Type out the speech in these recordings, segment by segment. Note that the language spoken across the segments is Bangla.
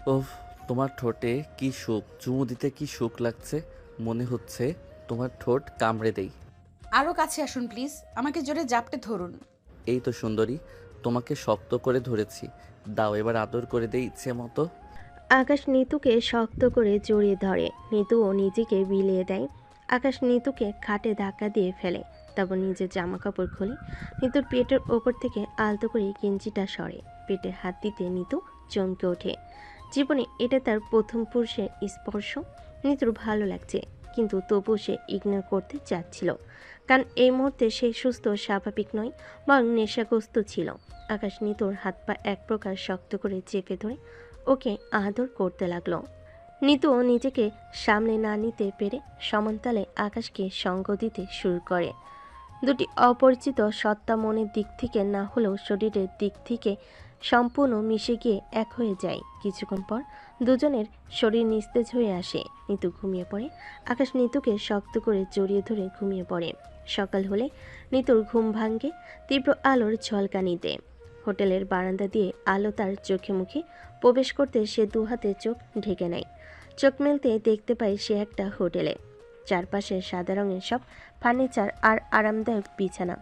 ওহ, তোমার ঠোঁটে কি সুখ, চুমু দিতে কি সুখ লাগছে। মনে হচ্ছে তোমার ঠোঁট কামড়ে দেই। আরও কাছে আসুন প্লিজ, আমাকে জোরে জাপটে ধরুন। এই তো সুন্দরী, তোমাকে শক্ত করে ধরেছি। দাও এবার আদর করে দেই ইচ্ছে মতো। আকাশ নিতুকে শক্ত করে জড়িয়ে ধরে। নিতুও নিজেকে বিলিয়ে দেয়। আকাশ নিতুকে খাটে ধাক্কা দিয়ে ফেলে। তারপর নিজের জামা কাপড় খোলে। নিতুর পেটের ওপর থেকে আলতো করে গেঞ্জিটা সরে। পেটে হাত দিতে নিতু চমকে ওঠে। জীবনে এটা তার প্রথম পুরুষের স্পর্শ। নিতুর ভালো লাগছে, কিন্তু তবুও সে ইগনোর করতে চাচ্ছিল, কারণ এই মুহূর্তে সে সুস্থ স্বাভাবিক নয়, বরং নেশাগ্রস্ত ছিল। আকাশ নিতুর হাত পা এক প্রকার শক্ত করে চেপে ধরে ওকে আদর করতে লাগলো। নিতুও নিজেকে সামলে না নিতে পেরে সমানতালে আকাশকে সঙ্গ দিতে শুরু করে। দুটি অপরিচিত সত্তা মনের দিক থেকে না হলেও শরীরের দিক থেকে সম্পূর্ণ মিশে গিয়ে এক হয়ে যায়। কিছুক্ষণ পর দুজনের শরীর নিস্তেজ হয়ে আসে। নিতু ঘুমিয়ে পড়ে। আকাশ নিতুকে শক্ত করে জড়িয়ে ধরে ঘুমিয়ে পড়ে। সকাল হলে নিতুর ঘুম ভাঙ্গে তীব্র আলোর ঝলকানিতে। হোটেলের বারান্দা দিয়ে আলো তার চোখে মুখে প্রবেশ করতে সে দুহাতে চোখ ঢেকে নেয়। চোখ মেলতে দেখতে পায় সে একটা হোটেলে। চারপাশে সাদা রঙের সব ফার্নিচার আর আরামদায়ক বিছানা।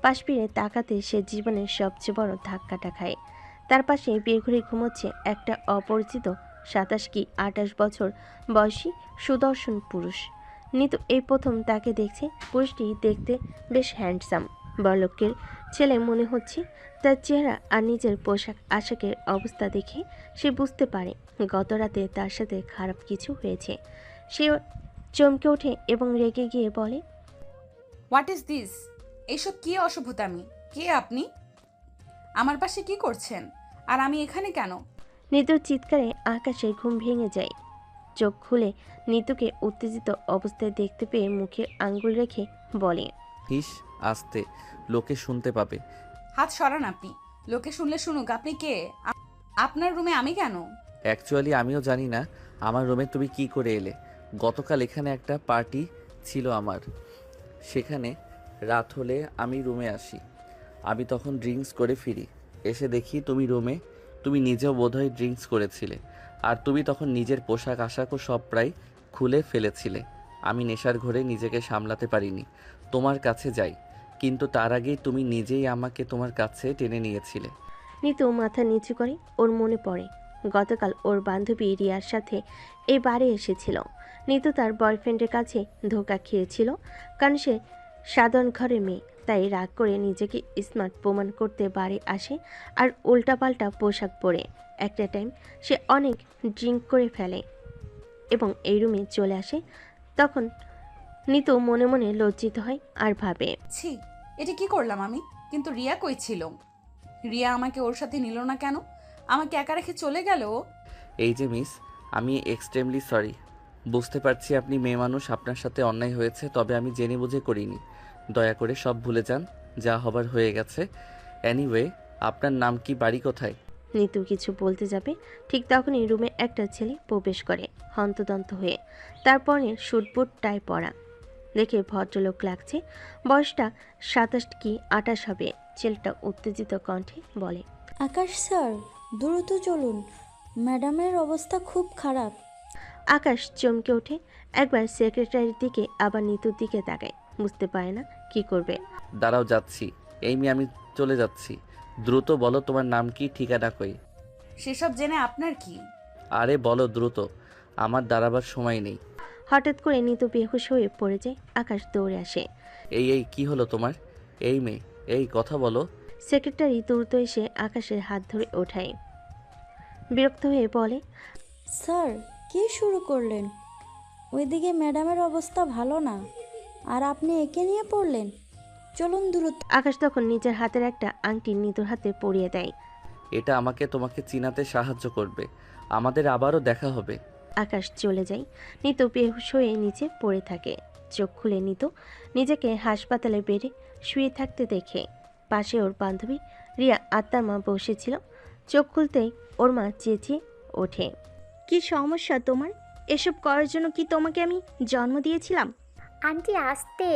পাশ ফিরে তাকাতে সে জীবনের সবচেয়ে বড় ধাক্কাটা খায়। তার পাশে বেঘুরে ঘুমোচ্ছে একটা অপরিচিত 27 কি 28 বছর বয়সী সুদর্শন পুরুষ। নিতু এই প্রথম তাকে দেখছে। পুরুষটি দেখতে বেশ হ্যান্ডসাম, বড়লোকের ছেলে মনে হচ্ছে। তার চেহারা আর নিজের পোশাক আশাকের অবস্থা দেখে সে বুঝতে পারে গত রাতে তার সাথে খারাপ কিছু হয়েছে। সে চমকে ওঠে এবং রেগে গিয়ে বলে, হোয়াট ইজ দিস? এইসব কি অসভ্যতামি? কে আপনি? আমার পাশে কি করছেন? আর আমি এখানে কেন? নিতুর চিৎকারে আকাশের ঘুম ভেঙে যায়। চোখ খুলে নিতুকে উত্তেজিত অবস্থায় দেখতে পেয়ে মুখে আঙ্গুল রেখে বলে, হিস, আস্তে, লোকে শুনতে পাবে। হাত সরান আপনি। লোকে শুনলে শুনুক, আপনি কে? আপনার রুমে আমি কেন? অ্যাকচুয়ালি আমিও জানি না আমার রুমে তুমি কি করে এলে। গতকাল এখানে একটা পার্টি ছিল আমার, সেখানে রাত হলে আমি রুমে আসি। আমি তখন ড্রিঙ্কস করে ফিরি, এসে দেখি তুমি রুমে। তুমি নিজেও বোধহয় ড্রিঙ্কস করেছিলে, আর তুমি তখন নিজের পোশাক আশাকও সব প্রায় খুলে ফেলেছিলে। আমি নেশার ঘোরে নিজেকে সামলাতে পারিনি, তোমার কাছে যাই, কিন্তু তার আগেই তুমি নিজেই আমাকে তোমার কাছে টেনে নিয়েছিলে। নিতু মাথা নিচু করে। ওর মনে পড়ে গতকাল ওর বান্ধবী রিয়ার সাথে এই বারে এসেছিল। নিতু তার বয়ফ্রেন্ডের কাছে ধোঁকা খেয়েছিল, কারণ সে সাধারণ ঘরের মেয়ে, তাই রাগ করে নিজেকে স্মার্ট প্রমাণ করতে বাড়ি আসে আর উল্টাপাল্টা পোশাক পরে। একটা টাইম সে অনেক ড্রিঙ্ক করে ফেলে এবং এই রুমে চলে আসে। তখন নিতু মনে মনে লজ্জিত হয় আর ভাবে, ছি, এটা কি করলাম আমি? কিন্তু রিয়া কই ছিল? রিয়া আমাকে ওর সাথে নিল না কেন? আমাকে একা রেখে চলে গেল ও? এই যে মিস, আমি এক্সট্রিমলি সরি। বুঝতে পারছি আপনি মেয়ে মানুষ, আপনার সাথে অন্যায় হয়েছে, তবে আমি জেনে বুঝে করিনি। দয়া করে সব ভুলে যান, যা হবার হয়ে গেছে। এনিওয়ে, আপনার নাম কি, বাড়ি কোথায়? নিতু কিছু বলতে যাবে, ঠিক তখনই রুমে একটা ছেলে প্রবেশ করে হন্তদন্ত হয়ে। তারপরে শুটবুট টাই পরা দেখে ভদ্রলোক লাগছে। বয়সটা 27 কি 28 হবে। ছেলেটা উত্তেজিত কণ্ঠে বলে, আকাশ স্যার, দ্রুত চলুন, ম্যাডামের অবস্থা খুব খারাপ। আকাশ চমকে ওঠে। একবার সেক্রেটারির দিকে আবার নিতুর দিকে তাকায়। বুঝতে পারে না কি করবে। দাঁড়াও, যাচ্ছি। এই মেয়ে, আমি চলে যাচ্ছি। দ্রুত বলো তোমার নাম কি, ঠিকানা কই? সেসব জেনে আপনার কি? আরে বলো দ্রুত, আমার দাঁড়াবার সময় নেই। হঠাৎ করে নিতু বেহুশ হয়ে পড়ে যায়। আকাশ দৌড়ে আসে। এই এই কি হলো তোমার? এই মেয়ে, এই কথা বলো। সেক্রেটারি দ্রুত এসে আকাশের হাত ধরে ওঠায়। বিরক্ত হয়ে বলে, স্যার, কি শুরু করলেন? ওইদিকে ম্যাডামের অবস্থা ভালো না, আর আপনি একে নিয়ে পড়লেন। চলুন দ্রুত। আকাশ তখন নিজের হাতের একটা আংটি নিতুর হাতে পরিয়ে দেয়। এটা আমাকে তোমাকে চিনাতে সাহায্য করবে। আমাদের আবারও দেখা হবে। আকাশ চলে যায়। নিতু বেহুশ হয়ে নিচে পড়ে থাকে। চোখ খুলে নিতু নিজেকে হাসপাতালে বেডে শুয়ে থাকতে দেখে। পাশে ওর বান্ধবী রিয়া আত্মার মা বসেছিল। চোখ খুলতেই ওর মা চেঁচিয়ে ওঠে, কি সমস্যা তোমার? এসব করার জন্য কি তোমাকে আমি জন্ম দিয়েছিলাম? আন্টি আসতে,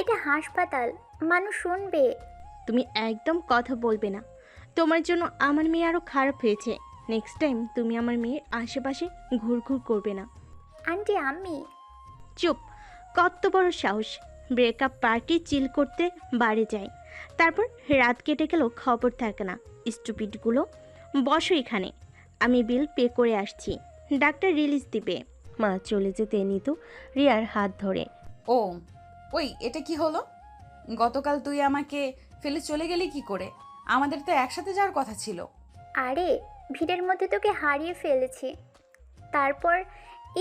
এটা হাসপাতাল, মানুষ শুনবে। তুমি একদম কথা বলবে না। তোমার জন্য আমার মেয়ে আরো খারাপ হয়েছে। নেক্সট টাইম তুমি আমার মেয়ের আশেপাশে ঘুরঘুর করবে না। আন্টি আমি চুপ, কত বড় সাহস! ব্রেকআপ পার্টি চিল করতে বাড়ি যায়, তারপর রাত কেটে গেলেও খবর থাকে না। স্টুপিডগুলো, বসো এখানে, আমি বিল পে করে আসছি, ডাক্তার রিলিজ দিবে। মা চলে যেতে নিতু রিয়ার হাত ধরে। ও ওই এটা কি হলো? গতকাল তুই আমাকে ফেলে চলে গেলি কি করে? আমাদের তো একসাথে যাওয়ার কথা ছিল। আরে ভিড়ের মধ্যে তোকে হারিয়ে ফেলেছি, তারপর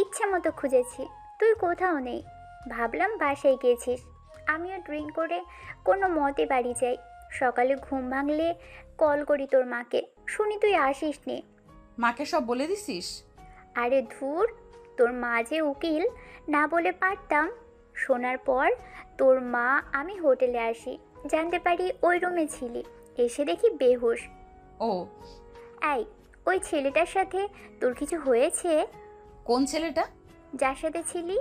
ইচ্ছে মতো খুঁজেছি, তুই কোথাও নেই। ভাবলাম বাসায় গিয়েছিস। আমিও ড্রিঙ্ক করে কোনো মতে বাড়ি যাই। সকালে ঘুম ভাঙলে কল করি তোর মাকে, শুনি তুই আসিস নি। মাকে সব বলে দিছিস? আরে ধুর, তোর মা যে উকিল, না বলে পারতাম। শোনার পর তোর মা আমি হোটেলে আসি, জানতে পারি ওই রুমে ছিলি, এসে দেখি বেহুশ। ও এই, ওই ছেলেটার সাথে তোর কিছু হয়েছে? কোন ছেলেটা? যার সাথে ছিলি?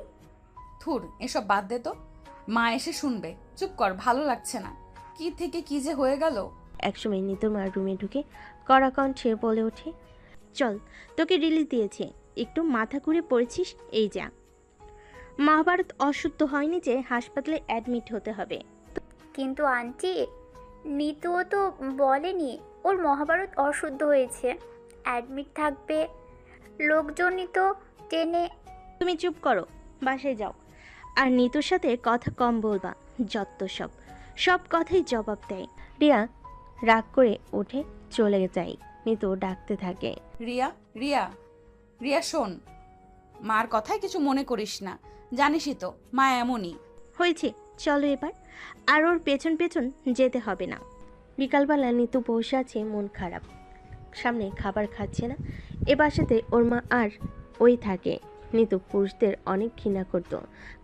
থুর, এসব বাদ দে তো, মা এসে শুনবে। চুপ কর, ভালো লাগছে না। কি থেকে কি যে হয়ে গেল। একসময় নিতুর মা রুমে ঢুকে কড়া কণ্ঠে বলে ওঠে, চল, তোকে রিলিজ দিয়েছে, একটু মাথা ঘুরে পড়েছিস, এই যা। মহাভারত অশুদ্ধ হয়নি যে হাসপাতালে অ্যাডমিট হতে হবে। কিন্তু আন্টি, নিতুও তো বলেনি ওর মহাভারত অশুদ্ধ হয়েছে, অ্যাডমিট থাকবে। লোকজনই তো টেনে। তুমি চুপ করো, বাসায় যাও, আর নিতুর সাথে কথা কম বলবা, যত সব সব কথাই জবাব দেয়। রিয়া রাগ করে উঠে চলে যায়। নিতু ডাকতে থাকে, রিয়া, রিয়া, রিয়া শোন, মার কথায় কিছু মনে করিস না, জানিসই তো মা এমনই। হয়েছে, চলো এবার, আর ওর পেছন পেছন যেতে হবে না। বিকালবেলা নিতু বসে আছে মন খারাপ, সামনে খাবার খাচ্ছে না। এ বাসাতে ওর মা আর ওই থাকে। নিতু পুরুষদের অনেক ঘৃণা করত,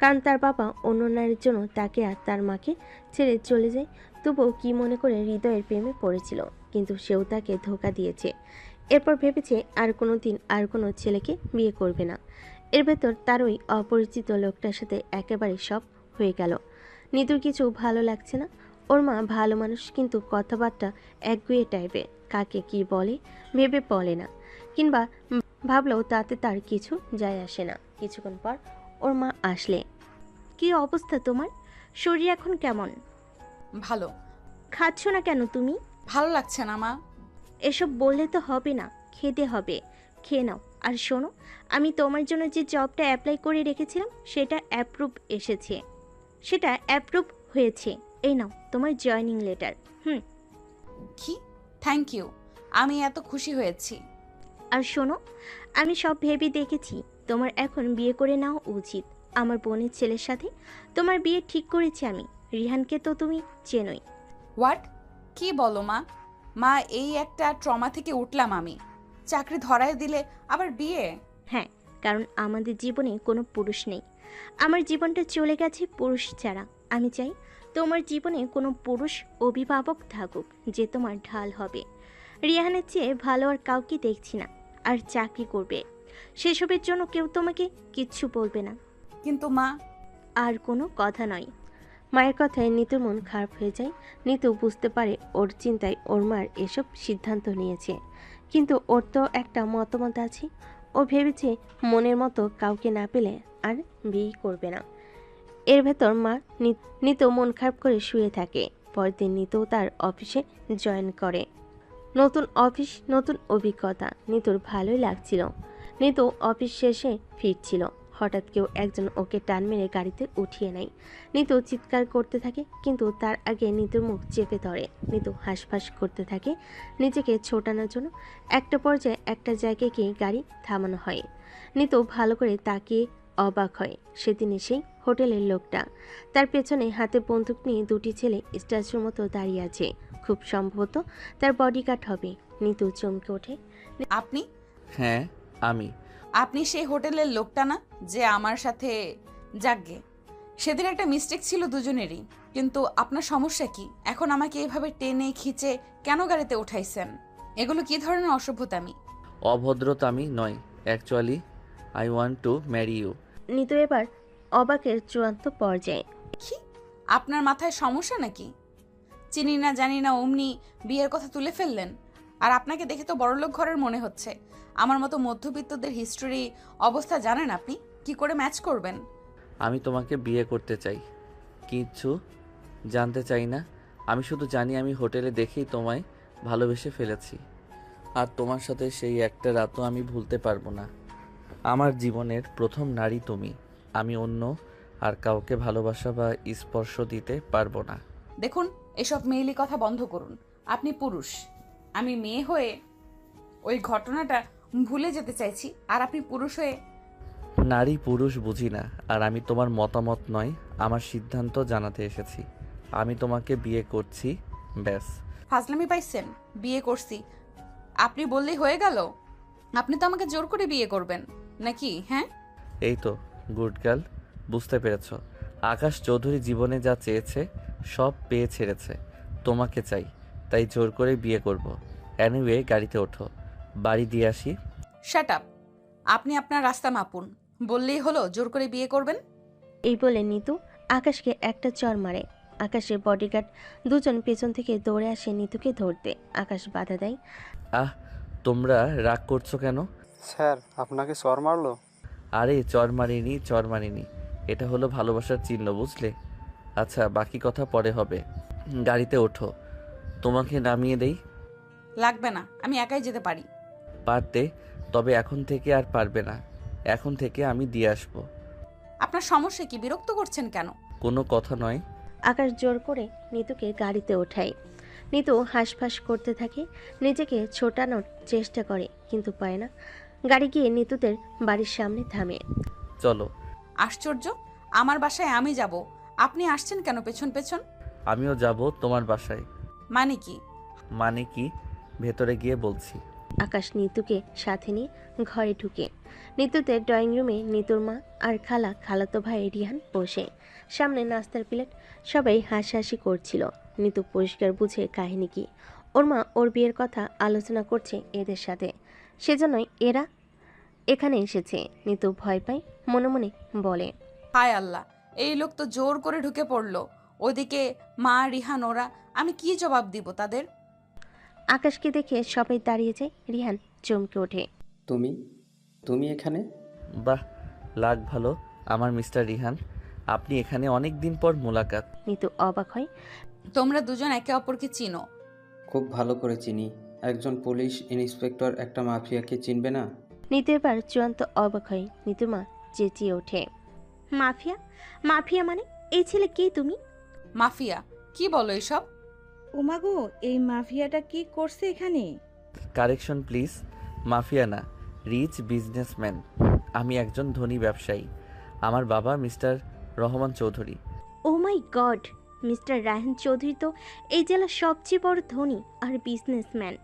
কারণ তার বাবা অন্য নারীর জন্য তাকে আর তার মাকে ছেড়ে চলে যায়। তবুও কি মনে করে হৃদয়ের প্রেমে পড়েছিল, কিন্তু সেও তাকে ধোঁকা দিয়েছে। এরপর ভেবেছে আর কোনো দিন আর কোনো ছেলেকে বিয়ে করবে না। এর ভেতর তার ওই অপরিচিত লোকটার সাথে একেবারে সব হয়ে গেল। নিতুর কিছু ভালো লাগছে না। ওর মা ভালো মানুষ, কিন্তু কথাবার্তা একগুঁয়ে টাইপের, কাকে কি বলে ভেবে বলে না, কিংবা ভাবলেও তাতে তার কিছু যায় আসে না। কিছুক্ষণ পর ওর মা আসলে, কি অবস্থা তোমার? শরীর এখন কেমন? ভালো। খাচ্ছ না কেন তুমি? ভালো লাগছে না মা। এসব বললে তো হবে না, খেতে হবে, খেয়ে নাও। আর শোনো, আমি তোমার জন্য যে জবটা অ্যাপ্লাই করে রেখেছিলাম সেটা অ্যাপ্রুভ হয়েছে। এই নাও তোমার জয়েনিং লেটার। কি? থ্যাংক ইউ, আমি এত খুশি হয়েছি। আর শোনো, আমি সব ভেবে দেখেছি, তোমার এখন বিয়ে করে নেওয়া উচিত। আমার বোনের ছেলের সাথে তোমার বিয়ে ঠিক করেছি আমি। রিহানকে তো তুমি চেনোই। হোয়াট? কি বলো মা? মা, এই একটা ট্রমা থেকে উঠলাম আমি। চাকরি ধরায় দিলে আবার বিয়ে? হ্যাঁ, কারণ আমাদের জীবনে কোনো পুরুষ নেই। আমার জীবনটা চলে গেছে পুরুষ ছাড়া। আমি চাই তোমার জীবনে কোনো পুরুষ অভিভাবক থাকুক, যে তোমার ঢাল হবে। রিহানের চেয়ে ভালো আর কাউকে দেখছি না। আর চাকরি করবে, সেসবের জন্য কেউ তোমাকে কিচ্ছু বলবে না। কিন্তু মা। আর কোনো কথা নয়। মায়ের কথায় নিতুর মন খারাপ হয়ে যায়। নিতু বুঝতে পারে ওর চিন্তায় ওর মার এসব সিদ্ধান্ত নিয়েছে, কিন্তু ওর তো একটা মতামত আছে। ও ভেবেছে মনের মতো কাউকে না পেলে আর বিয়ে করবে না। এর ভেতর মা নিতু মন খারাপ করে শুয়ে থাকে। পরের দিন নিতু তার অফিসে জয়েন করে। নতুন অফিস, নতুন অভিজ্ঞতা। নিতুর ভালোই লাগছিল। নিতু অফিস শেষে ফিরছিল, হঠাৎ কেউ একজন ওকে টান মেরে গাড়িতে উঠিয়ে নেয়। নিতু চিৎকার করতে থাকে, কিন্তু তার আগে নিতুর মুখ চেপে ধরে। নিতু হাঁসফাঁস করতে থাকে নিজেকে ছোটানোর জন্য। একটা পর্যায়ে একটা জায়গায় গিয়ে গাড়ি থামানো হয়। নিতু ভালো করে তাকিয়ে অবাক হয়। সেদিন সেই হোটেলের লোকটা, তার পেছনে হাতে বন্দুক নিয়ে দুটি ছেলে স্ট্যাচুর মতো দাঁড়িয়ে আছে। খুব সম্ভবত তার বডিগার্ড হবে। নিতু চমকে ওঠে। আপনি? হ্যাঁ আমি। আপনি সেই হোটেলের লোকটা না যে আমার সাথে? যাকগে, সেদিন একটা মিস্টেক ছিল দুজনেরই। কিন্তু আপনার সমস্যা কি? এখন আমাকে এভাবে টেনে খিচে কেন গাড়িতে উঠাইছেন? এগুলো কি ধরনের অসভ্যতামি? অভদ্রতামি নয়, actually I want to marry you. Nitu এবার অবাকের চূড়ান্ত পর্যায়ে। কি? আপনার মাথায় সমস্যা নাকি? চিনি না জানি না অমনি বিয়ের কথা তুলে ফেললেন। আর আপনাকে দেখে তো বড়লোক ঘরের মনে হচ্ছে। আমার মতো মধ্যবিত্তদের হিস্ট্রি অবস্থা জানেন আপনি? কি করে ম্যাচ করবেন? আমি তোমাকে বিয়ে করতে চাই, কিছু জানতে চাই না। আমি শুধু জানি আমি হোটেলে দেখেই তোমায় ভালোবেসে ফেলেছি, আর তোমার সাথে সেই একটা রাতও আমি ভুলতে পারবো না। আমার জীবনের প্রথম নারী তুমি। আমি অন্য আর কাউকে ভালোবাসা বা স্পর্শ দিতে পারবো না। দেখুন, এসব মেয়েলি কথা বন্ধ করুন। আপনি পুরুষ, আমি মেয়ে হয়ে ওই ঘটনাটা ভুলে যেতে চাইছি, আর আপনি পুরুষ হয়ে। নারী পুরুষ বুঝি না, আর আমি তোমার মতামত নয়, আমার সিদ্ধান্ত জানাতে এসেছি। আমি তোমাকে বিয়ে করছি, ব্যাস। ফাজলামি পাইছেন? বিয়ে করছি আপনি বললেই হয়ে গেল? আপনি তো আমাকে জোর করে বিয়ে করবেন নাকি? হ্যাঁ, এই তো গুড গার্ল, বুঝতে পেরেছ। আকাশ চৌধুরী জীবনে যা চেয়েছে সব পেয়ে ছেড়েছে। তোমাকে চাই, তাই জোর করে বিয়ে করব। অ্যানিওয়ে, গাড়িতে ওঠো, বাড়ি দিয়ে আসি। Shut up. আপনি আপনার রাস্তা মাপুন। বললেই হলো জোর করে বিয়ে করবেন? এই বলে নিতু আকাশকে একটা চর মারে। আকাশের বডিগার্ড দুজন পেছন থেকে দৌড়ে আসে নিতুকে ধরতে। আকাশ বাধা দেয়। আহ, তোমরা রাগ করছো কেন? স্যার আপনাকে চর মারলো? আরে চর মারিনি, এটা হলো ভালোবাসার চিহ্ন, বুঝলে? আচ্ছা, বাকি কথা পরে হবে। গাড়িতে ওঠো, তোমাকে নামিয়ে দেই। লাগবে না, আমি একাই যেতে পারি। পারতে, তবে এখন থেকে আর পারবে না। এখন থেকে আমি দিয়ে আসবো। আপনার সমস্যা কি? বিরক্ত করছেন কেন? কোনো কথা নয়। আকাশ জোর করে নিতুকে গাড়িতে ওঠায়। নিতু হাঁসফাঁস করতে থাকে, নিজেকে ছোটানোর চেষ্টা করে, কিন্তু পায় না। গাড়ি গিয়ে নিতুদের বাড়ির সামনে থামে। চলো। আশ্চর্য, আমার বাসায় আমি যাব, আপনি আসছেন কেন পেছন পেছন? আমিও যাব তোমার বাসায়। মানে কি? মানে কি, ভেতরে গিয়ে বলছি। আকাশ নিতুকে সাথে নিয়ে ঘরে ঢুকে। নিতুদের ড্রয়িং রুমে নিতুর মা আর খালাতো ভাই রিহান বসে। সামনে নাস্তার প্লেট, সবাই হাসাহাসি করছিল। নিতু পরিষ্কার বুঝে কাহিনী কি। ওর মা ওর বিয়ের কথা আলোচনা করছে এদের সাথে, সেজন্যই এরা এখানে এসেছে। নিতু ভয় পায়, মনে মনে বলে, হায় আল্লাহ, এই লোক তো জোর করে ঢুকে পড়লো। ওদিকে মা, রিহান, ওরা, আমি কি জবাব দিব তাদের? আকাশকে দেখে সবাই দাঁড়িয়ে যায়। রিহান চমকে ওঠে। তুমি তুমি এখানে? বাহ, লাগ ভালো আমার মিস্টার রিহান, আপনি এখানে অনেক দিন পর মোলাকাত। নিতু অবাক হয়। তোমরা দুজন একে অপরকে চিনো? খুব ভালো করে চিনি। একজন পুলিশ ইন্সপেক্টর একটা মাফিয়াকে চিনবে না? নিতু এবার চূড়ান্ত অবাক হয়। নিতু মা চেঁচিয়ে ওঠে, মাফিয়া? মাফিয়া মানে? এই ছেলে কে তুমি? মাফিয়া? কি বলো এসব? ওমাগো, এই মাফিয়াটা কি করছে এখানে? কারেকশন প্লিজ, মাফিয়া না, রিচ বিজনেসম্যান। আমি একজন ধনী ব্যবসায়ী। আমার বাবা মিস্টার রহমান চৌধুরী। ও মাই গড, মিস্টার রায়হান চৌধুরী তো এই জেলার সবচেয়ে বড় ধনী আর বিজনেসম্যান।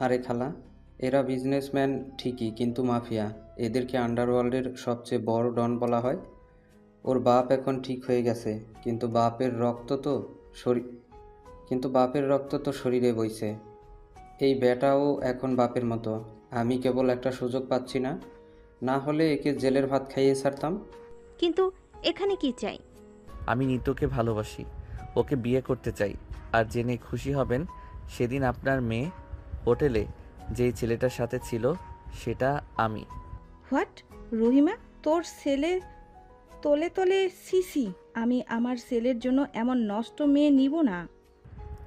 আরে খালা, এরা বিজনেসম্যান ঠিকই, কিন্তু মাফিয়া। এদেরকে আন্ডারওয়ার্ল্ডের সবচেয়ে বড় ডন বলা হয়। ওর বাপ এখন ঠিক হয়ে গেছে, কিন্তু বাপের রক্ত তো শরীরে বইছে। এই বেটাও এখন বাপের মতো। আমি কেবল একটা সুযোগ পাচ্ছি না, না হলে একে জেলের ভাত খাইয়ে ছাড়তাম। কিন্তু এখানে কি চাই? আমি নিতুকে ভালোবাসি, ওকে বিয়ে করতে চাই। আর জেনে খুশি হবেন, সেদিন আপনার মেয়ে হোটেলে যেই ছেলেটার সাথে ছিল সেটা আমি। হোয়াট? রহিমা, তোর ছেলে? তলে তলে সিসি, আমি আমার ছেলের জন্য এমন নষ্ট মেয়ে নিব না।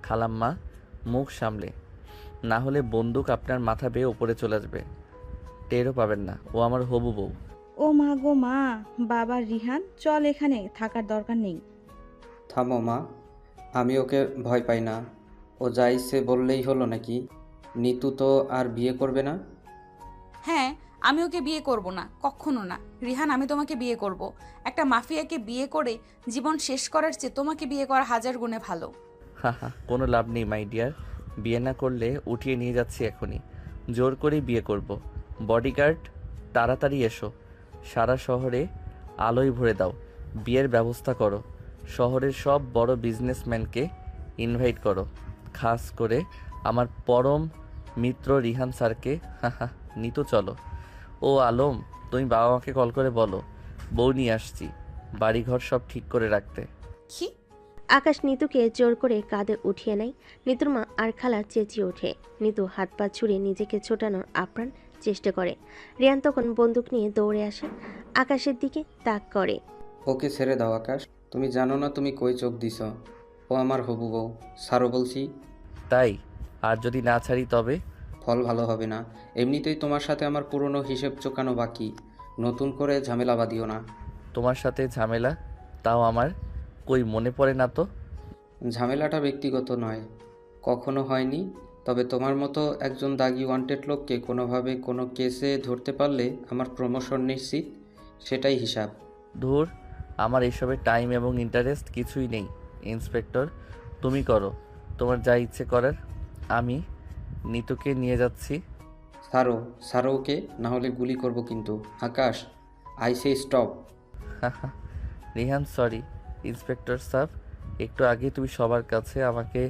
খালাম্মা, মুখ সামলে, না হলে বন্দুক আপনার মাথা বেয়ে ওপরে চলে আসবে, টেরও পাবেন না। ও আমার হবু বউ। ও মা গো মা! বাবা রিহান, চল, এখানে থাকার দরকার নেই। থামো মা, আমি ওকে ভয় পাই না। ও যা ইচ্ছে বললেই হলো নাকি? নিতু তো আর বিয়ে করবে না? হ্যাঁ, আমি ওকে বিয়ে করব না, কখনো না। রিহান, আমি তোমাকে বিয়ে করব। একটা মাফিয়াকে বিয়ে করে জীবন শেষ করার চেয়ে তোমাকে বিয়ে করা হাজার গুণে ভালো। হা, কোনো লাভ নেই মাই ডিয়ার। বিয়ে না করলে উঠিয়ে নিয়ে যাচ্ছি এখনই, জোর করেই বিয়ে করব। বডিগার্ড, তাড়াতাড়ি এসো, সারা শহরে আলোয় ভরে দাও, বিয়ের ব্যবস্থা করো। শহরের সব বড় বিজনেসম্যানকে ইনভাইট করো, খাস করে আমার পরম মিত্র রিহান স্যারকে। হা, নিতু চলো। ও আলম, তুমি বাবা মাকে কল করে বলো বউ নিয়ে আসছি, বাড়িঘর সব ঠিক করে রাখতে। কি? আকাশ নিতুকে জোর করে কাঁধে উঠিয়ে নেয়। নিতুর মা আর খালা চেঁচিয়ে ওঠে। নিতু হাত পা ছুড়ে নিজেকে ছোটানোর আপ্রাণ চেষ্টা করে। রিয়ান তখন বন্দুক নিয়ে দৌড়ে আসে, আকাশের দিকে তাক করে। ওকে ছেড়ে দাও আকাশ, তুমি জানো না তুমি কই চোখ দিছ। ও আমার হবু বউ, সারো বলছি। তাই? আর যদি না ছাড়ি তবে? ফল ভালো হবে না। এমনিতেই তোমার সাথে আমার পুরনো হিসেব চোকানো বাকি, নতুন করে ঝামেলা বাঁধিও না। তোমার সাথে ঝামেলা? তাও আমার কই মনে পড়ে না তো। ঝামেলাটা ব্যক্তিগত নয়, কখনো হয়নি। তবে তোমার মতো একজন দাগি ওয়ান্টেড লোককে কোনোভাবে কোনো কেসে ধরতে পারলে আমার প্রমোশন নিশ্চিত, সেটাই হিসাব। ধুর, আমার এসবে টাইম এবং ইন্টারেস্ট কিছুই নেই। ইন্সপেক্টর, তুমি করো তোমার যা ইচ্ছে করার। আমি নিতুকে নিয়ে যাচ্ছি। সারো, সারো ওকে, না হলে গুলি করব কিন্তু। Akash, I say stop. Rihan, sorry inspector সাহেব, একটু আগে তুমি সবার কাছে আমাকে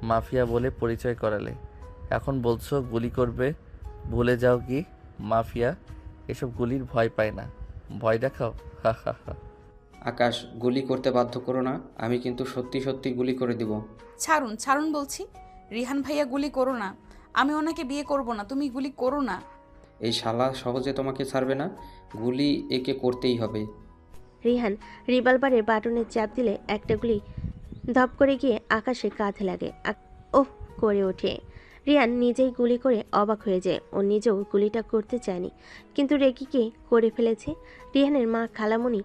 মাফিয়া বলে পরিচয় করালে, এখন বলছো গুলি করবে। ভুলে যাও কি মাফিয়া এসব গুলির ভয় পায় না, ভয় দেখাও। হা হা হা। আকাশ, গুলি করতে বাধ্য করো না, আমি কিন্তু সত্যি সত্যি গুলি করে দিব। ছাড়ুন ছাড়ুন বলছি। রিহান ভাইয়া গুলি করো না, আমি ওনাকে বিয়ে করব না, তুমি গুলি করো না। এই শালা সহজে তোমাকে ছাড়বে না, গুলি একে করতেই হবে। রিহান রিভলভারের বাটনে চাপ দিলে একটা গুলি ধপ করে গিয়ে আকাশের কাঁধে লাগে। ওহ করে ওঠে। রিয়ান নিজেই গুলি করে অবাক হয়ে যায়। ও নিজেও গুলিটা করতে চায়নি, কিন্তু রেগে গিয়ে করে ফেলেছে। রিহানের মা খালামণি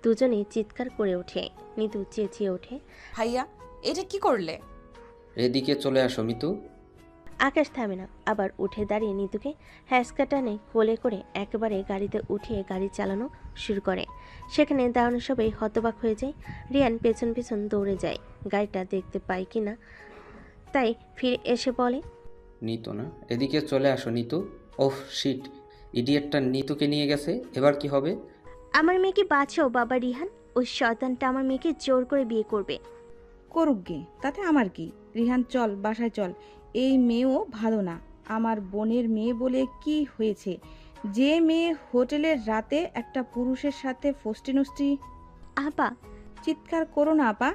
দুজনে চিৎকার করে ওঠে। নিতু চেঁচিয়ে ওঠে, ভাইয়া এটা কি করলে? এদিকে চলে আসো মিতু। আকাশ থামে না, আবার উঠে দাঁড়িয়ে নিতুকে হ্যাঁচকা টানে কোলে করে একেবারে গাড়িতে উঠিয়ে গাড়ি চালানো শুরু করে। সেখানে দাঁড়ানো সবাই হতবাক হয়ে যায়। রিয়ান পেছন পেছন দৌড়ে যায়, গাড়িটা দেখতে পায় কি না, তাই ফিরে এসে বলে, নিতু না, এদিকে চলে আসো নিতু। ওহ শিট, ইডিয়েটটা নিতুকে নিয়ে গেছে, এবার কি হবে? আমার মেয়েকে বাঁচাও বাবা রিহান, ওই শয়তানটা আমার মেয়েকে জোর করে বিয়ে করবে। করুক গে, তাতে আমার কি। রিহান চল, বাসায় চল। এই মেয়েও ভালো না। আমার বোনের মেয়ে বলে কি হয়েছে? যে মেয়ে হোটেলের রাতে একটা পুরুষের সাথে ফষ্টি। আপা, চিৎকার করো না আপা,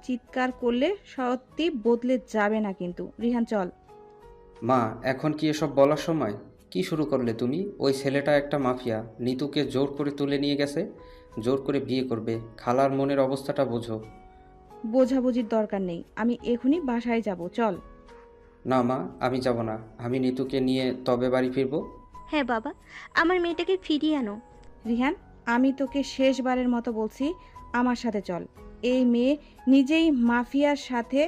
চিৎকার করলে সত্যি বদলে যাবে না কিন্তু। রিহান চল। মা, এখন কি এসব বলার সময়? কি শুরু করলে তুমি? ওই ছেলেটা একটা মাফিয়া, নিতুকে জোর করে তুলে নিয়ে গেছে, জোর করে বিয়ে করবে। খালার মনের অবস্থাটা বোঝো। বোঝাবুঝির দরকার নেই, আমি এখনই বাসায় যাব, চল। না মা, আমি যাব না। আমি নিতুকে নিয়ে তবে বাড়ি ফিরবো। হ্যাঁ বাবা, আমার মেয়েটাকে ফিরিয়ে আনো। রিহান, আমি তোকে শেষবারের মতো বলছি, আমার সাথে চল। এই মেয়ে নিজেই মাফিয়ার সাথে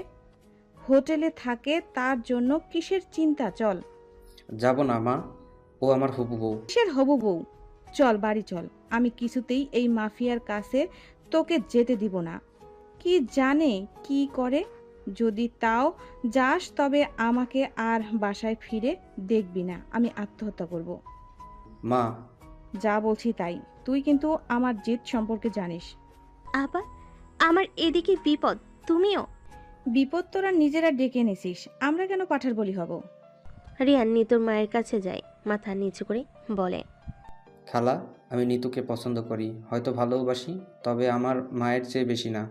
হোটেলে থাকে, তার জন্য কিসের চিন্তা? চল। যাব না মা, ও আমার হবু বউ। কিসের হবু বউ? চল বাড়ি চল। আমি কিছুতেই এই মাফিয়ার কাছে তোকে যেতে দিব না। কি জানে কি করে, যদি তাও যাস তবে আমাকে আর বাসায় ফিরে দেখবি না। আমি আত্মহত্যা করব। মা, যা বলছি তাই। তুই কিন্তু আমার জেদ সম্পর্কে জানিস। আপা, আমার এদিকে বিপদ, তুমিও। বিপদ তোরা নিজেরা ডেকে এনেছিস, আমরা কেন পাঠার বলি হব? রিয়ান নিতুর মায়ের কাছে যায়, মাথা নিচু করে বলে, খালা, আমি নিতুকে পছন্দ করি, হয়তো ভালোবাসি, তবে আমার মায়ের চেয়ে বেশি না।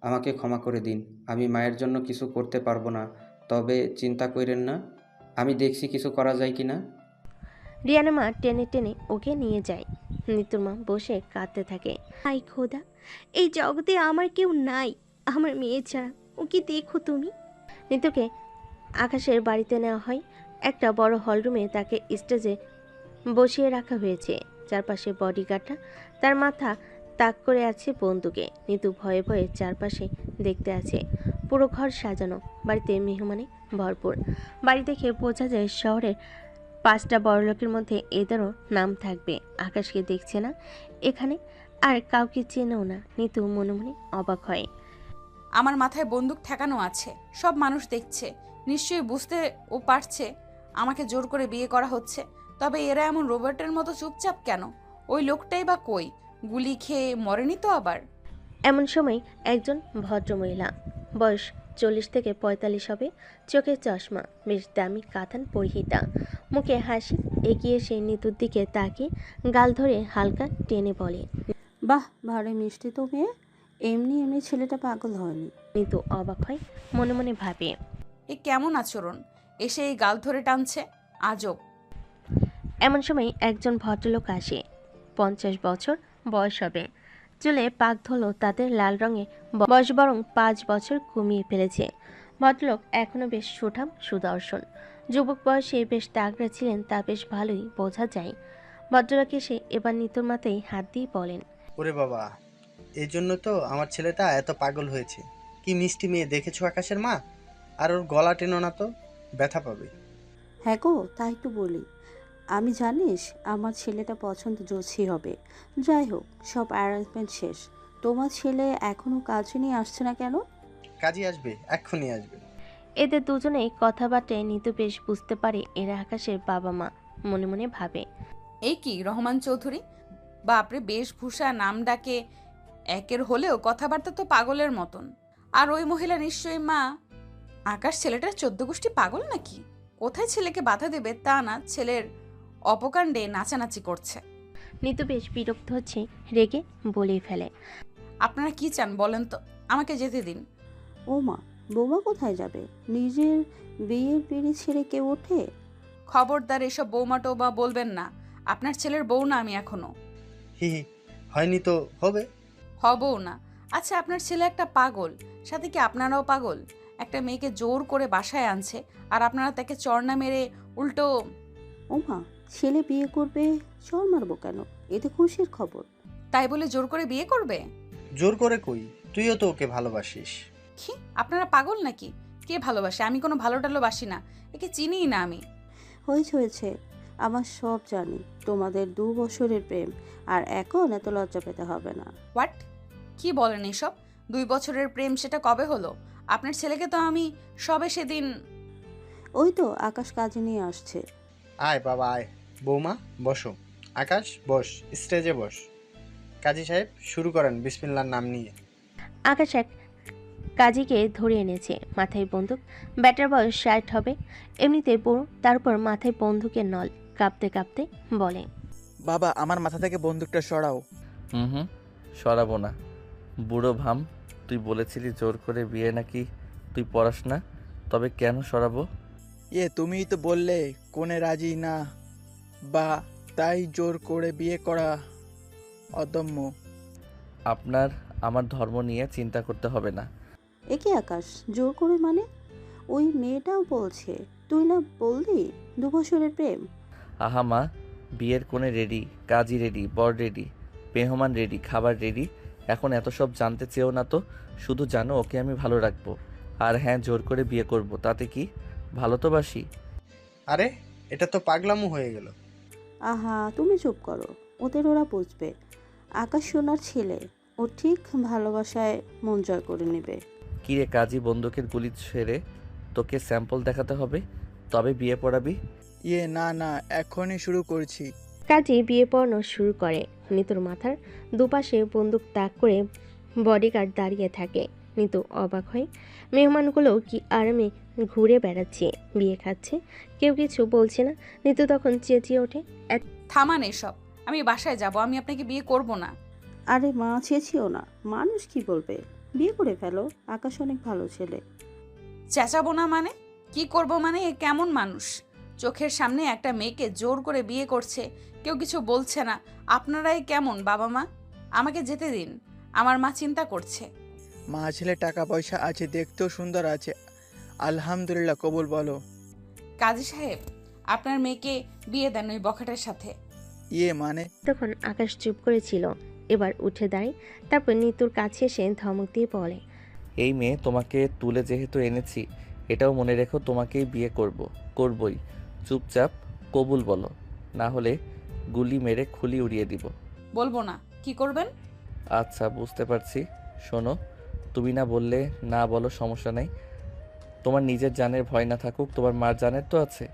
আমাকে ক্ষমা করে দিন, আমি মায়ের জন্য কিছু করতে পারবো না, তবে চিন্তা কইরেন না, আমি দেখছি কিছু করা যায় কি না। রিয়ানের মা টেনে টেনে ওকে নিয়ে যায়। নিতুর মা বসে কাঁদতে থাকে, হাই খোদা, এই জগতে আমার কেউ নাই আমার মেয়ে ছাড়া, ওকে দেখো তুমি। নিতুকে আকাশের বাড়িতে নেওয়া হয়। একটা বড় হলরুমে তাকে স্টেজে বসিয়ে রাখা হয়েছে। চারপাশে বডিগার্ডরা তার মাথা তাক করে আছে বন্দুকে। নিতু ভয়ে ভয়ে চারপাশে দেখতে আছে। পুরো ঘর সাজানো, বাড়িতে মেহমানে ভরপুর। বাড়ি দেখে বোঝা যায় শহরের 5টা বড়লোকের মধ্যে এদেরও নাম থাকবে। আকাশকে দেখছে না এখানে, আর কাউকে চেনেও না। নিতু মনে মনে অবাক হয়। আমার মাথায় বন্দুক ঠেকানো আছে, সব মানুষ দেখছে, নিশ্চয়ই বুঝতে ও পারছে আমাকে জোর করে বিয়ে করা হচ্ছে। তবে এরা এমন রোবটের মতো চুপচাপ কেন? ওই লোকটাই বা কই? গুলি খেয়ে মরেনি তো আবার? এমন সময় একজন ভদ্রমহিলা, বয়স 40 থেকে 45 হবে, চোখে চশমা, বেশ দামি কাতান পরিহিতা, মুখে হাসি, এগিয়ে এসে নিতুর দিকে তাকিয়ে গাল ধরে হালকা টেনে বলে, বাহ, ভারী মিষ্টি তো মেয়ে। এমনি এমনি ছেলেটা পাগল হয়নি। নিতু অবাক হয়, মনে মনে ভাবে। এ কেমন আচরণ, এসে এই গাল ধরে টানছে, আজব। এমন সময় একজন ভদ্রলোক আসে। 50 বছর বয়স হবে। চুলে পাক ধুলো তাদের লাল রঙে, বয়স বরং 5 বছর কমিয়ে ফেলেছে। ভদ্রলোক এখনো বেশ সুঠাম সুদর্শন। যুবক বয়সে বেশ তাগড়া ছিলেন তা বেশ ভালোই বোঝা যায়। ভদ্রলোক এসে এবার নিতুর মাথায় হাত দিয়ে বলেন, ওরে বাবা, এই জন্য তো আমার ছেলেটা এত পাগল হয়েছে। কি মিষ্টি মেয়ে দেখেছো আকাশের মা? আর ওর গলা টেনো না তো, ব্যথা পাবে। হ্যাঁ গো, তাই তো বলি। আমি জানিস আমার ছেলেটা পছন্দ জোছি হবে। যাই হোক, সব অ্যারেঞ্জমেন্ট শেষ। তোমার ছেলে এখনো কাজে নিয়ে আসছে না কেন? কাজে আসবে, এক্ষুনি আসবে। এদের দুজনেই কথাবার্তায় নিতু বেশ বুঝতে পারে এরা আকাশের বাবা মা। মনে মনে ভাবে, এই কি রহমান চৌধুরী, বাপরে বেশভূষা নাম ডাকে একের হলেও কথাবার্তা তো পাগলের মতন। আর ওই মহিলা নিশ্চয়ই মা। আকাশ ছেলেটার 14 গোষ্ঠী পাগল নাকি? কোথায় ছেলেকে বাধা দেবে তা না, ছেলের অপকাণ্ডে নাচানাচি করছে। নিতু বেশ বিরক্ত হচ্ছে, রেগে বলেই ফেলে, আপনারা কি চান বলেন তো, আমাকে যেতে দিন। ও মা, বৌমা কোথায় যাবে? নিজের বিয়ের পিড়ি ছেড়ে কেউ ওঠে? খবরদার এসব বৌমা টোমা বলবেন না। আপনার ছেলের বউ না আমি এখনো। হি হি, হয়নি তো হবে। হবও না। আচ্ছা, আপনার ছেলে একটা পাগল, সাথে কি আপনারাও পাগল? একটা মেয়েকে জোর করে বাসায় আনছে আর আপনারা তাকে চড়না মেরে উল্টো। ও মা, ছেলে বিয়ে করবে, চল মারবো কেন? এতে খুশির খবর। তাই বলে জোর করে বিয়ে করবে? জোর করে কই, তুইও তো ওকে ভালোবাসিস। কি আপনারা পাগল নাকি? কে ভালোবাসে? আমি কোনো ভালো টালো বাসি না, একে চিনিই না আমি। হয়েছে হয়েছে, আমার সব জানি। তোমাদের 2 বছরের প্রেম, আর এখন এত লজ্জা পেতে হবে না। হোয়াট? কি বলেন এসব? 2 বছরের প্রেম সেটা কবে হলো? আপনার ছেলেকে তো আমি সবে সেদিন। ওই তো আকাশ কাজে নিয়ে আসছে। আয় বাবা আয়। বৌমা বসো। আকাশ বস, স্টেজে বস। কাজী সাহেব শুরু করেন বিসমিল্লাহর নাম নিয়ে। আকাশ এক কাজীকে ধরে এনেছে, মাথায় বন্দুক। ব্যাটার বয়স 60 হবে, এমনিতে বড়, তারপর মাথায় বন্দুকের নল। কাঁপতে কাঁপতে বলে, বাবা আমার মাথা থেকে বন্দুকটা সরাও। হুম, সরাবো না। বুড়ো ভাম, তুই বলেছিলি জোর করে বিয়ে নাকি তুই পড়াস না, তবে কেন সরাবো? তুমিই তো বললে কোনে রাজি না, বা তাই জোর করে বিয়ে করা অদম্য। আপনার আমার ধর্ম নিয়ে চিন্তা করতে হবে না। একে আকাশ, জোর করে মানে? ওই মেয়েটাও বলছে, তুই না বললি 2 বছরের প্রেম? আহা মা, বিয়ের কোণে রেডি, কাজী রেডি, বর রেডি, মেহমান রেডি, খাবার রেডি। এখন এত সব জানতে চেয়েও না তো, শুধু জানো ওকে আমি ভালো রাখবো। আর হ্যাঁ, জোর করে বিয়ে করব, তাতে কি? ভালো তো বাসি। আরে এটা তো পাগলামো হয়ে গেল। আহা, তুমি চুপ করো, ওদের ওরা বুঝবে। আকাশ সোনার ছেলে, ও ঠিক ভালোবাসায় মন জয় করে নেবে। কিরে কাজী, বন্দুকের গুলি ছেড়ে তোকে স্যাম্পল দেখাতে হবে, তবে বিয়ে পড়াবি? না না, এখনই শুরু করছি। কাজী বিয়ে পড়ানো শুরু করে। নিতুর মাথার দুপাশে বন্দুক তাক করে বডিগার্ড দাঁড়িয়ে থাকে। নিতু অবাক হয়, মেহমানগুলো কি আরামে ঘুরে বেড়াচ্ছে, বিয়ে খাচ্ছে, কেউ কিছু বলছে না। নিতু তখন চেঁচিয়ে ওঠে, থামান এসব, আমি বাসায় যাব, আমি আপনাকে বিয়ে করব না। আরে মা, চেয়েছিও না, মানুষ কি বলবে? বিয়ে করে ফেলো, আকাশ অনেক ভালো ছেলে। চেঁচাবো না মানে? কি করব মানে? এ কেমন মানুষ? চোখের সামনে একটা মেয়েকে জোর করে বিয়ে করছে, কেউ কিছু বলছে না। আপনারাই কেমন বাবা মা? আমাকে যেতে দিন, আমার মা চিন্তা করছে। মা ছেলে টাকা পয়সা আছে, দেখতেও সুন্দর আছে, আলহামদুলিল্লাহ, কবুল বলো। কাজী সাহেব, আপনার মেয়েকে বিয়ে দেন ওই বখাটের সাথে। মানে? তখন আকাশ চুপ করেছিল, এবার উঠে দাঁড়ায়। তারপর নিতুর কাছে এসে ধমক দিয়ে বলে, এই মেয়ে তোমাকে তুলে যেহেতু এনেছি, এটাও মনে রেখো তোমাকেই বিয়ে করবই। চুপচাপ কবুল বলো, না হলে গুলি মেরে খুলি উড়িয়ে দিব। বলবো না। কি করবেন? আচ্ছা বুঝতে পারছি। শোনো, তুমি না বললে না বলো, সমস্যা নেই। তোমার নিজের জানের ভয় না থাকুক, তোমার মার জানের তো আছে।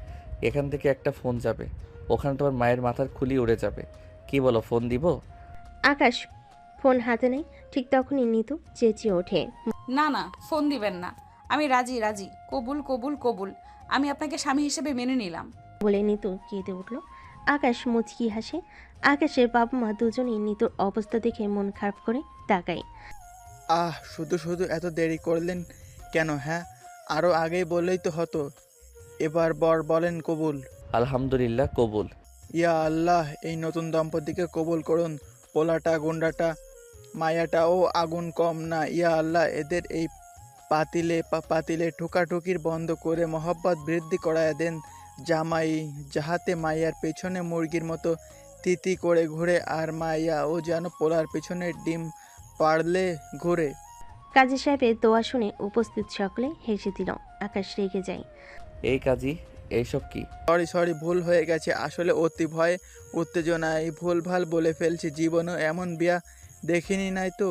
এখান থেকে একটা ফোন যাবে, ওখানে তোমার মায়ের মাথার খুলি উড়ে যাবে। কি বলো, ফোন দিব? আকাশ ফোন হাতে নেই। ঠিক তখনই নিতু চেঁচিয়ে ওঠে, না না, ফোন দিবেন না। আমি রাজি রাজি, কবুল কবুল কবুল। আমি আপনাকে স্বামী হিসেবে মেনে নিলাম। বলে নিতু কেঁদে উঠল। আকাশ মুচকি হাসে। আকাশের বাবা মা দুজনেই নিতুর অবস্থা দেখে মন খারাপ করে তাকায়। শুধু শুধু এত দেরি করলেন কেন? হ্যাঁ, আরও আগেই বললেই তো হতো। এবার বর বলেন কবুল। আলহামদুলিল্লাহ কবুল। ইয়া আল্লাহ, এই নতুন দম্পতিকে কবুল করুন। পোলাটা গুন্ডাটা মায়াটাও আগুন কম না। ইয়া আল্লাহ, এদের এই পাতিলে ঠুকাঠুকির বন্ধ করে মহব্বত বৃদ্ধি করায় দেন। জামাই যাহাতে মাইয়ার পেছনে মুরগির মতো তিতি করে ঘুরে, আর মাইয়া ও যেন পোলার পেছনে ডিম পাড়লে ঘুরে। কাজী সাহেবের দোয়া শুনে উপস্থিত সকলে হেসে দিল। আকাশ রেগে যায়। এই কাজী, এইসব কি? সরি, ভুল হয়ে গেছে। আসলে অতি ভয় উত্তেজনায় ভুলভাল বলে ফেলছি। জীবনও এমন বিয়া দেখিনি নাই তো।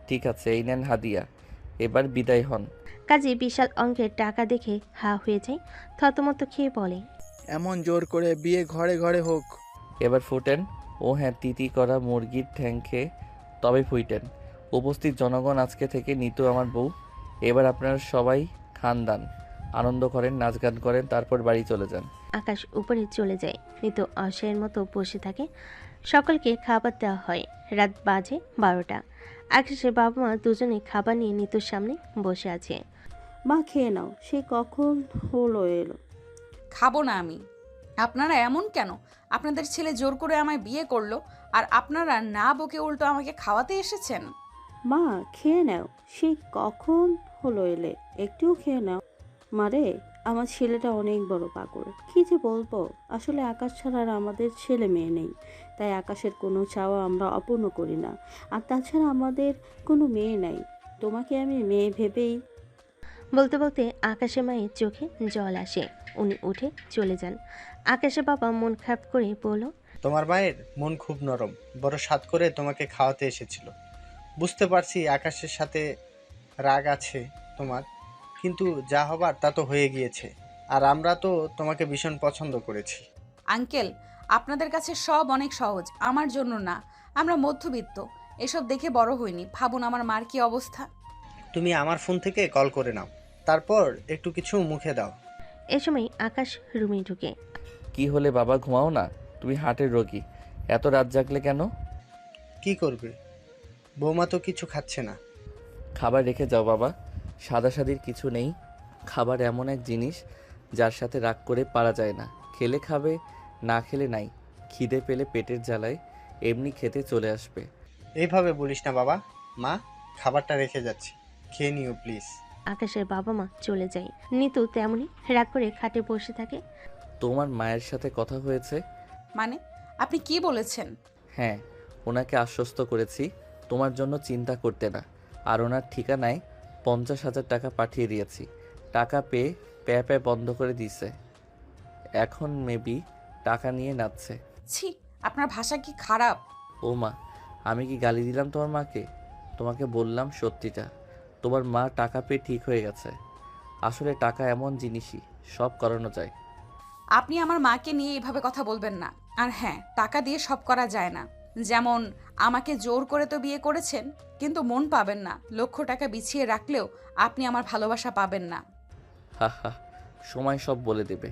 ঠিক আছে, এই নেন হাদিয়া, এবার বিদায় হন। কাজী বিশাল অঙ্কের টাকা দেখে হা হয়ে যায়। থতমত খেয়ে বলে, এমন জোর করে বিয়ে ঘরে ঘরে হোক। এবার ফুটেন। ও হ্যাঁ, তিতি করা মুরগির ঠ্যাং খেয়ে তবে ফুইটেন। উপস্থিত জনগণ, আজকে থেকে নিতু আমার বউ। এবার আপনারা সবাই খান দান, আনন্দ করেন, নাচ গান করেন, তারপর বাড়ি চলে যান। আকাশ উপরে চলে যায়। নিতু অসহায়ের মতো বসে থাকে। সকলকে খাবার দেওয়া হয়। রাত বাজে 12টা। আকাশের বাবা মা দুজনে খাবার নিয়ে নিতুর সামনে বসে আছে। মা খেয়ে নাও, সে কখন হলো এলো। খাবো না আমি। আপনারা এমন কেন? আপনাদের ছেলে জোর করে আমায় বিয়ে করলো, আর আপনারা না বকে উল্টো আমাকে খাওয়াতে এসেছেন। মা খেয়ে নাও, সে কখন হলো এলে, একটুও খেয়ে নাও। মারে, আমার ছেলেটা অনেক বড় পাগল। কি যে বলবো, আসলে আকাশ ছাড়া আর আমাদের ছেলে মেয়ে নেই, তাই আকাশের কোনো চাওয়া আমরা অপূর্ণ করি না। আর তাছাড়া আমাদের কোনো মেয়ে নাই, তোমাকে আমি মেয়ে ভেবেই। বলতে বলতে আকাশের মায়ের চোখে জল আসে। উনি উঠে চলে যান। আকাশের বাবা মন খারাপ করে বলল, তোমার মায়ের মন খুব নরম, বড় সাধ করে তোমাকে খাওয়াতে এসেছিল। বুঝতে পারছি আকাশের সাথে রাগ আছে তোমার, কিন্তু যা হবার তা তো হয়ে গিয়েছে। আর আমরা তো তোমাকে ভীষণ পছন্দ করেছি। আঙ্কেল, আপনাদের কাছে সব অনেক সহজ, আমার জন্য না। আমরা মধ্যবিত্ত, এসব দেখে বড় হইনি। ভাবুন আমার মার কি অবস্থা। তুমি আমার ফোন থেকে কল করে নাও, তারপর একটু কিছু মুখে দাও। এ সময় আকাশ রুমে ঢুকে। কি হলে বাবা, ঘুমাও না? তুমি হার্টের রোগী, এত রাত জাগলে কেন? কি করবে, বৌমা তো কিছু খাচ্ছে না। খাবার রেখে যাও বাবা, সাদাসাদির কিছু নেই। খাবার এমন এক জিনিস যার সাথে রাগ করে পারা যায় না। খেলে খাবে, না খেলে নাই। খিদে পেলে পেটের জ্বালায় এমনি খেতে চলে আসবে। এইভাবে বলিস না বাবা। মা, খাবারটা রেখে যাচ্ছি, খেয়ে নিও প্লিজ। আকাশের বাবা মা চলে যায়। নিতু তেমনি রাগ করে খাটে বসে থাকে। তোমার মায়ের সাথে কথা হয়েছে? মানে, আপনি কি বলেছেন? হ্যাঁ, ওনাকে আশ্বস্ত করেছি তোমার জন্য চিন্তা করতে না। আর ওনার ঠিকানায় 50,000 টাকা পাঠিয়ে দিয়েছি। টাকা পেয়ে প্যা প্যা বন্ধ করে দিয়েছে। এখন মেবি টাকা নিয়ে নাচছে। ছি, আপনার ভাষা কি খারাপ। ও মা, আমি কি গালি দিলাম তোমার মাকে? তোমাকে বললাম সত্যিটা। তোমার মা টাকা পেয়ে ঠিক হয়ে গেছে। আসলে টাকা এমন জিনিসই, সব করানো যায়। আপনি আমার মাকে নিয়ে এইভাবে কথা বলবেন না। আর হ্যাঁ, টাকা দিয়ে সব করা যায় না। যেমন আমাকে জোর করে তো বিয়ে করেছেন, কিন্তু মন পাবেন না। লক্ষ টাকা বিছিয়ে রাখলেও আপনি আমার ভালোবাসা পাবেন না। হা হা, সময় সব বলে দেবে।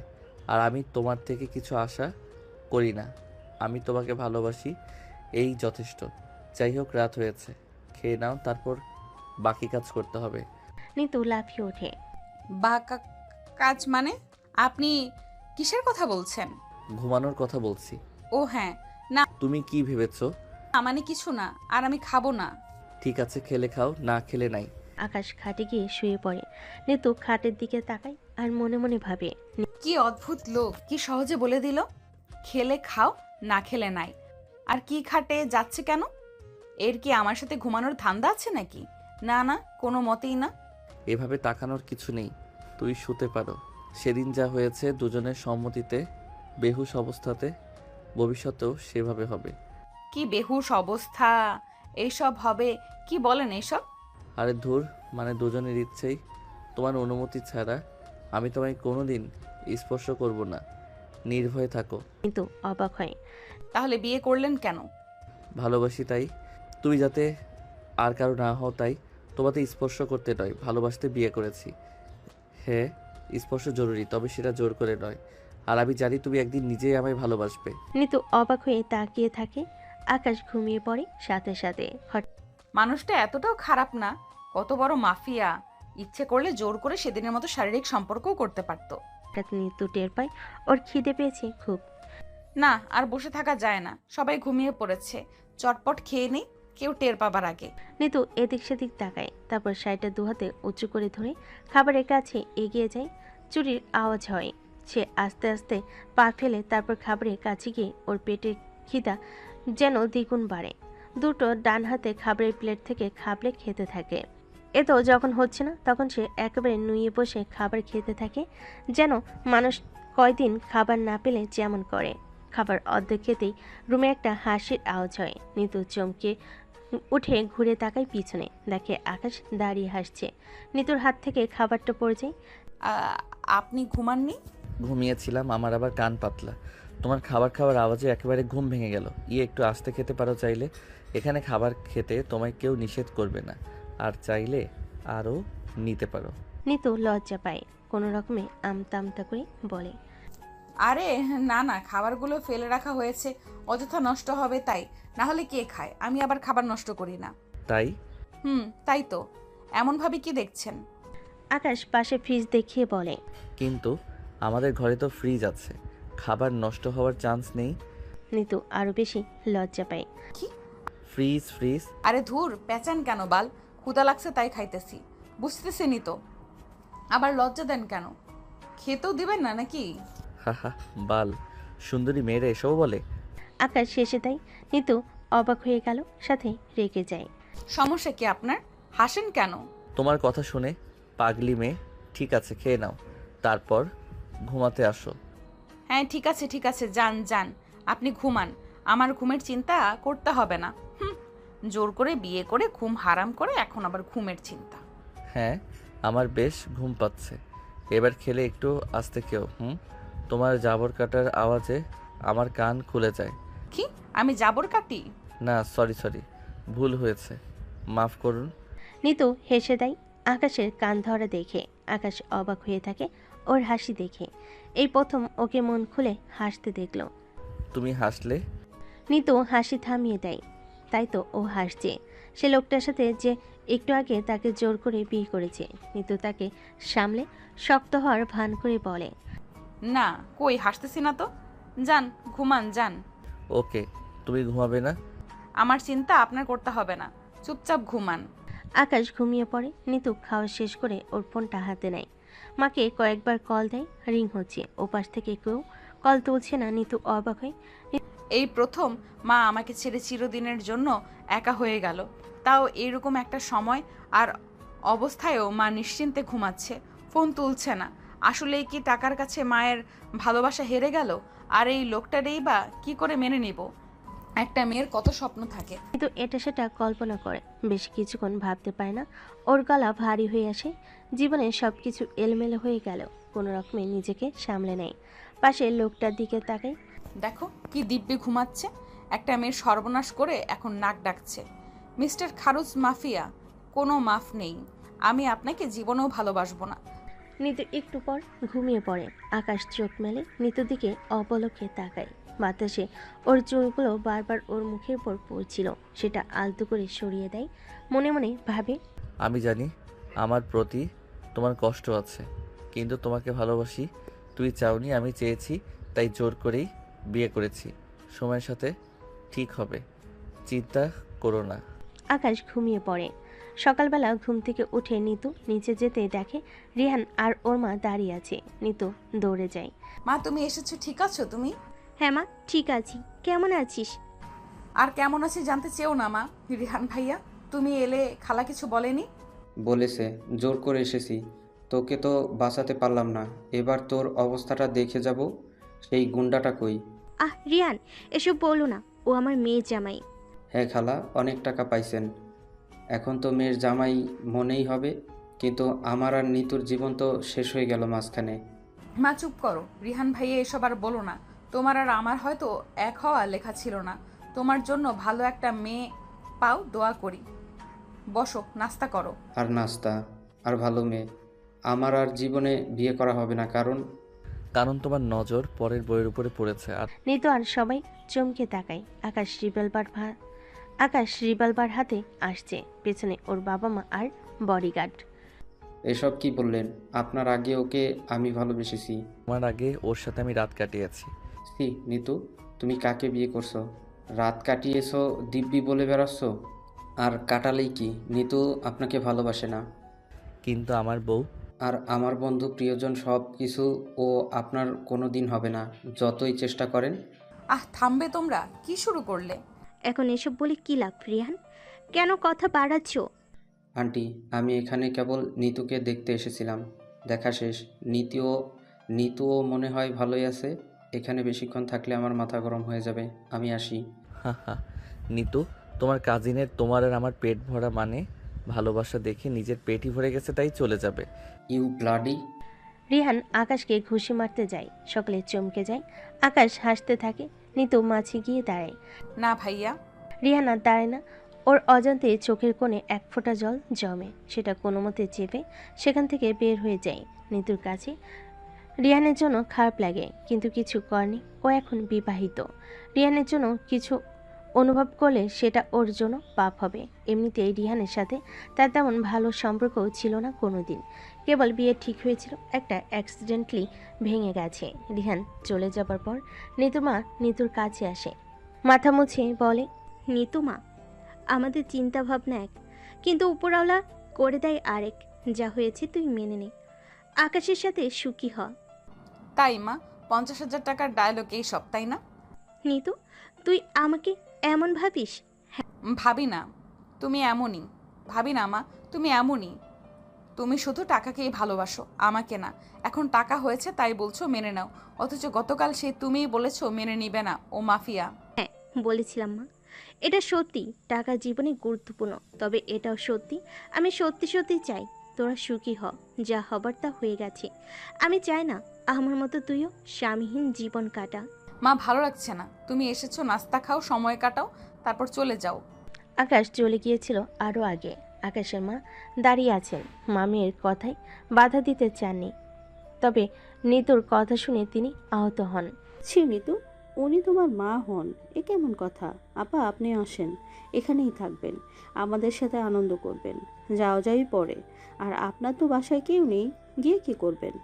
আর আমি তোমার থেকে কিছু আশা করি না। আমি তোমাকে ভালোবাসি, এই যথেষ্ট। যাই হোক, রাত হয়েছে, খেয়ে নাও, তারপর বাকি কাজ করতে হবে। নিতু লাফিয়ে ওঠে। বা কাজ মানে? আপনি কিসের কথা বলছেন? ঘুমানোর কথা বলছি। ও হ্যাঁ, না তুমি কি ভেবেছো? মানে কিছু না। আর আমি খাবো না। ঠিক আছে, খেলে খাও, না খেলে নাই। আকাশ খাটে গিয়ে শুয়ে পড়ে। নিতু খাটের দিকে তাকায় আর মনে মনে ভাবে, কি অদ্ভুত লোক, কি সহজে বলে দিল খেলে খাও, না খেলে নাই। আর কি খাটে যাচ্ছে কেন? এর কি আমার সাথে ঘুমানোর ধান্দা আছে নাকি? না না, কোনো মতেই না। এভাবে তাকানোর কিছু নেই, তুই শুতে পারো। সেদিন যা হয়েছে দুজনের সম্মতিতে, বেহুশ অবস্থাতে, ভবিষ্যতেও সেভাবে হবে। কি বেহুশ অবস্থা? এইসব হবে? কি বলেন এইসব? আরে ধুর, মানে দুজনের ইচ্ছেই। তোমার অনুমতি ছাড়া আমি তোমায় কোনোদিন স্পর্শ করব না। নির্ভয়ে থাকো। কিন্তু অবাক হয়। তাহলে বিয়ে করলেন কেন? ভালোবাসি তাই। তুমি যাতে আর কারো না হও তাই। তোমাতে স্পর্শ করতে নয়, ভালোবাসতে বিয়ে করেছি। হ্যাঁ, স্পর্শ জরুরি, তবে সেটা জোর করে নয়। আর আমি জানি তুমি একদিন নিজেই আমায় ভালোবাসবে। নিতু অবাক হয়ে তাকিয়ে থাকে। আকাশ ঘুমিয়ে পড়ে সাথে সাথে। হঠাৎ মানুষটা এতটাও খারাপ না, কত বড় মাফিয়া, ইচ্ছে করলে জোর করে সেদিনের মতো শারীরিক সম্পর্কও করতে পারতো। হঠাৎ নিতু টের পায় ওর খিদে পেয়েছে খুব। না, আর বসে থাকা যায় না, সবাই ঘুমিয়ে পড়েছে, চটপট খেয়ে নেই, কেউ টের পাবার আগে। নিতু এদিক সেদিক তাকায়, তারপর শাড়িটা দুহাতে উঁচু করে ধরে খাবারের কাছে এগিয়ে যায়। চুরির আওয়াজ হয়। সে আস্তে আস্তে পা ফেলে তারপর খাবারের কাছে গিয়ে ওর পেটের খিদা যেন দ্বিগুণ বাড়ে। দুটো ডান হাতে খাবারের প্লেট থেকে খাবলে খেতে থাকে। এতো যখন হচ্ছে না তখন সে একেবারে নুয়ে বসে খাবার খেতে থাকে, যেন মানুষ কয়দিন খাবার না পেলে যেমন করে। খাবার অর্ধেক খেতেই রুমে একটা হাসির আওয়াজ হয়। নিতু চমকে উঠে ঘুরে তাকায় পিছনে, দেখে আকাশ দাঁড়িয়ে হাসছে। নিতুর হাত থেকে খাবারটা পড়ে যায়। আপনি ঘুমাননি? ঘুমিয়েছিলাম, আমার আবার কান পাতলা। তোমার খাবার খাওয়ার আওয়াজে একেবারে ঘুম ভেঙে গেল। একটু আস্তে খেতে পারো চাইলে। এখানে খাবার খেতে তোমায় কেউ নিষেধ করবে না, আর চাইলে আরও নিতে পারো। নিতু লজ্জা পায়, কোনো রকমে আমতা আমতা করে বলে, আরে না না, খাবারগুলো ফেলে রাখা হয়েছে, অযথা নষ্ট হবে তাই, না হলে কে খায়? আমি আবার খাবার নষ্ট করি না। তাই? তাই তো। এমনভাবে কি দেখছেন? আকাশ পাশে ফ্রিজ দেখিয়ে বলে, কিন্তু আমাদের ঘরে তো ফ্রিজ আছে, খাবার নষ্ট হওয়ার চান্স নেই। নিতু আরো বেশি লজ্জা পায়। কি? Fridge fridge? আরে ধুর, পেঁচান কেন বাল? ক্ষুধা লাগছে তাই খাইতেছি, বুঝতেছেনই তো, আবার লজ্জা দেন কেন? খেতেও দিবেন না নাকি? হাহা, বাল, সুন্দরী মেয়েরা এসব বলে? আকাশ শেষে দেয়। নিতু অবাক হয়ে গেল, সাথে রেগে যায়। সমস্যা কি আপনার? হাসেন কেন? তোমার কথা শুনে পাগলি মেয়ে। ঠিক আছে, খেয়ে নাও, তারপর ঘুমাতে আসো। হ্যাঁ ঠিক আছে ঠিক আছে, যান যান, আপনি ঘুমান, আমার ঘুমের চিন্তা করতে হবে না। জোর করে বিয়ে করে ঘুম হারাম করে এখন আবার ঘুমের চিন্তা। হ্যাঁ, আমার বেশ ঘুম পাচ্ছে। এবার খেলে একটু আস্তে খেও। তোমার জাবর কাটার আওয়াজে আমার কান খুলে যায়। কি? আমি জাবর কাটি? না, সরি, ভুল হয়েছে, মাফ করুন। নিতু হেসে দেয় আকাশের কান ধরা দেখে। আকাশ অবাক হয়ে থাকে ওর হাসি দেখে। এই প্রথম ওকে মন খুলে হাসতে দেখল। তুমি হাসলে? নিতু হাসি থামিয়ে দেয়। তাই তো ও হাসছে। সে লোকটার সাথে যে একটু আগে তাকে জোর করে বিয়ে করেছে। নিতু তাকে সামলে শক্ত হওয়ার ভান করে বলে, না, কই হাসতেছি না তো। যান ঘুমান, যান। ওকে, তুমি ঘুমাবে না? আমার চিন্তা আপনার করতে হবে না, চুপচাপ ঘুমান। আকাশ ঘুমিয়ে পড়ে। নিতু খাওয়া শেষ করে ওর ফোনটা হাতে নেয়। মাকে কয়েকবার কল দেয়, রিং হচ্ছে। ওপাশ থেকে কেউ কল তুলছে না। নিতু অবাক হয়। এই প্রথম মা আমাকে ছেড়ে চিরদিনের জন্য একা হয়ে গেল, তাও এইরকম একটা সময় আর অবস্থায়ও মা নিশ্চিন্তে ঘুমাচ্ছে, ফোন তুলছে না। আসলেই কি টাকার কাছে মায়ের ভালোবাসা হেরে গেল? আর এই লোকটারেই বা কি করে মেনে নিব? একটা মেয়ের কত স্বপ্ন থাকে। কিন্তু এটা সেটা কল্পনা করে বেশ কিছুক্ষণ ভাবতে পারে না। ওর গলা ভারী হয়ে আসে। জীবনে সবকিছু এলোমেলো হয়ে গেল। কোনো রকমে নিজেকে সামলে নেয়। পাশে লোকটার দিকে তাকায়। দেখো কি দিব্যি ঘুমাচ্ছে, একটা মেয়ের সর্বনাশ করে এখন নাক ডাকছে। মিস্টার খারুজ মাফিয়া, কোনো মাফ নেই। আমি আপনাকে জীবনেও ভালোবাসবো না। নিতু একটু পর ঘুমিয়ে পড়ে। আকাশ চোখ মেলে নিতুর দিকে অপলকে তাকায়। বাতাসে ওর চুলগুলো বারবার ওর মুখের উপর পড়ছিল। সেটা আলতো করে সরিয়ে দেয়। মনে মনে ভাবে, আমি জানি আমার প্রতি তোমার কষ্ট আছে, কিন্তু তোমাকে ভালোবাসি। তুই চাওনি, আমি চেয়েছি, তাই জোর করেই বিয়ে করেছি। সময়ের সাথে ঠিক হবে, চিন্তা করো না। আকাশ ঘুমিয়ে পড়ে। সকালবেলা ঘুম থেকে উঠে নিতু নিচে যেতে দেখে রিহান আর ওর মা দাঁড়িয়ে আছে। নিতু দৌড়ে যায়। মা তুমি এসেছো, ঠিক আছো তুমি? হ্যাঁ মা, ঠিক আছি। কেমন আছিস? আর কেমন আছি জানতে চেও না মা। রিহান ভাইয়া, তুমি এলে খালা কিছু বলেনি? বলেছে, জোর করে এসেছি, তোকে তো বাঁচাতে পারলাম না। এবার তোর অবস্থাটা দেখে যাব। সেই গুন্ডাটা কই? আহ রিয়ান, এসব বলো না, ও আমার মেয়ে জামাই। হ্যাঁ খালা, অনেক টাকা পাইছেন, এখন তো মেয়ের জামাই মনেই হবে। কিন্তু আমার আর নিতুর জীবন তো শেষ হয়ে গেল মাঝখানে। মা চুপ করো। রিহান ভাইয়া এসব আর বলো না। তোমার আর আমার হয়তো এক হওয়া লেখা ছিল না। তোমার জন্য ভালো একটা মেয়ে পাও, দোয়া করি। বসো, নাস্তা করো। আর নাস্তা? আর ভালো মেয়ে? আমার আর জীবনে বিয়ে করা হবে না, কারণ তোমার নজর পরের বইয়ের উপরে পড়েছে। আর নিতু আর সবাই চমকে তাকায়। আকাশ রিভলভার আকাশ রিভলভার হাতে আসছে, পেছনে ওর বাবা মা আর বডিগার্ড। এসব কি বললেন? আপনার আগে ওকে আমি ভালোবেসেছি। আমার আগে ওর সাথে আমি রাত কাটিয়েছি। সি নিতু, তুমি কাকে বিয়ে করছো? রাত কাটিয়েছো দিব্যি বলে বেড়াচ্ছ? আর কাটালেই কি? নিতু আপনাকে ভালোবাসে না। কিন্তু আমার বউ। আর আমার বন্ধু প্রিয়জন সব কিছু ও আপনার কোনো দিন হবে না, যতই চেষ্টা করেন। থামবে তোমরা? কি শুরু করলে? এখন এসব বলে কি লাভ রিহান? কেন কথা বাড়াচ্ছ? আন্টি, আমি এখানে কেবল নিতুকে দেখতে এসেছিলাম। দেখা শেষ। নিতুও মনে হয় ভালোই আছে। এখানে বেশিক্ষণ থাকলে আমার মাথা গরম হয়ে যাবে। আমি আসি। হা হা। নিতু, তোমার কাজিনের তোমার আর আমার পেট ভরা মানে ভালোবাসা দেখে নিজের পেটই ভরে গেছে তাই চলে যাবে। You bloody. রিহান আকাশকে ঘুষি মারতে যায়, সকলে চমকে যায়। আকাশ হাসতে থাকে, নিতু মাঝে গিয়ে দাঁড়ায়। না ভাইয়া। রিহান আর দাঁড়ায় না, ওর অজান্তে চোখের কোণে এক ফোঁটা জল জমে, সেটা কোনো মতে চেপে সেখান থেকে বের হয়ে যায় নিতুর কাছে। রিহানের জন্য খারাপ লাগে, কিন্তু কিছু করেনি, ও এখন বিবাহিত। রিহানের জন্য কিছু অনুভব করলে সেটা ওর জন্য পাপ হবে। এমনিতেই রিহানের সাথে তার তেমন ভালো সম্পর্কও ছিল না কোনো দিন, কেবল বিয়ে ঠিক হয়েছিল, একটা অ্যাক্সিডেন্টলি ভেঙে গেছে। রিহান চলে যাবার পর নিতুমা নিতুর কাছে আসে, মাথা মুছে বলে, নিতু মা, আমাদের চিন্তা ভাবনা এক, কিন্তু উপরওয়ালা করে দেয় আরেক। যা হয়েছে তুই মেনে নে, আকাশের সাথে সুখী হ। তাই মা, 50,000 টাকার ডায়লগ এই সব, তাই না? নিতু, তুই আমাকে এমন ভাবিস? ভাবি না, তুমি এমনই। ভাবি না মা, তুমি এমনই। তুমি শুধু টাকাকেই ভালোবাসো, আমাকে না। এখন টাকা হয়েছে তাই বলছো মেনে নাও, অথচ গতকাল সে তুমিই বলেছো মেনে নিবে না, ও মাফিয়া। হ্যাঁ বলেছিলাম মা, এটা সত্যি, টাকা জীবনে গুরুত্বপূর্ণ, তবে এটাও সত্যি, আমি সত্যি সত্যি চাই তোরা সুখী হ। যা হবার তা হয়ে গেছে, আমি চাই না আমার মতো তুইও স্বামীহীন জীবন কাটা। মা ভালো লাগছে না, তুমি এসেছো, নাস্তা খাও, সময় কাটাও, তারপর চলে যাও। আকাশ চলে গিয়েছিল আরও আগে। আকাশের মা দাঁড়িয়ে আছেন, মামির কথায় বাধা দিতে চাননি, তবে নিতুর কথা শুনে তিনি আহত হন। ছি নিতু, উনি তোমার মা হন, এ কেমন কথা? আপা আপনি আসেন, এখানেই থাকবেন, আমাদের সাথে আনন্দ করবেন, যাও যাই পরে। আর আপনার তো বাসায় কেউ নেই, গিয়ে কি করবেন?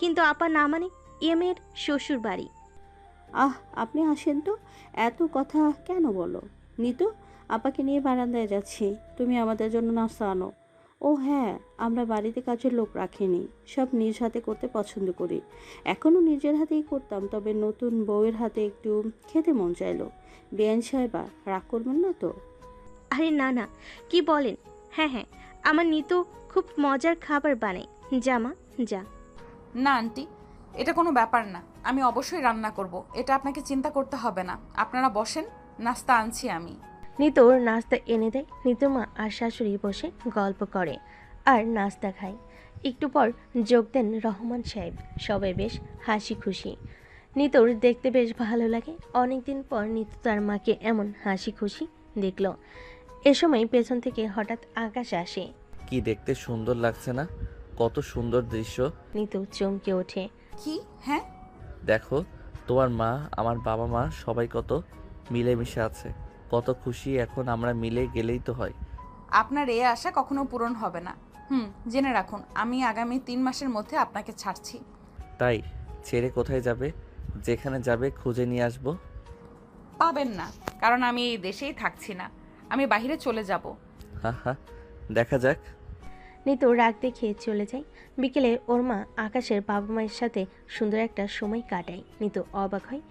কিন্তু আপা না মানে, এ মেয়ের শ্বশুর বাড়ি। আপনি আসেন তো, এত কথা কেন বলো? নিতু, আপাকে নিয়ে বারান্দায় যাচ্ছি, তুমি আমাদের জন্য নাস্তা আনো। ও হ্যাঁ, আমরা বাড়িতে কাজের লোক রাখিনি, সব নিজ হাতে করতে পছন্দ করি। এখনও নিজের হাতেই করতাম, তবে নতুন বউয়ের হাতে একটু খেতে মন চাইলো। বেআইন সাহেবা রাগ করবেন না তো? আরে না না, কি বলেন? হ্যাঁ হ্যাঁ, আমার নিতু খুব মজার খাবার বানায়, যা মা যা। না আন্টি, এটা কোনো ব্যাপার না, আমি অবশ্যই রান্না করব, এটা আপনাকে চিন্তা করতে হবে না। আপনারা বসেন, নাস্তা আনছি আমি। নিতুর নাস্তা এনে দেয়, নিতুমা আর শাশুড়ি বসে গল্প করে আর নাস্তা খায়। একটু পর যোগ দেন রহমান সাহেব, সবাই বেশ হাসি খুশি। নিতুর দেখতে বেশ ভালো লাগে, অনেকদিন পর নিতু তার মাকে এমন হাসি খুশি দেখল। এ সময় পেছন থেকে হঠাৎ আকাশ আসে। কি দেখতে সুন্দর লাগছে না? কত সুন্দর দৃশ্য। নিতু চমকে ওঠে। কি? হ্যাঁ, দেখো, তোমার মা, আমার বাবা মা সবাই কত মিলেমিশে আছে, কত খুশি। এখন আমরা মিলে গেলেই তো হয়। আপনার এ আশা কখনো পূরণ হবে না। জেনে রাখুন, আমি আগামী 3 মাসের মধ্যে আপনাকে ছাড়ছি। তাই ছেড়ে কোথায় যাবে? যেখানে যাবে খুঁজে নিয়ে আসবো। পাবেন না, কারণ আমি এই দেশেই থাকছি না, আমি বাইরে চলে যাব। হা হা, দেখা যাক। নিতু রাগ দেখিয়ে চলে যায়। বিকেলে ওর মা আকাশের বাবা মায়ের সাথে সুন্দর একটা সময় কাটায়। নিতু অবাক হয়,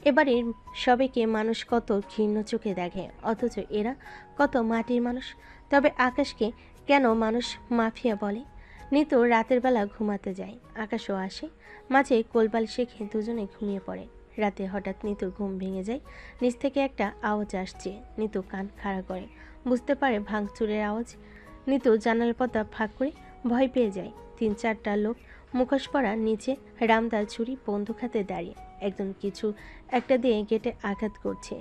এবারের সবাইকে মানুষ কত ঘৃণ্য চোখে দেখে, অথচ এরা কত মাটির মানুষ। তবে আকাশকে কেন মানুষ মাফিয়া বলে? নিতু রাতের বেলা ঘুমাতে যায়, আকাশও আসে, মাঝে কোলবাল শেখে দুজনে ঘুমিয়ে পড়ে। রাতে হঠাৎ নিতুর ঘুম ভেঙে যায়, নিচ থেকে একটা আওয়াজ আসছে। নিতু কান খাড়া করে, বুঝতে পারে ভাঙচুরের আওয়াজ। নিতু জানালার পর্দা ফাঁক করে ভয় পেয়ে যায়। 3-4টা লোক মুখোশ পরা, নিচে রামদাল ছুরি বন্দুক হাতে দাঁড়িয়ে, একজন কিছু একটা দিয়ে গেটে আঘাত করছে।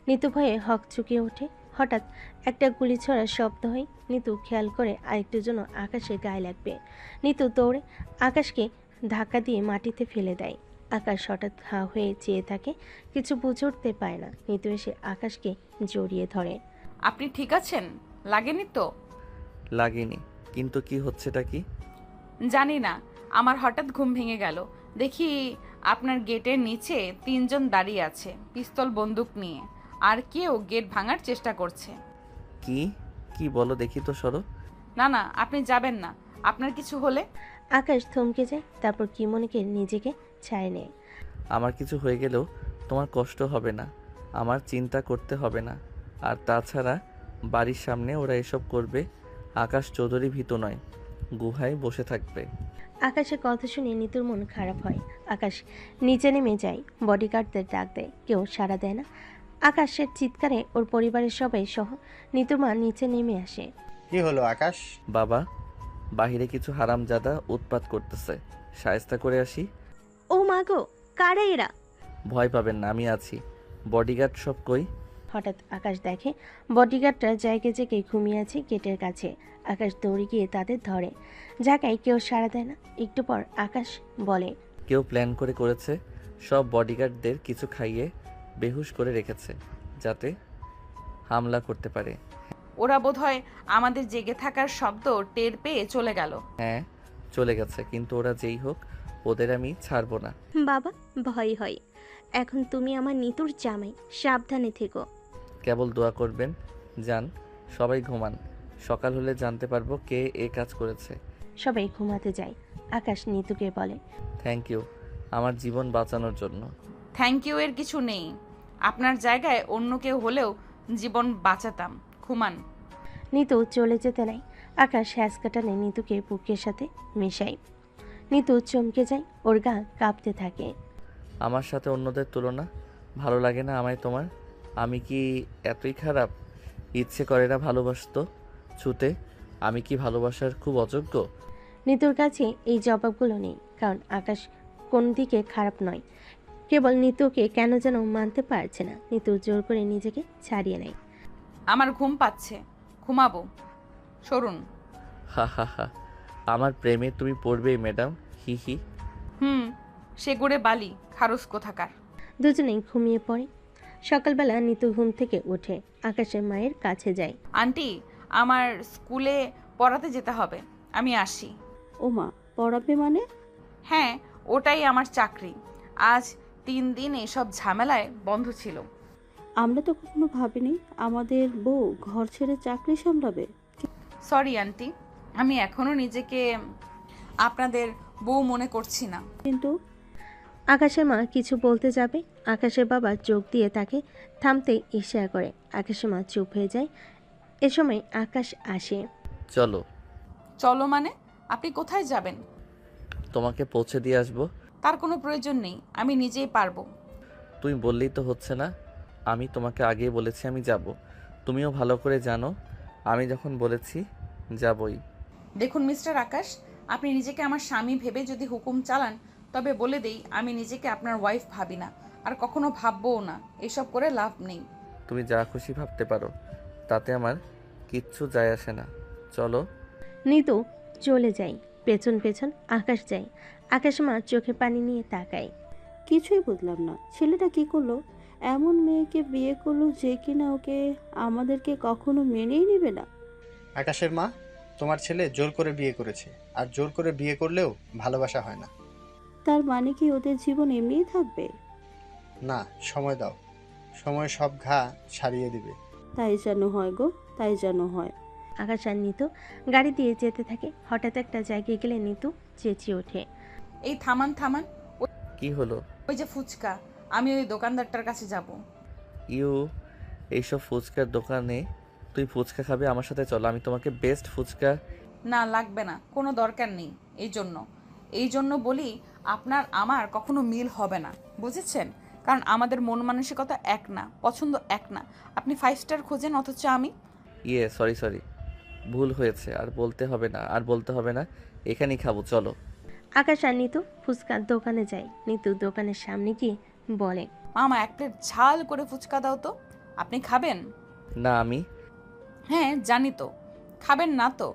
নিতু ভয়ে হক চুকিয়ে ওঠে। হঠাৎ একটা গুলি ছোড়ার শব্দ হয়। নিতু খেয়াল করে আরেকটু জন্য আকাশের গায়ে লাগবে। নিতু দৌড়ে আকাশকে ধাক্কা দিয়ে মাটিতে ফেলে দেয়। আকাশ হঠাৎ হা হয়ে চেয়ে থাকে, কিছু বুঝে উঠতে পারে না। নিতু এসে আকাশকে জড়িয়ে ধরে। আপনি ঠিক আছেন? লাগেনি তো? লাগেনি, কিন্তু কি হচ্ছেটা কি? জানি না, আমার হঠাৎ ঘুম ভেঙে গেল। দেখি আপনার গেটের নিচে 3 জন দাঁড়িয়ে আছে পিস্তল বন্দুক নিয়ে, আর কেউ গেট ভাঙার চেষ্টা করছে। কি কি বলো দেখি তো, সরো। না না, আপনি যাবেন না। আপনার কিছু হলে? আকাশ থমকে যায়, তারপর কি মনেকে নিজেকে ছায় নেয়। আমার কিছু হয়ে গেলেও তোমার কষ্ট হবে না, আমার চিন্তা করতে হবে না। আর তাছাড়া বাড়ির সামনে ওরা এসব করবে। আকাশ চৌধুরী ভীত নয়, গুহায় বসে থাকবে। আকাশের কথা শুনে নিতুর মন খারাপ হয়। আকাশ নিচে নেমে যায়, বডিগার্ডদের ডাক দেয়, কেউ সাড়া দেয় না। আকাশের চিৎকারে ওর পরিবারের সবাই সহ নিতুর মা নিচে নেমে আসে। কি হলো আকাশ? বাবা, বাহিরে কিছু হারামজাদা উৎপাত করতেছে, শায়েস্তা করে আসি। ও মা গো, কারা এরা? ভয় পাবেন না, আমি আছি। বডিগার্ড সব কই? হঠাৎ আকাশ দেখে বডিগার্ডরা জায়গায় জায়গায় ঘুমিয়ে আছে গেটের কাছে। আকাশ দৌড়ে গিয়ে তাদের ধরে, জায়গায় কেউ সাড়া দেয় না। একটু পর আকাশ বলে, কেউ প্ল্যান করে করেছে, সব বডিগার্ডদের কিছু খাইয়ে বেহুশ করে রেখেছে যাতে হামলা করতে পারে। ওরা বোধহয় আমাদের জেগে থাকার শব্দ টের পেয়ে চলে গেল। হ্যাঁ, চলে গেছে, কিন্তু ওরা যেই হোক ওদের আমি ছাড়বো না। বাবা, ভয় হয়। এখন তুমি আমার নিতুর জামাই, সাবধানে থেকো। কেবল দোয়া করবেন, যান সবাই ঘুমান, সকাল হলে জানতে পারবো কে এ কাজ করেছে। সবাই ঘুমাতে যায়। আকাশ নিতুকে বলে, থ্যাংক ইউ আমার জীবন বাঁচানোর জন্য। থ্যাংক ইউ এর কিছু নেই, আপনার জায়গায় অন্য কেউ হলেও জীবন বাঁচাতাম। ঘুমান। নিতু চলে যেতে নাই। আকাশ হ্যাস কাটানে নিতুকে বুকের সাথে মেশায়। নিতু চমকে যায়, ওর গা কাঁপতে থাকে। আমার সাথে অন্যদের তুলনা, ভালো লাগে না আমায় তোমার? আমি কি এতই খারাপ? ইচ্ছে করে না ভালোবাসতো ছুতে? আমি কি ভালোবাসার খুব অযোগ্য? নিতুর কাছে এই জবাবগুলো নেই, কারণ আকাশ কোন দিকে খারাপ নয়, কেবল নিতুকে কেন যেন মানতে পারছে না। নিতু জোর করে নিজেকে ছাড়িয়ে নেয়। আমার ঘুম পাচ্ছে, ঘুমাবো, সরুন। হা হা হা, আমার প্রেমে তুমি পড়বেই ম্যাডাম, হি হি। সেগুড়ে বালি খারস কোথাকার। দুজনেই ঘুমিয়ে পড়ে। সকালবেলা নিতু ঘুম থেকে উঠে আকাশের মায়ের কাছে যায়। আন্টি, আমার স্কুলে পড়াতে যেতে হবে, আমি আসি। ও মা, পড়াবে মানে? হ্যাঁ, ওটাই আমার চাকরি। আজ 3 দিন এসব ঝামেলায় বন্ধ ছিল। আমরা তো কখনো ভাবিনি আমাদের বউ ঘর ছেড়ে চাকরি সামলাবে। সরি আন্টি, আমি এখনো নিজেকে আপনাদের বউ মনে করছি না। কিন্তু আকাশের মা কিছু বলতে যাবে, আকাশের বাবা চোখ দিয়ে তাকে থামতে ইশারা করে। আকাশের মা চুপ হয়ে যায়। এ সময় আকাশ আসে। চলো। চলো মানে? আপনি কোথায় যাবেন? তোমাকে পৌঁছে দিয়ে আসবো। তার কোনো প্রয়োজন নেই, আমি নিজেই পারবো। তুমি বললেই তো হচ্ছে না। আমি তোমাকে আগেই বলেছি আমি যাব, তুমিও ভালো করে জানো আমি যখন বলেছি যাবই। দেখুন মিস্টার আকাশ, আপনি নিজেকে আমার স্বামী ভেবে যদি হুকুম চালান, তবে বলে দেই আমি নিজেকে আপনার ওয়াইফ ভাবি না, আর কখনো ভাববও না। এসব করে লাভ নেই। তুমি যা খুশি ভাবতে পারো, তাতে আমার কিচ্ছু যায় আসে না। চলো। নিতু চলে যায়, পেছন পেছন আকাশ যায়। আকাশের মা চোখে পানি নিয়ে তাকায়। কিছুই বুঝলাম না, ছেলেটা কি করলো? এমন মেয়েকে বিয়ে করলো যে কিনা ওকে আমাদেরকে কখনো মেনেই নেবে না। আকাশের মা, তোমার ছেলে জোর করে বিয়ে করেছে, আর জোর করে বিয়ে করলেও ভালোবাসা হয় না। তার মানে কি ওদের জীবন এমনিই থাকবে? না, সময় দাও, সময় সব ঘা সারিয়ে দিবে। তাই যেন হয় গো, তাই যেন হয়। আকাশ আর নিতু গাড়ি দিয়ে যেতে থাকে। হঠাৎ একটা জায়গায় গেলে নিতু চেঁচিয়ে ওঠে, এই থামান থামান, কি হলো? ওই যে ফুচকা, আমি ওই দোকানদারটার কাছে যাব। ইউ, এইসব ফুচকার দোকানে তুই ফুচকা খাবে? আমার সাথে চলো, আমি তোমাকে বেস্ট ফুচকা। না, লাগবে না, কোনো দরকার নেই। এই জন্য বলি আপনার আমার কখনো মিল হবে না, বুঝেছেন? কারণ আমাদের মন মানসিকতা এক না, পছন্দ এক না। আপনি 5 স্টার খোঁজেন, অথচ আমি। সরি, ভুল হয়েছে, আর বলতে হবে না, এখানেই খাবো, চলো। আকাশ আর নিতু ফুচকার দোকানে যায়। নিতু দোকানের সামনে গিয়ে বলে, মামা 1 প্লেট ঝাল করে ফুচকা দাও তো। আপনি খাবেন? না, আমি। হ্যাঁ জানি তো, খাবেন না তো।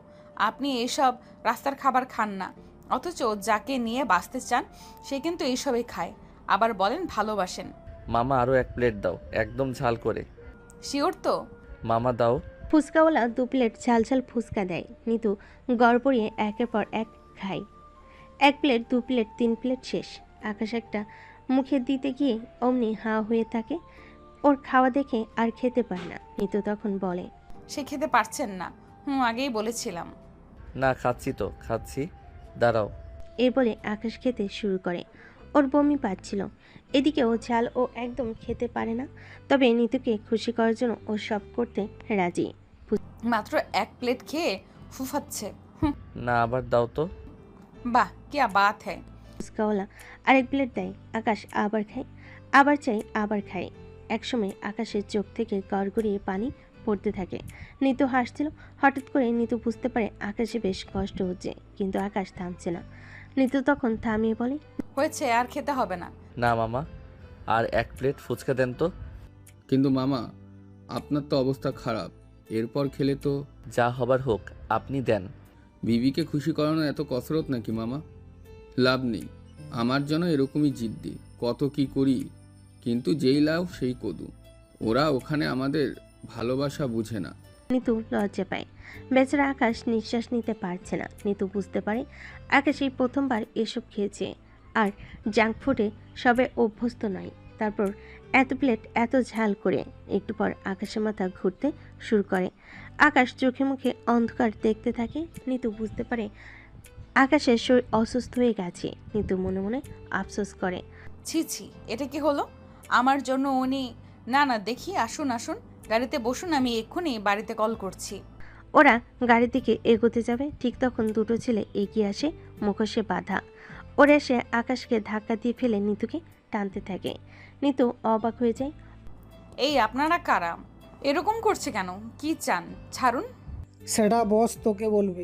আপনি এইসব রাস্তার খাবার খান না, অথচ যাকে নিয়ে বাঁচতে চান সে কিন্তু এইসবই খায়, আবার বলেন ভালোবাসেন। মামা আরও 1 প্লেট দাও, একদম ঝাল করে। শিওর তো? মামা দাও। ফুচকাওয়ালা 2 প্লেট ঝাল ঝাল ফুচকা দেয়। নিতু গড়পড়িয়ে একের পর এক খায়। 1 প্লেট, 2 প্লেট, 3 প্লেট শেষ। আকাশ একটা মুখে দিতে গিয়ে অমনি হাঁ হয়ে থাকে। ওর খাওয়া দেখে আর খেতে পায় না। নিতু তখন বলে, সে খেতে পারছেন না। আগেই বলেছিলাম। না, খাচ্ছি তো, খাচ্ছি, দাঁড়াও। এর বলে আকাশ খেতে শুরু করে। ওর বমি পাচ্ছিল। এদিকে ও ঝাল ও একদম খেতে পারে না, তবে নিতুকে খুশি করার জন্য ও সব করতে রাজি। মাত্র 1 প্লেট খেয়ে ফুফাচ্ছে। না, আবার দাও তো। বাহ, কি বাত হ্যায়। ফুচকাওয়ালা আরেক প্লেট দেয়। আকাশ আবার খায়, আবার চাই, আবার খায়। একসময় আকাশের চোখ থেকে গড়গড়িয়ে পানি পড়তে থাকে। নিতু হাসছিল। হঠাৎ করে নিতু বুঝতে পারে আকাশে বেশ কষ্ট হচ্ছে, কিন্তু আকাশ থামছে না। নিতু তখন থামিয়ে বলে, হয়েছে, আর খেতে হবে না। না মামা, আর 1 প্লেট ফুচকা দেন তো। কিন্তু মামা, আপনার তো অবস্থা খারাপ, এরপর খেলে তো। যা হবার হোক, আপনি দেন। বিবিকে খুশি করানো এত কসরত নাকি মামা? লাভ নেই, আমার জন্য এরকমই জিদ্দি, কত কি করি, কিন্তু যেই লাভ সেই কদু। ওরা ওখানে আমাদের ভালোবাসা বুঝে না। নিতু লজ্জা পায়। বেচারা আকাশ নিঃশ্বাস নিতে পারছে না। নিতু বুঝতে পারে আকাশ এই প্রথমবার এসব খেয়েছে, আর জাঙ্ক ফুডে সবে অভ্যস্ত নয়। তারপর এত প্লেট এত ঝাল করে। একটু পর আকাশের মাথা ঘুরতে শুরু করে। আকাশ চোখে মুখে অন্ধকার দেখতে থাকে। নিতু বুঝতে পারে আকাশের শরীর অসুস্থ হয়ে গেছে। নিতু মনে মনে আফসোস করে, ছি ছি, এটা কি হলো আমার জন্য উনি? না না, দেখি, আসুন আসুন, গাড়িতে বসুন, আমি এক্ষুনি বাড়িতে কল করছি। ওরা গাড়ির দিকে এগোতে যাবে, ঠিক তখন দুটো ছেলে এগিয়ে আসে, মুখোশে বাঁধা। ওরা এসে আকাশকে ধাক্কা দিয়ে ফেলে নিতুকে টানতে থাকে। নিতু অবাক হয়ে যায়। এই আপনারা কারা? এরকম করছে কেন? কি চান? ছাড়ুন। সেটা বস তোকে বলবে।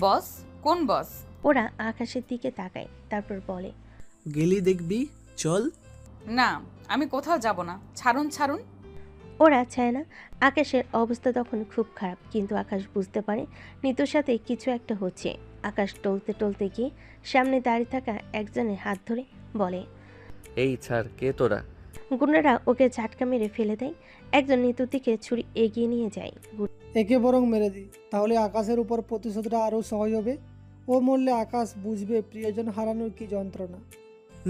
বস? কোন বস? ওরা আকাশের দিকে তাকায়, তারপর বলে, গেলি দেখবি, চল। না, আমি কোথাও যাব না, ছাড়ুন ছাড়ুন। ওরা চায় না। আকাশের অবস্থা তখন খুব খারাপ, কিন্তু আকাশ বুঝতে পারে নিতুর সাথে কিছু একটা হচ্ছে। আকাশ টলতে টলতে গিয়ে সামনে দাঁড়িয়ে থাকা একজনের হাত ধরে বলে, এই ছাড়, কে তোরা? গুন্ডারা ওকে ঝাটকা মেরে ফেলে দেয়। একজন নিতুর দিকে ছুরি এগিয়ে নিয়ে যায়। একে বরং মেরে দিই, তাহলে আকাশের উপর প্রতিশোধটা আরও সহজ হবে। ও মরলে আকাশ বুঝবে প্রিয়জন হারানোর কি যন্ত্রণা।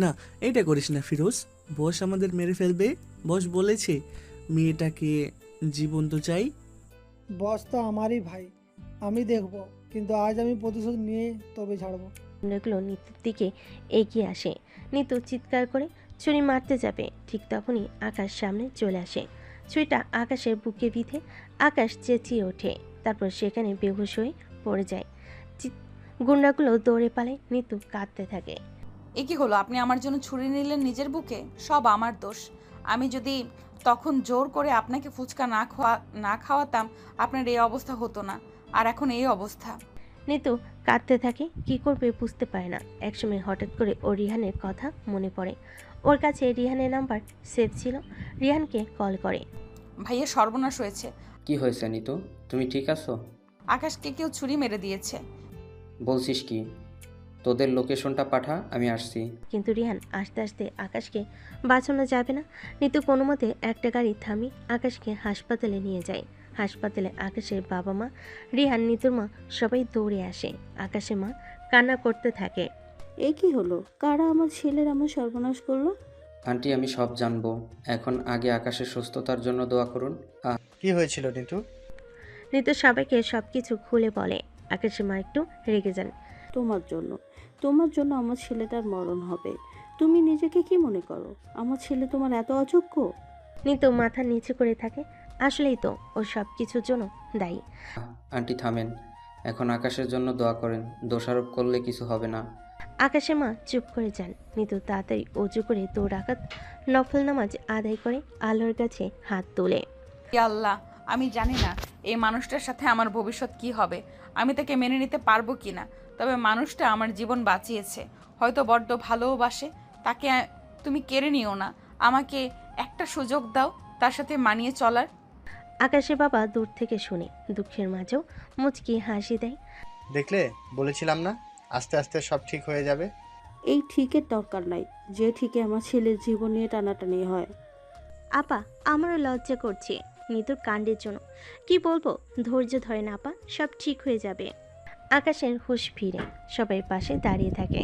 না, এটা করিস না ফিরোজ, বস আমাদের মেরে ফেলবে। বস বলেছে মেয়েটাকে জীবন্ত চাই। বস তো আমারই ভাই, আমি দেখব, কিন্তু আজ আমি প্রতিশোধ নিয়ে তবে ছাড়বো। গুন্ডাগুলো নিতুর দিকে এগিয়ে আসে। নিতু চিৎকার করে ছুরি মারতে যাবে, ঠিক তখনই আকাশ সামনে চলে আসে। ছুরিটা আকাশের বুকে বিঁধে আকাশ চেঁচিয়ে ওঠে, তারপর সেখানে বেহুশ হয়ে পড়ে যায়। গুন্ডাগুলো দৌড়ে পালায়। নিতু কাঁদতে থাকে। এ কি হলো? আপনি আমার জন্য ছুরি নিলেন নিজের বুকে? সব আমার দোষ। আমি যদি তখন জোর করে আপনাকে ফুচকা না খাওয়াতাম, আপনার এই অবস্থা হতো না। আর এখন এই অবস্থা। নিতু কাঁদতে থাকে, কি করবে বুঝতে পারে না। একসময় হঠাৎ করে ও রিহানের কথা মনে পড়ে। ওর কাছে রিহানের নাম্বার সেভ ছিল। রিহানকে কল করে, ভাইয়া সর্বনাশ হয়েছে। কি হয়েছে নিতু, তুমি ঠিক আছো? আকাশকে কেউ ছুরি মেরে দিয়েছে। বলছিস কি? তোদের লোকেশনটা পাঠা, আমি আসছি। কিন্তু রিহান আস্তে আস্তে আকাশকে বাঁচানো যাবে না। নিতু কোনো মতে একটা গাড়ি থামিয়ে আকাশকে হাসপাতালে নিয়ে যায়। হাসপাতালে আকাশের বাবা মা, রিহান, নিতুর মা সবাই দৌড়ে আসে। আকাশের মা কান্না করতে থাকে। এ কি হলো? কারা আমার ছেলের আমার সর্বনাশ করলো? আন্টি, আমি সব জানবো, এখন আগে আকাশের সুস্থতার জন্য দোয়া করুন। কি হয়েছিল নিতু? নিতু সবাইকে সবকিছু খুলে বলে। আকাশের মা একটু রেগে যান। তোমার জন্য আমার ছেলেটার মরণ হবে। তুমি নিজেকে কি মনে করো? আমার ছেলে তোমার এত অযোগ্য? নিতু মাথা নিচু করে থাকে। আসলেই তো, ও সব কিছুর জন্য দায়ী। আন্টি থামেন, এখন আকাশের জন্য দোয়া করেন, দোষারোপ করলে কিছু হবে না। আকাশের মা চুপ করে যান। নিতু তাড়াতাড়ি অজু করে 2 রাকাত নফল নামাজ আদায় করে আল্লাহর কাছে হাত তোলে। ইয়া আল্লাহ, আমি জানি না এই মানুষটার সাথে আমার ভবিষ্যৎ কি হবে, আমি তাকে মেনে নিতে পারবো কি না। তবে মানুষটা আমার জীবন বাঁচিয়েছে, হয়তো বড্ড ভালোবাসে। তাকে তুমি কেড়ে নিও না, আমাকে একটা সুযোগ দাও তার সাথে মানিয়ে চলার। আকাশের বাবা দূর থেকে শুনে দুঃখের মাঝেও মুচকি হাসি দেয়। দেখলে, বলেছিলাম না, আস্তে আস্তে সব ঠিক হয়ে যাবে। এই ঠিকের দরকার নাই, যে ঠিকে আমার ছেলের জীবন নিয়ে টানাটানি হয়। আপা, আমারও লজ্জা করছে। নিতুর কাণ্ডের জন্য। কি বলবো, ধৈর্য ধরে না আপা, সব ঠিক হয়ে যাবে। আকাশের হুঁশ ফিরে সবাই পাশে দাঁড়িয়ে থাকে।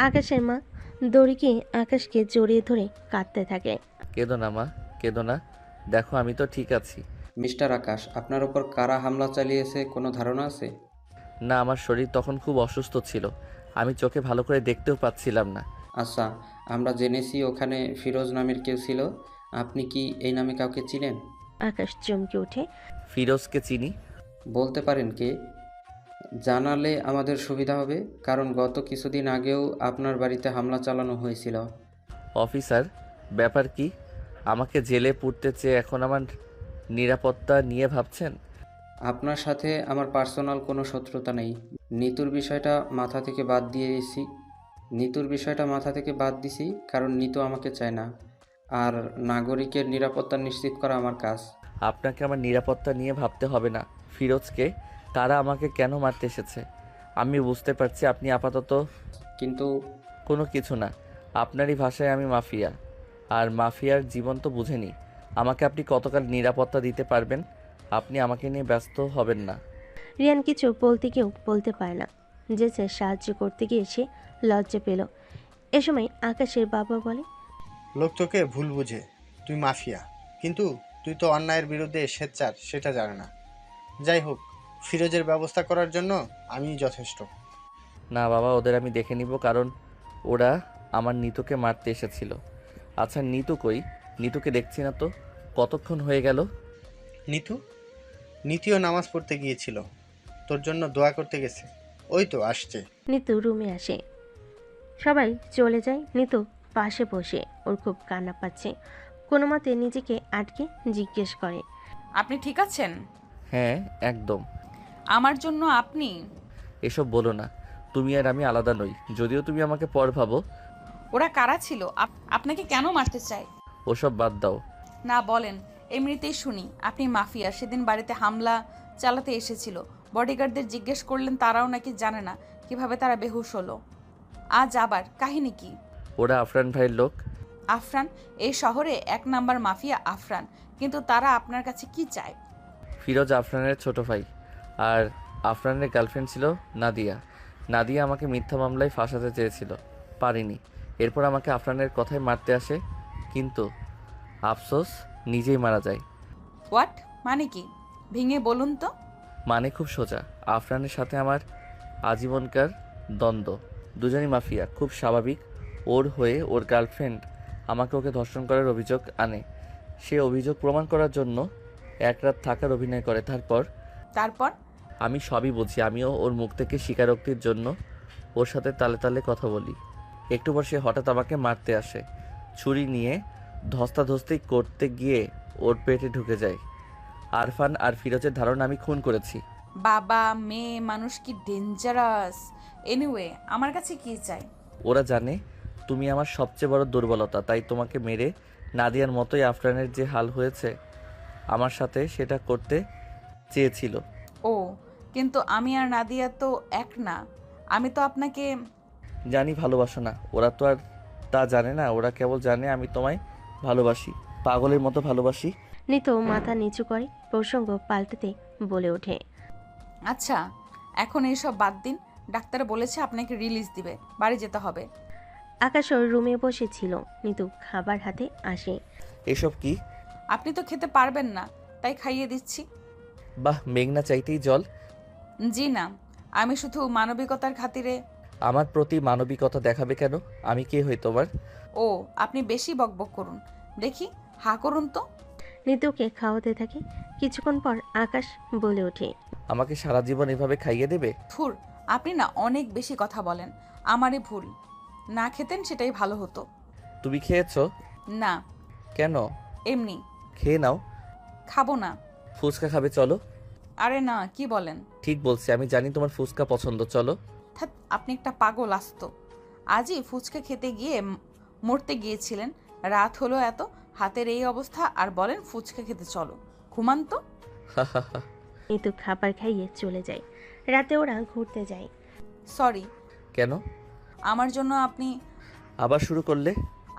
আকাশের মা দড়ি গিয়ে আকাশকে জড়িয়ে ধরে কাঁদতে থাকে। কেঁদো না মা, কেঁদো না, দেখো আমি তো ঠিক আছি। মিস্টার আকাশ, আপনার ওপর কারা হামলা চালিয়েছে কোনো ধারণা আছে? না, আমার শরীর তখন খুব অসুস্থ ছিল, আমি চোখে ভালো করে দেখতেও পাচ্ছিলাম না। আচ্ছা, আমরা জেনেছি ওখানে ফিরোজ নামের কেউ ছিল। আপনি কি এই নামে কাউকে চিনেন? আকাশ চমকে ওঠে। ফিরোজকে চিনি। বলতে পারেন কে? জানালে আমাদের সুবিধা হবে, কারণ গত কিছুদিন আগেও আপনার বাড়িতে হামলা চালানো হয়েছিল। অফিসার, ব্যাপার কি? আমাকে জেলে পুরতে চেয়ে এখন আমার নিরাপত্তা নিয়ে ভাবছেন? আপনার সাথে আমার পার্সোনাল কোনো শত্রুতা নেই। নিতুর বিষয়টা মাথা থেকে বাদ দিছি, কারণ নিতু আমাকে চায় না, আর নাগরিকের নিরাপত্তা নিশ্চিত করা আমার কাজ। আপনাকে আমার নিরাপত্তা নিয়ে ভাবতে হবে না। ফিরোজকে, তারা আমাকে কেন মারতে এসেছে আমি বুঝতে পারছি। আপনি আপাতত কিন্তু কোনো কিছু না, আপনারই ভাষায় আমি মাফিয়া, আর মাফিয়ার জীবন তো বুঝেনি। আমাকে আপনি কতকাল নিরাপত্তা দিতে পারবেন? আপনি আমাকে নিয়ে ব্যস্ত হবেন না। রিয়ান কিছু বলতে গিয়েও বলতে পারে না, যে সে সাহায্য করতে গিয়ে সে লজ্জা পেল। এ সময় আকাশের বাবা বলে, লোক তোকে ভুল বুঝে, তুই মাফিয়া, কিন্তু তুই তো অন্যায়ের বিরুদ্ধে সোচ্চার সেটা জানে না। যাই হোক, ফিরোজের ব্যবস্থা করার জন্য আমি যথেষ্ট। না বাবা, ওদের আমি দেখে নিব, কারণ ওরা আমার নিতুকে মারতে এসেছিল। আচ্ছা নিতু কই? নিতুকে দেখছি না তো, কতক্ষণ হয়ে গেল? নিতিও নামাজ পড়তে গিয়েছিল, তোর জন্য দোয়া করতে গেছে, ওই তো আসছে। নিতু রুমে আসে, সবাই চলে যায়। নিতু পাশে বসে, ওর খুব কান্না পাচ্ছে। কোনো মতে নিজেকে আটকে জিজ্ঞেস করে, আপনি ঠিক আছেন? হ্যাঁ একদম। আমার জন্য আপনি? এসব বলো না, তুমি আর আমি আলাদা নই, যদিও তুমি আমাকে পর ভাবো। ওরা কারা ছিল? আপনাকে কেন মারতে চায়? ওসব বাদ দাও। না বলেন, এমনিতেই শুনি আপনি মাফিয়া। সেদিন বাড়িতে হামলা চালাতে এসেছিল, বডিগার্ডদের জিজ্ঞেস করলেন, তারাও নাকি জানে না কিভাবে তারা বেহুশ হলো। আজ আবার কাহিনী কি? ওরা আফরান ভাইয়ের লোক। আফরান? এই শহরে 1 নাম্বার মাফিয়া আফরান, কিন্তু তারা আপনার কাছে কি চায়? ফিরোজ আফরানের ছোট ভাই, আর আফরানের গার্লফ্রেন্ড ছিল নাদিয়া। নাদিয়া আমাকে মিথ্যা মামলায় ফাঁসাতে চেয়েছিল, পারিনি। এরপর আমাকে আফরানের কথায় মারতে আসে, কিন্তু আফসোস নিজেই মারা যায়। হোয়াট মানে কি? ভেঙে বলুন তো। মানে খুব সোজা, আফরানের সাথে আমার আজীবনকার দ্বন্দ্ব। দুজনই মাফিয়া, খুব স্বাভাবিক। ওর হয়ে ওর গার্লফ্রেন্ড আমাকে ওকে ধর্ষণ করার অভিযোগ আনে। সে অভিযোগ প্রমাণ করার জন্য 1 রাত থাকার অভিনয় করে। তারপর আমি সবই বুঝি। আমিও ওর মুখ থেকে স্বীকারোক্তির জন্য ওর সাথে তালে তালে কথা বলি। একটু পর সে হঠাৎ আমাকে মারতে আসে, ছুরি নিয়ে ধস্তাধস্তি করতে গিয়ে ওর পেটে ঢুকে যায়। আরফান আর ফিরোজের ধারণা আমি খুন করেছি। বাবা মেয়ে মানুষ কি ডেঞ্জারাস। এনিওয়ে, আমার কাছে কি চাই? ওরা জানে তুমি আমার সবচেয়ে বড় দুর্বলতা, তাই তোমাকে মেরে নাদিয়ার মতোই আফরানের যে হাল হয়েছে আমার সাথে সেটা করতে চেয়েছিল। ও, কিন্তু আমি আর নাদিয়া তো এক না। আমি তো আপনাকে জানি ভালোবাসো না, ওরা তো আর তা জানে না। ওরা কেবল জানে আমি তোমায় ভালোবাসি, পাগলের মতো ভালোবাসি। নিতু মাথা নিচু করে প্রসঙ্গ পাল্টাতে বলে ওঠে, আচ্ছা এখন এইসব বাদ দিন। ডাক্তার বলেছে আপনাকে রিলিজ দিবে, বাড়ি যেতে হবে। আকাশ ওর রুমে বসেছিল, নিতু খাবার হাতে আসে। এসব কি? আপনি তো খেতে পারবেন না, তাই খাইয়ে দিচ্ছি। বাহ, মেঘনা চাইতেই জল। জি না, আমি শুধু মানবিকতার খাতিরে। আমার প্রতি মানবিকতা দেখাবে কেন? আমি কে হই তোমার? ও, আপনি বেশি বকবক করুন দেখি, হা করুন তো। নিতুকে খাওয়াতে থাকে। কিছুক্ষণ পর আকাশ বলে ওঠে, আমাকে সারা জীবন এভাবে খাইয়ে দেবে? থুর, আপনি না অনেক বেশি কথা বলেন। আমারই ভুল, না খেতেন সেটাই ভালো হতো। তুমি খেয়েছো? না। কেন? এমনি। খেয়ে নাও। খাবো না। ফুচকা খাবে, চলো। আরে না, কি বলেন? ঠিক বলছি, আমি জানি তোমার ফুচকা পছন্দ, চলো। ধ্যাৎ, আপনি একটা পাগল আসত। আজই ফুচকা খেতে গিয়ে মরতে গিয়েছিলেন, রাত হলো এত, হাতের এই অবস্থা, আর বলেন ফুচকা খেতে চলো। ঘুমান তো। নিতু খাবার খাইয়ে চলে যায়। রাতে ওরা ঘুরতে যায়। সরি। কেন? আমার জন্য আপনি আবার শুরু করলে?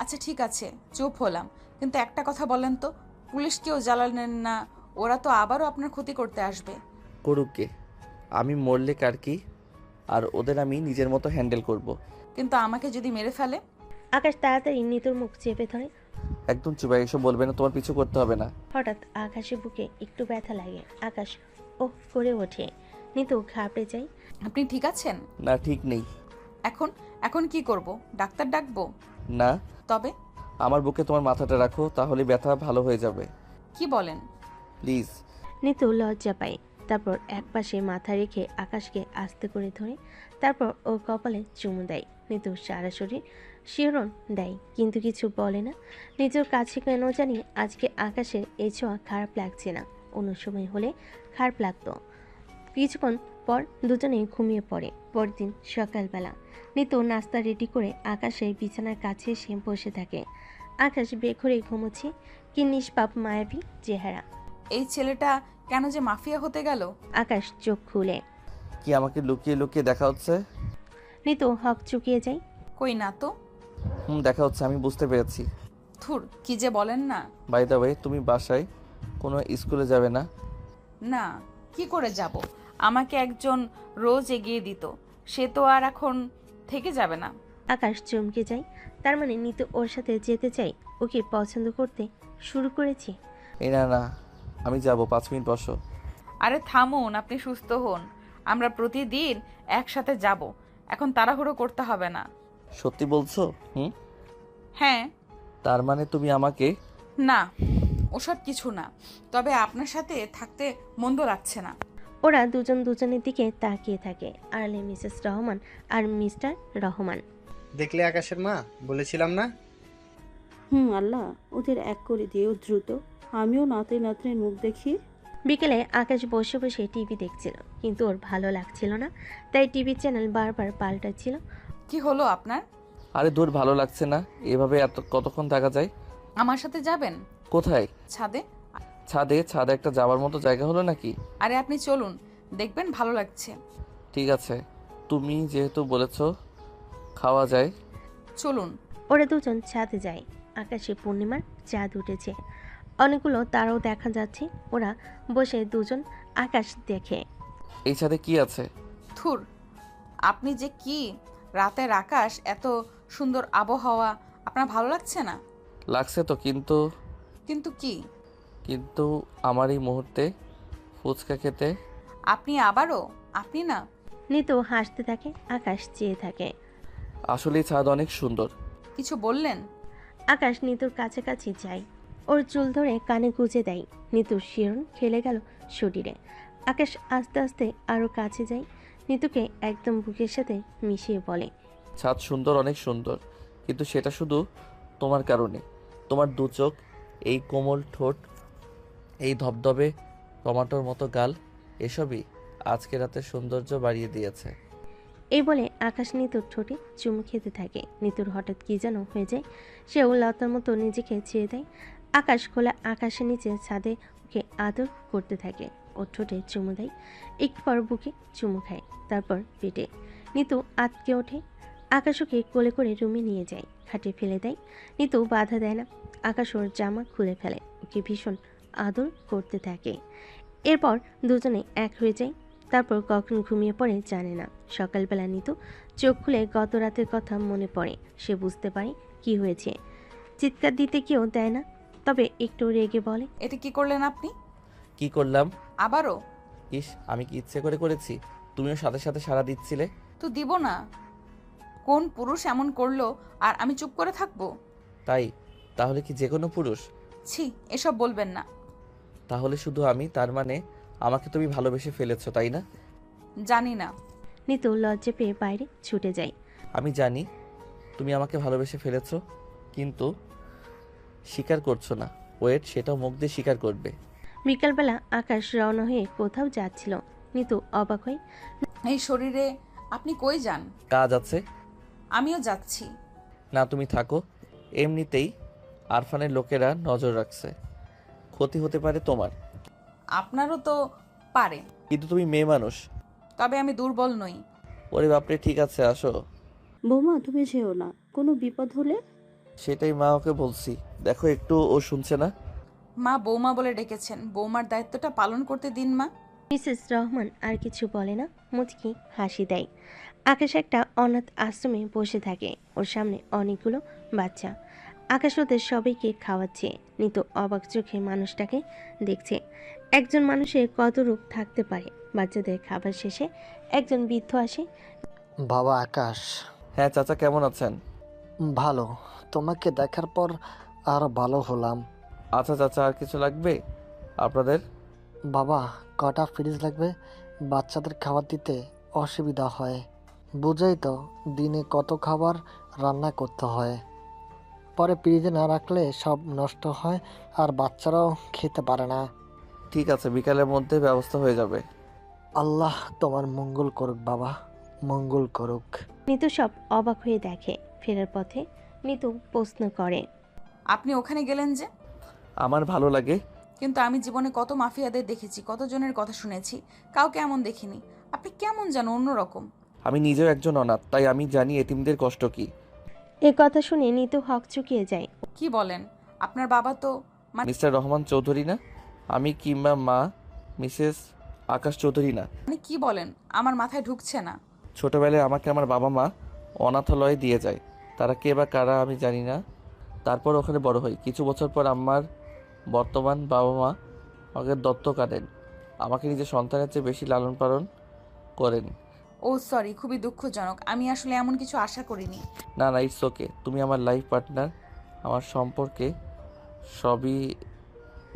আচ্ছা ঠিক আছে, চুপ হলাম, কিন্তু একটা কথা বলেন তো, পুলিশকেও জ্বালালেন না, ওরা তো আবারও আপনার ক্ষতি করতে আসবে। করুক গে, আমি মরলে কার কি, আর ওদের আমি নিজের মতো হ্যান্ডেল করব। কিন্তু আমাকে যদি মেরে ফেলে? আকাশ তাড়াতাড়ি নিতুর মুখ চেপে ধরে। একদম চুপাই, এসব বলবে না, তোমার পিছু করতে হবে না। হঠাৎ আকাশের বুকে একটু ব্যথা লাগে। আকাশ ওহ করে ওঠে। নিতু ঘাবড়ে যায়। আপনি ঠিক আছেন? না, ঠিক নেই। এখন এখন কি করব? ডাক্তার ডাকবো? না, তবে? আমার বুকে তোমার মাথাটা রাখো, তাহলে ব্যথা ভালো হয়ে যাবে। কি বলেন? প্লিজ। নিতু লজ্জা পায়। তারপর একপাশে মাথা রেখে আকাশকে আস্তে করে ধরে তারপর ওর কপালে চুমু দেয়। নিতু সারা শরীর শিহরণ দেয়, কিন্তু কিছু বলে না। নিজের কাছে কেন জানি আজকে আকাশের এই ছোঁয়া খারাপ লাগছে না। অন্য সময় হলে খারাপ লাগতো। কিছুক্ষণ পর দুজনেই ঘুমিয়ে পড়ে। পরদিন সকালবেলা নিতু নাস্তা রেডি করে আকাশের বিছানার কাছে এসে বসে থাকে। আকাশ বেঘরে ঘুমোচ্ছে, কি নিষ্পাপ মায়াবী চেহারা। এই ছেলেটা কেন যে মাফিয়া হতে গেল? আকাশ চোখ খুলে। কি আমাকে লুকিয়ে লুকিয়ে দেখা হচ্ছে? নিতু হক চুকিয়ে যায়। কই না তো। দেখা হচ্ছে, আমি বুঝতে পেরেছি। থুর, কি যে বলেন না। বাই দ্য ওয়ে, তুমি বাসায় কোনো স্কুলে যাবে না? না, কি করে যাব? আমাকে একজন রোজ এগিয়ে দিত, সে তো আর এখন থেকে যাবে না। আকাশ চমকে যায়। তার মানে নিতু ওর সাথে যেতে চাই, ওকে পছন্দ করতে শুরু করেছে। এই না না, আমি যাব, 5 মিনিট বসো। আরে থামুন, আপনি সুস্থ হন, আমরা প্রতিদিন একসাথে যাব। এখন তাড়াহুড়ো করতে হবে না। সত্যি বলছো? হ্যাঁ। তার মানে তুমি আমাকে? না, ওসব কিছু না, তবে আপনার সাথে থাকতে মন্দ লাগছে না। ওরা দুজন দুজনের দিকে তাকিয়ে থাকে। আড়ালে মিসেস রহমান আর মিস্টার রহমান। দেখলে আকাশের মা, বলেছিলাম না। আল্লাহ ওদের এক করে দিও দ্রুত। আমিও নাতে নাতনির মুখ দেখি। বিকেলে আকাশ বসে বসে টিভি দেখছিল, কিন্তু ওর ভালো লাগছিল না, তাই টিভি চ্যানেল বারবার পাল্টাচ্ছিল। কি হলো আপনার? আরে দূর, ভালো লাগছে না, এভাবে কতক্ষণ থাকা যায়? আমার সাথে যাবেন? কোথায়? ছাদে। ছাদে? ছাদে একটা যাওয়ার মতো জায়গা হলো নাকি? আরে আপনি চলুন, দেখবেন ভালো লাগছে। ঠিক আছে, তুমি যেহেতু বলেছো, খাওয়া যায়। চলুন। ওরা দুজন ছাদে যায়। আকাশে পূর্ণিমার চাঁদ উঠেছে, অনেকগুলো তারাও দেখা যাচ্ছে। ওরা বসে দুজন আকাশ দেখে। এই ছাদে কি আছে? থুর, আপনি যে কি, রাতের আকাশ, এত সুন্দর আবহাওয়া, আপনার ভালো লাগছে না? লাগছে তো, কিন্তু কিন্তু কি? কিন্তু আমার এই মুহূর্তে ফুচকা খেতে। আপনি আবারও? আপনি না। নিতু হাসতে থাকে, আকাশ চেয়ে থাকে। আসলে ছাদ অনেক সুন্দর। কিছু বললেন? আকাশ নিতুর কাছাকাছি যায়, ওর চুল ধরে কানে গুজে দেয়। নিতুর শিহরণ খেলে গেল শরীরে। আকাশ আস্তে আস্তে আরো কাছে যায়, নিতুকে একদম বুকের সাথে মিশিয়ে বলে, ছাদ সুন্দর, অনেক সুন্দর, কিন্তু সেটা শুধু তোমার কারণে। তোমার দু চোখ, এই কোমল ঠোঁট, এই ধবধবে টমাটোর মতো গাল, এসবই আজকে রাতের সৌন্দর্য বাড়িয়ে দিয়েছে। এই বলে আকাশ নিতুর ঠোঁটে চুমু খেতে থাকে। নিতুর হঠাৎ কি যেন হয়ে যায়, সেও লতার মতো নিজেকে ছেড়ে দেয়। আকাশ খোলা আকাশের নিচে ছাদে ওকে আদর করতে থাকে। ওর ঠোঁটে চুমু দেয়, একটু পর বুকে চুমু খায়, তারপর পেটে। নিতু আটকে ওঠে। আকাশ ওকে কোলে করে রুমে নিয়ে যায়, খাটে ফেলে দেয়। নিতু বাধা দেয় না। আকাশ ওর জামা খুলে ফেলে, ওকে ভীষণ আদর করতে থাকে। এরপর দুজনে এক হয়ে যায়। তারপর কখন ঘুমিয়ে পড়ে জানে না। সকালবেলা নিতু চোখ খুলে গত রাতের কথা মনে পড়ে। সে বুঝতে পারে কি হয়েছে। চিৎকার দিতে কেউ দেয় না, তবে একটু রেগে বলে, এটা কি করলেন আপনি? কি করলাম? আবারও? ইস, আমি কি ইচ্ছে করে করেছি? তুমিও সাথে সাথে সাড়া দিচ্ছিলে। তো দিব না? কোন পুরুষ এমন করলো আর আমি চুপ করে থাকবো? তাই? তাহলে কি যে কোনো পুরুষ? ছি, এসব বলবেন না। তাহলে শুধু আমি? তার মানে আমাকে তুমি ভালোবেসে ফেলেছো, তাই না? জানি না। নিতু লজ্জা পেয়ে বাইরে ছুটে যায়। আমি জানি তুমি আমাকে ভালোবেসে ফেলেছো, কিন্তু স্বীকার করছো না। ওয়েট, সেটাও মুখ দিয়ে স্বীকার করবে। বিকালবেলা আকাশ রওনা হয়ে কোথাও যাচ্ছিল। নিতু অবাক হয়। এই শরীরে আপনি কই যান? কাজ আছে। আমিও যাচ্ছি। না, তুমি থাকো। এমনিতেই আরফানের লোকেরা নজর রাখছে, ক্ষতি হতে পারে তোমার। আপনারও তো পারে, কিন্তু তুমি মেয়ে মানুষ। তবে আমি দুর্বল নই। ওরে বাপরে, ঠিক আছে, আসো। বৌমা তুমি যেও না, কোনো বিপদ হলে। সেটাই মা ওকে বলছি, দেখো একটু ও শুনছে না। মা বৌমা বলে ডেকেছেন, বৌমার দায়িত্বটা পালন করতে দিন মা। মিসেস রহমান আর কিছু বলে না, মুচকি হাসি দেয়। আকাশ একটা অনাথ আশ্রমে বসে থাকে, ওর সামনে অনেকগুলো বাচ্চা। আকাশ ওদের সবাইকে খাওয়াচ্ছে। নিতু অবাক চোখে মানুষটাকে দেখছে। একজন মানুষের কত রূপ থাকতে পারে। বাচ্চাদের খাবার শেষে একজন বৃদ্ধ আসে। বাবা আকাশ। হ্যাঁ চাচা, কেমন আছেন? ভালো, তোমাকে দেখার পর আরো ভালো হলাম। আচ্ছা চাচা, আর কিছু লাগবে আপনাদের? বাবা, কটা ফ্রিজ লাগবে? বাচ্চাদের খাবার দিতে অসুবিধা হয়, বুঝাই তো, দিনে কত খাবার রান্না করতে হয়, পরে ফ্রিজে না রাখলে সব নষ্ট হয় আর বাচ্চারাও খেতে পারে না। ঠিক আছে, বিকালের মধ্যে ব্যবস্থা হয়ে যাবে। আল্লাহ তোমার মঙ্গল করুক বাবা, মঙ্গল করুক। নিতু সব অবাক হয়ে দেখে। ফেরার পথে নিতু প্রশ্ন করে, আপনি ওখানে গেলেন যে? আমার ভালো লাগে। কিন্তু আমি জীবনে কত মাফিয়াদের দেখেছি, কতজনের কথা শুনেছি, কাউকে এমন দেখিনি। আপনি কেমন যেন অন্যরকম। আমি নিজেও একজন অনাথ, তাই আমি জানি এতিমদের কষ্ট কি। এ কথা শুনে নিতু হক চুকিয়ে যায়। কি বলেন? আপনার বাবা তো মিস্টার রহমান চৌধুরী না? আমি কিংবা মা মিসেস আকাশ চৌধুরী না? মানে কি বলেন? আমার মাথায় ঢুকছে না। ছোটবেলায় আমাকে আমার বাবা মা অনাথালয়ে দিয়ে যায়। তারা কে বা কারা আমি জানি না। তারপর ওখানে বড় হই। কিছু বছর পর আমার বর্তমান বাবা মা আমাকে দত্তক আনেন। আমাকে নিজের সন্তানের চেয়ে বেশি লালন পালন করেন। ও সরি, খুবই দুঃখজনক। আমি আসলে এমন কিছু আশা করিনি। না না, ইটস ওকে। তুমি আমার লাইফ পার্টনার, আমার সম্পর্কে সবই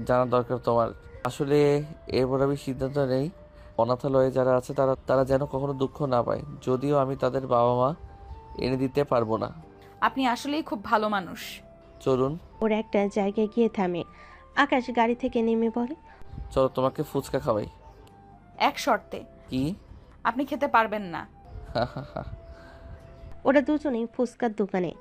জানা দরকার তোমার। আসলে এরপর আমি সিদ্ধান্ত নেই অনাথালয়ে যারা আছে তারা যেন কখনো দুঃখ না পায়, যদিও আমি তাদের বাবা মা এনে দিতে পারবো না। আপনি আসলেই খুব ভালো মানুষ। চলুন। ওরা একটা জায়গায় গিয়ে থামে। আকাশ গাড়ি থেকে নেমে বলে, চলো তোমাকে ফুচকা খাওয়াই। এক শর্তে। কি? আপনি খেতে পারবেন না। ওরা দুজনেই ফুচকার দোকানে।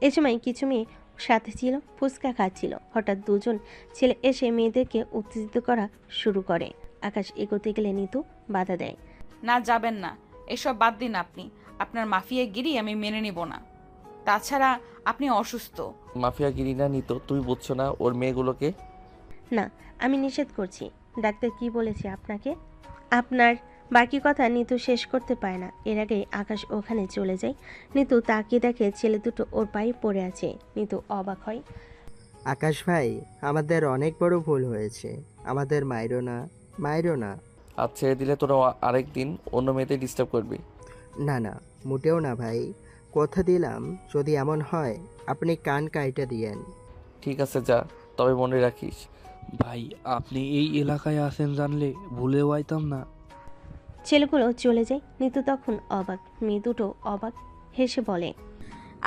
এ সময় কিছু মেয়ে সাথে ছিল, ফুচকা খাচ্ছিল। হঠাৎ দুজন ছেলে এসে মেয়েদেরকে উত্তেজিত করা শুরু করে। আকাশ এগোতে গেলে নিতু বাধা দেয়। না, যাবেন না। এসব বাদ দিন আপনি। আপনার মাফিয়াগিরি আমি মেনে নিব না। তাছাড়া আপনি অসুস্থ। মাফিয়াগিরি না নিত, তুমি বুঝছো না ওর মেয়েগুলোকে। না, আমি নিষেধ করছি। ডাক্তার কি বলেছে আপনাকে? আপনার বাকি কথা নিতু শেষ করতে পারে না। এর আগে আকাশ ওখানে চলে যায়। নিতু তাকিয়ে দেখে ছেলে দুটো ওর পায়ে পড়ে আছে। নিতু অবাক হয়। আকাশ ভাই, আমাদের অনেক বড় ভুল হয়েছে, আমাদের মাইরো না, মাইরো না। আর ছেড়ে দিলে তোরা আরেকদিন অন্য মেয়েদের ডিস্টার্ব করবি। না না, মোটেও না ভাই, কথা দিলাম যদি এমন হয় আপনি কান কাইটা দিয়েন। ঠিক আছে যা, তবে মনে রাখিস। ভাই, আপনি এই এলাকায় আছেন জানলে ভুলেও আইতাম না। ছেলেগুলো চলে যায়। নিতু তখন অবাক, মেয়ে দুটো অবাক, হেসে বলে,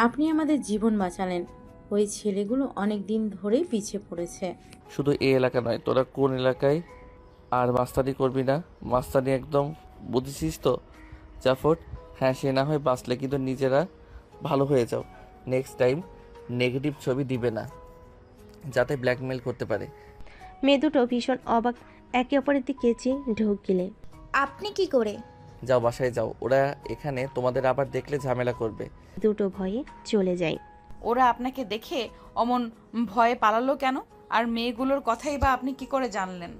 আপনি আমাদের জীবন বাঁচালেন। ওই ছেলেগুলো অনেক দিন ধরেই পিছিয়ে পড়েছে। শুধু এই এলাকা নয়, তোরা কোন এলাকায় আর মাস্তানি করবি না। মাস্তানি একদম বুঝেছিস তো জাফর? হ্যাঁ, সে না হয় বাঁচলে, কিন্তু নিজেরা ভালো হয়ে যাও। নেক্সট টাইম নেগেটিভ ছবি দিবে না, যাতে ব্ল্যাকমেল করতে পারে। মেয়ে দুটো ভীষণ অবাক, একে অপরের দিকে চেয়ে ঢোক গিলে। আপনি কি করে? যাও, বাসায় যাও। ওরা এখানে তোমাদের আবার দেখলে ঝামেলা করবে। দুটো ভয়ে চলে যায়। ওরা আপনাকে দেখে অমন ভয়ে পালালো কেন? আর মেয়েগুলোর কথাই বা আপনি কি করে জানলেন?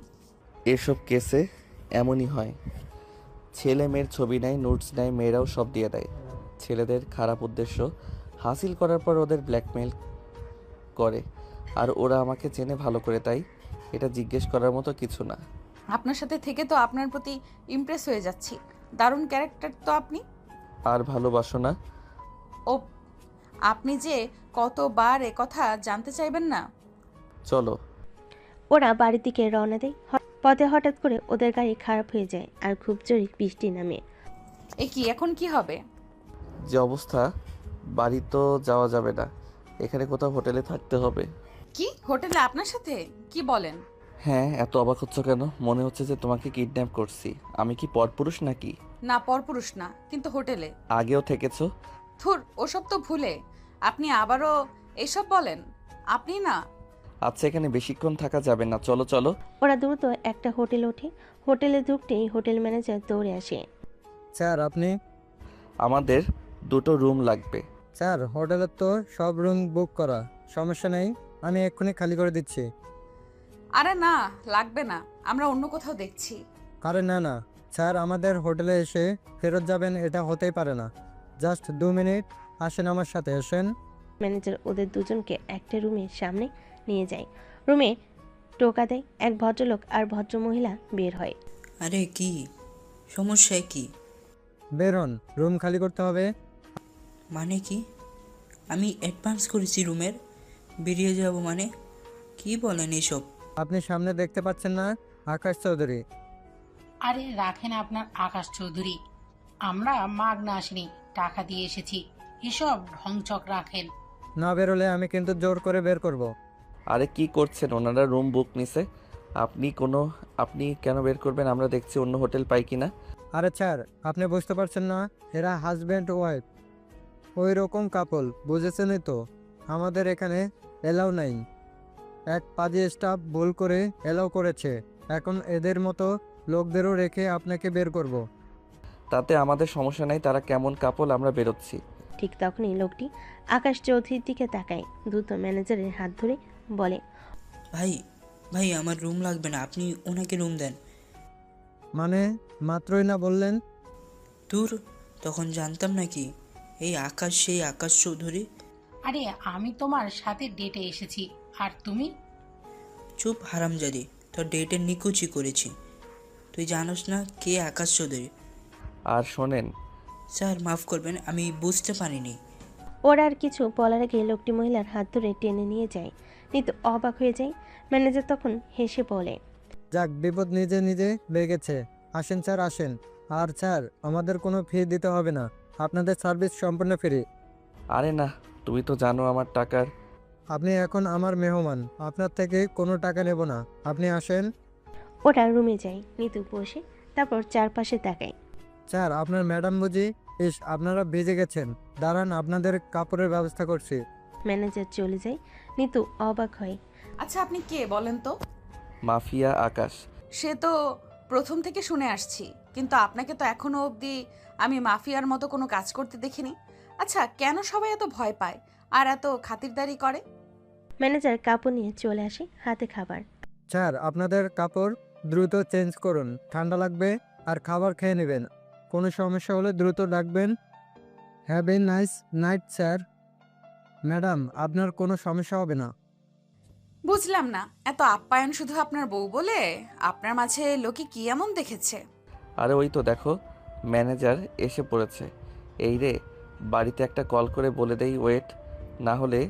এসব কেসে এমনই হয়। ছেলে মেয়ের ছবি নেয়, নোটস নেয়, মেয়েরাও সব দিয়ে দেয়। ছেলেদের খারাপ উদ্দেশ্য হাসিল করার পর ওদের ব্ল্যাকমেল করে। আর ওরা আমাকে চেনে ভালো করে, তাই এটা জিজ্ঞেস করার মতো কিছু না। আপনার সাথে থেকে তো আপনার প্রতি ইমপ্রেস হয়ে যাচ্ছি। দারুণ ক্যারেক্টার তো আপনি। আর ভালোবাসো না? ও, আপনি যে কতবার কথা জানতে চাইবেন না। চলো। ওরা বাড়ির দিকে রওনা দেয়। পথে হঠাৎ করে ওদের গাড়ি খারাপ হয়ে যায় আর খুব জোরে বৃষ্টি নামে। এ কি, এখন কি হবে? যে অবস্থা, বাড়ি তো যাওয়া যাবে না, এখানে কোথাও হোটেলে থাকতে হবে। কি, হোটেলে আপনার সাথে? কি বলেন? হ্যাঁ, এত অবাক হচ্ছ কেন? মনে হচ্ছে যে তোমাকে কিডন্যাপ করছি। আমি কি পরপুরুষ নাকি? না, পরপুরুষ না, কিন্তু হোটেলে আগেও থেকেছো। থুর, ওসব তো ভুলে আপনি আবারও এসব বলেন। আপনি না। আচ্ছা, এখানে বেশিক্ষণ থাকা যাবে না, চলো চলো। ওরা দ্রুত একটা হোটেল ওঠে। হোটেলে ঢুকতেই হোটেল ম্যানেজার দৌড়ে আসে। স্যার, আপনি? আমাদের দুটো রুম লাগবে। স্যার, হোটেলের তো সব রুম বুক করা, সমস্যা নেই, আমি এক্ষুনি খালি করে দিচ্ছি। আরে না, লাগবে না, আমরা অন্য কোথাও দেখছি। আরে না না স্যার, আমাদের হোটেলে এসে ফেরত যাবেন এটা হতেই পারে না। জাস্ট 2 মিনিট, আসেন আমার সাথে আসেন। ম্যানেজার ওদের দুজনকে একটা রুমের সামনে নিয়ে যায়। রুমে টোকা দেয়। এক ভদ্রলোক আর ভদ্রমহিলা বের হয়। আরে কি সমস্যা কি? বের হন, রুম খালি করতে হবে। মানে কি? আমি অ্যাডভান্স করেছি রুমের, বেরিয়ে যাব মানে? কি বলেন এসব? আপনি সামনে দেখতে পাচ্ছেন না, আকাশ চৌধুরী। আরে রাখেন আপনার আকাশ চৌধুরী, আমরা মাগনা আসিনি, টাকা দিয়ে এসেছি। এসব ঢংচক রাখেন। না বেরোলে আমি কিন্তু জোর করে বের করব। আরে কি করছেন? ওনারা রুম বুক নিছে, আপনি কেন বের করবেন? আমরা দেখছি অন্য হোটেল পাই কিনা। আরে স্যার, আপনি বুঝতে পারছেন না, এরা হাজব্যান্ড ওয়াইফ, ওই রকম কাপল, বুঝেছেনই তো। আমাদের এখানে এলাও নাই। এক পাজি স্টাফ ভুল করে এলাও করেছে, এখন এদের মতো লোকদেরও রেখে আপনাকে বের করব। তাতে আমাদের সমস্যা নাই, তারা কেমন কাপল, আমরা বেরোচ্ছি। ঠিক তখনই লোকটি আকাশ চৌধুরীর দিকে তাকায়, দ্রুত ম্যানেজারের হাত ধরে বলে, ভাই ভাই আমার রুম লাগবে না, আপনি ওনাকে রুম দেন। মানে মাত্রই না বললেন? দূর, তখন জানতাম নাকি এই আকাশ সেই আকাশ চৌধুরী? আরে আমি তোমার সাথে ডেটে এসেছি, আর তুমি? চুপ হারামজাদি, তোর ডেটের নিকুচি করেছি। তুই জানোস না কে আকাশ চৌধুরী? আর শোনেন স্যার, মাফ করবেন, আমি বুঝতে পারিনি। ওরা আর কিছু বলার আগে লোকটি মহিলার হাত ধরে টেনে নিয়ে যায়। নিতু অবাক হয়ে যায়। ম্যানেজার তখন হেসে বলে, যাক, বিপদ নিজে নিজে লেগেছে। আসেন স্যার, আসেন। আর স্যার, আমাদের কোনো ফি দিতে হবে না, আপনাদের সার্ভিস সম্পূর্ণ ফ্রি। আরে না, তুমি তো জানো আমার টাকার। আপনি এখন আমার মেহমান, আপনার থেকে কোনো টাকা নেব না, আপনি আসেন। ওরা রুমে যায়। নিতু বসে, তারপর চারপাশে তাকায়। স্যার, আপনার ম্যাডাম বুঝি? ইস, আপনারা ভিজে গেছেন, দাঁড়ান, আপনাদের কাপড়ের ব্যবস্থা করছি। ম্যানেজার চলে যায়। নিতু অবাক হয়। আচ্ছা, আপনি কে বলেন তো? মাফিয়া আকাশ। সে তো প্রথম থেকে শুনে আসছি, কিন্তু আপনাকে তো এখনো অবধি আমি মাফিয়ার মতো কোনো কাজ করতে দেখিনি। আচ্ছা, কেন সবাই এত ভয় পায় আর এত খাতিরদারি করে? ম্যানেজার কাপড় নিয়ে চলে আসে, হাতে খাবার। স্যার, আপনাদের কাপড় দ্রুত চেঞ্জ করুন, ঠান্ডা লাগবে, আর খাবার খেয়ে নেবেন। কোনো সমস্যা হলে দ্রুত ডাকবেন। Have a nice night sir. Madam, আপনার কোনো সমস্যা হবে না। বুঝলাম না, এত আপ্যায়ন শুধু আপনার বউ বলে? আপনার মাঝে লোকে কি এমন দেখেছে? আরে ওই তো দেখো, ম্যানেজার এসে পড়েছে। এই রে, বাড়িতে একটা কল করে বলে দেই ওয়েট, না হলে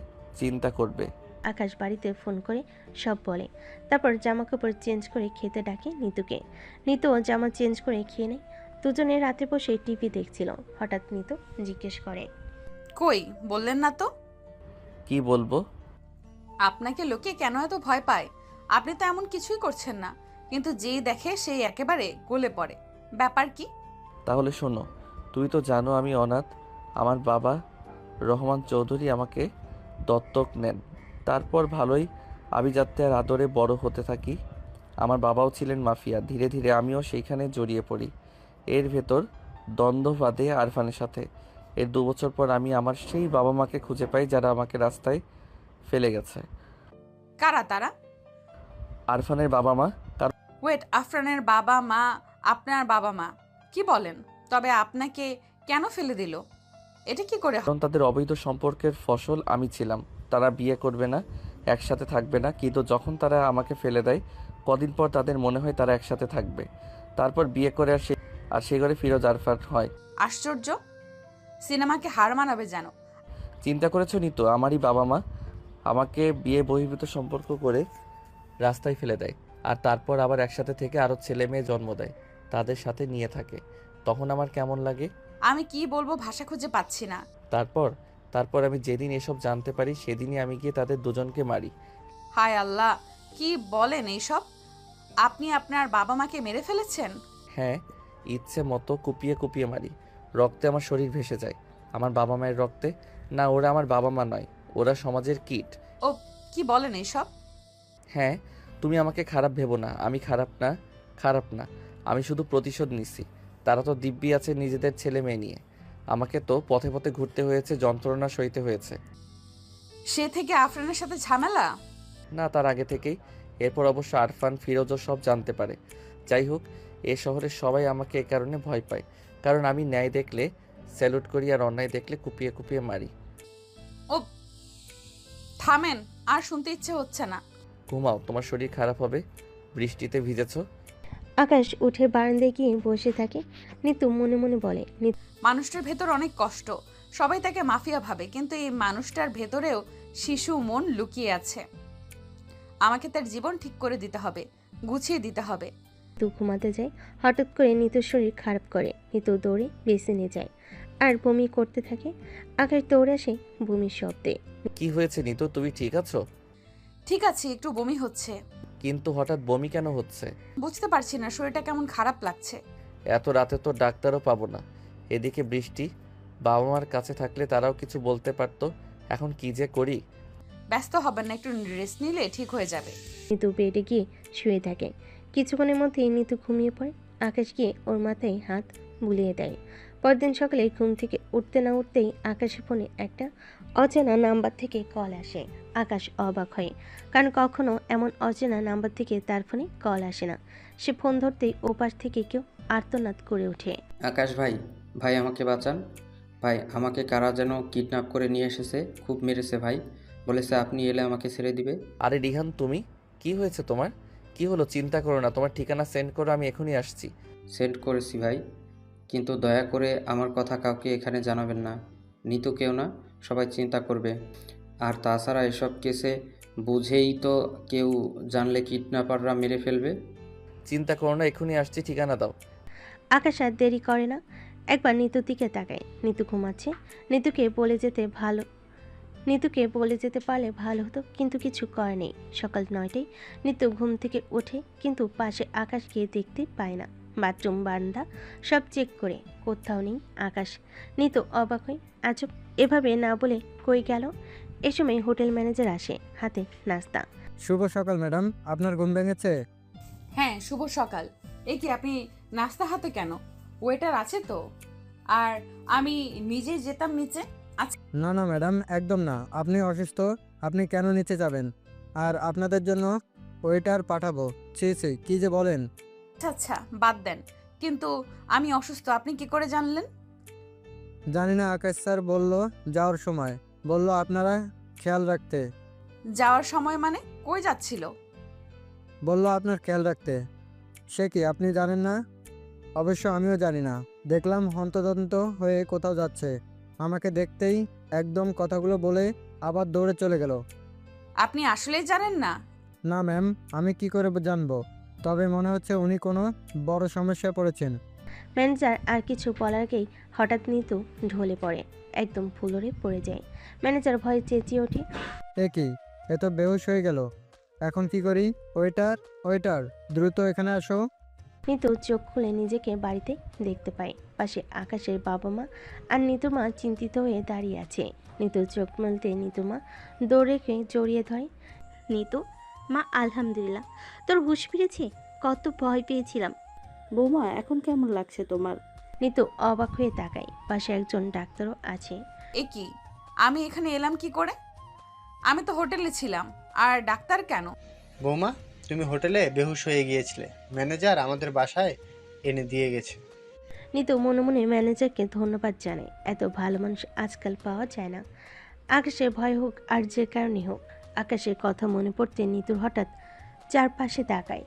চিন্তা করবে। আকাশ বাড়িতে ফোন করে সব বলে। তারপর জামা কাপড় চেঞ্জ করে খেতে ডাকে নিতুকে। নিতু জামা চেঞ্জ করে খেয়ে নেয়। দুজনে রাতে বসে টিভি দেখছিল। হঠাৎ নিতু জিজ্ঞেস করে, কই বললেন না তো? কি বলবো? আপনাকে লোকে কেন এত ভয় পায়? আপনি তো এমন কিছুই করছেন না, কিন্তু যেই দেখে সেই একেবারে গলে পড়ে। ব্যাপার কি? তাহলে শোনো, তুই তো জানো আমি অনাথ। আমার বাবা রহমান চৌধুরী আমাকে দত্তক নেন। তারপর ভালোই আভিজাত্যে আর আদরে বড় হতে থাকি। আমার বাবাও ছিলেন মাফিয়া, ধীরে ধীরে আমিও সেইখানে জড়িয়ে পড়ি। এর ভেতর দ্বন্দ্ব বাঁধে আরফানের সাথে। এর 2 বছর পর আমি আমার সেই বাবা মাকে খুঁজে পাই, যারা আমাকে রাস্তায় ফেলে গেছে। কারা তারা? আরফানের বাবা মা। ওয়েট, আফরানের বাবা মা? আপনার বাবা মা? কি বলেন? তবে আপনাকে কেন ফেলে দিল? এটা কি করে? কারণ তাদের অবৈধ সম্পর্কের ফসল আমি ছিলাম। তারা বিয়ে করবে না, একসাথে থাকবে না, কিন্তু যখন তারা আমাকে ফেলে দেয়, কদিন পর তাদের মনে হয় তারা একসাথে থাকবে। তারপর বিয়ে করে আর সে ঘরে ফিরোজ আরফান হয়। আশ্চর্য, সিনেমাকে হার মানাবে যেন। চিন্তা করেছো নিতো, আমারই বাবা মা আমাকে বিয়ে বহির্ভূত সম্পর্ক করে রাস্তায় ফেলে দেয়, আর তারপর আবার একসাথে থেকে আরও ছেলে মেয়ে জন্ম দেয়, তাদের সাথে নিয়ে থাকে। তখন আমার কেমন লাগে আমি কি বলবো, ভাষা খুঁজে পাচ্ছি না। তারপর আমি যেদিন এসব জানতে পারি, সেদিনই আমি গিয়ে তাদের দুজনকে মারি। হায় আল্লাহ, কি বলেন এইসব? আপনি আপনার বাবা মাকে মেরে ফেলেছেন? হ্যাঁ, ইচ্ছে মতো কুপিয়ে কুপিয়ে মারি। রক্তে আমার শরীর ভেসে যায়। আমার বাবা মায়ের রক্তে না, ওরা আমার বাবা মা নয়, ওরা সমাজের কীট। ও কি বলেন এইসব? হ্যাঁ, তুমি আমাকে খারাপ ভেবো না, আমি খারাপ না, আমি শুধু প্রতিশোধ নিচ্ছি। তারা তো দিব্যি আছে নিজেদের ছেলে মেয়ে নিয়ে, আমাকে তো পথে পথে ঘুরতে হয়েছে, যন্ত্রণা সইতে হয়েছে। সে থেকে আফরানের সাথে ঝামেলা? না, তার আগে থেকেই। এরপর অবশ্য আরফান ফিরোজও সব জানতে পারে। যাই হোক, এ শহরের সবাই আমাকে এ কারণে ভয় পায়, কারণ আমি ন্যায় দেখলে স্যালুট করি আর অন্যায় দেখলে কুপিয়ে কুপিয়ে মারি। ও থামেন, আর শুনতে ইচ্ছে হচ্ছে না। ঘুমাও, তোমার শরীর খারাপ হবে, বৃষ্টিতে ভিজেছো। আকাশ উঠে বারান্দায় গিয়ে বসে থাকে। নিতু মনে মনে বলে, মানুষটার ভেতর অনেক কষ্ট, সবাই তাকে মাফিয়া ভাবে, কিন্তু এই মানুষটার ভেতরেও শিশু মন লুকিয়ে আছে। আমাকে তার জীবন ঠিক করে দিতে হবে, গুছিয়ে দিতে হবে। নিতু ঘুমাতে যায়। হঠাৎ করে নিতুর শরীর খারাপ করে। নিতু দৌড়ে বেসিনে যায় আর বমি করতে থাকে। আকাশ দৌড়ে আসে বমির শব্দে। কি হয়েছে নিতু, তুমি ঠিক আছো? ঠিক আছে, একটু বমি হচ্ছে। কিন্তু হঠাৎ বমি কেন হচ্ছে? বুঝতে পারছি না, শরীরটা কেমন খারাপ লাগছে। এত রাতে তো ডাক্তারও পাবো না, এদিকে বৃষ্টি। বাবা মার কাছে থাকলে তারাও কিছু বলতে পারতো। এখন কি যে করি। ব্যস্ত হবেন না, একটু রেস্ট নিলে ঠিক হয়ে যাবে। নিতু বেডে গিয়ে শুয়ে থাকে। কিছুক্ষণের মধ্যেই নিতু ঘুমিয়ে পড়ে। আকাশ গিয়ে ওর মাথায় হাত বুলিয়ে দেয়। পরদিন সকালে ঘুম থেকে উঠতে না উঠতেই আকাশের ফোনে একটা অচেনা নাম্বার থেকে কল আসে। আকাশ অবাক হয়, কারণ কখনো এমন অচেনা নাম্বার থেকে তার ফোনে কল আসে না। সে ফোন ধরতেই ওপাশ থেকে কেউ আর্তনাদ করে ওঠে। আকাশ ভাই, ভাই আমাকে বাঁচান। ভাই, আমাকে কারা যেন কিডন্যাপ করে নিয়ে এসেছে, খুব মেরেছে ভাই। বলেছে আপনি এলে আমাকে ছেড়ে দিবে। আরে রিহান, তুমি কি হয়েছে তোমার? কি হলো? চিন্তা করো না, তোমার ঠিকানা সেন্ড করো, আমি এখনই আসছি। সেন্ড করেছি ভাই, কিন্তু দয়া করে আমার কথা কাউকে এখানে জানাবেন না। নিতু কেউ না, সবাই চিন্তা করবে। আর তাছাড়া এসব কেসে বুঝেই তো কেউ জানলে কিডন্যাপাররা মেরে ফেলবে। চিন্তা করো না, এখনই আসছি, ঠিকানা দাও। আকাশ আর দেরি করে না, একবার নিতুর দিকে তাকায়। নিতু ঘুমাচ্ছে। নিতুকে বলে যেতে পারলে ভালো হতো, কিন্তু কিছু করে নেই। সকাল 9টায় নিতু ঘুম থেকে ওঠে, কিন্তু পাশে আকাশকে দেখতে পায় না। বাথরুম, বারান্দা সব চেক করে কোথাও নেই আকাশ। নিতু অবাক হয়, আজব, এভাবে না বলে কই গেল। এ সময় হোটেল ম্যানেজার আসে, হাতে নাস্তা। শুভ সকাল ম্যাডাম, আপনার ঘুম ভেঙেছে? হ্যাঁ, শুভ সকাল। এই কি, আপনি নাস্তা হাতে কেন? ওয়েটার আছে তো, আর আমি নিজেই যেতাম নিচে। না না ম্যাডাম, একদম না। আপনি অসুস্থ, আপনি কেন নিচে যাবেন? আর আপনাদের জন্য ওয়েটার পাঠাবো? ছি ছি, কি যে বলেন। আচ্ছা, বাদ দেন, কিন্তু আমি অসুস্থ আপনি কি করে জানলেন? জানি না, আকাশ স্যার বলল যাওয়ার সময়, বলল আপনারা খেয়াল রাখতে। যাওয়ার সময় মানে কই যাচ্ছিল? বলল আপনার খেয়াল রাখতে। সে কি আপনি জানেন না? অবশ্য আমিও জানি না। দেখলাম হন্তদন্ত হয়ে কোথাও যাচ্ছে, আমাকে দেখতেই একদম কথাগুলো বলে আবার দৌড়ে চলে গেল। আপনি আসলেই জানেন না? না ম্যাম, আমি কি করে জানবো? তবে মনে হচ্ছে উনি কোনো বড় সমস্যায় পড়েছেন। ম্যানেজার আর কিছু বলার আগেই হঠাৎ নিতু ঢলে পড়ে, একদম ফুলরে পড়ে যায়। ম্যানেজার ভয়ে চেঁচিয়ে ওঠে, এ কি, এ তো বেহুশ হয়ে গেল। এখন কি করি? ওয়েটার, ওয়েটার, দ্রুত এখানে আসো। নিতু চোখ খুলে নিজেকে বাড়িতে দেখতে পায়। পাশে আকাশের বাবা মা আর নিতুর মা চিন্তিত হয়ে দাঁড়িয়ে আছে। নিতু চোখ মেলতে নিতুর মা দৌড়ে জড়িয়ে ধরে। নিতু, মা আলহামদুলিল্লাহ, তোর হুঁশ ফিরেছে? কত ভয় পেয়েছিলাম। বৌমা, এখন কেমন লাগছে তোমার? নিতু অবাক হয়ে তাকায়। পাশে একজন ডাক্তারও আছে। এ কি, আমি এখানে এলাম কি করে? আমি তো হোটেলে ছিলাম, আর ডাক্তার কেন? বৌমা, তুমি হোটেলে বেহুশ হয়ে গিয়েছিলে, ম্যানেজার আমাদের বাসায় এনে দিয়ে গেছে। নিতু মনে মনে ম্যানেজারকে ধন্যবাদ জানায়। এত ভালো মানুষ আজকাল পাওয়া যায় না। আকাশের ভয় হোক আর যে কারণে হোক, আকাশের কথা মনে পড়তে নিতুর হঠাৎ চারপাশে তাকায়।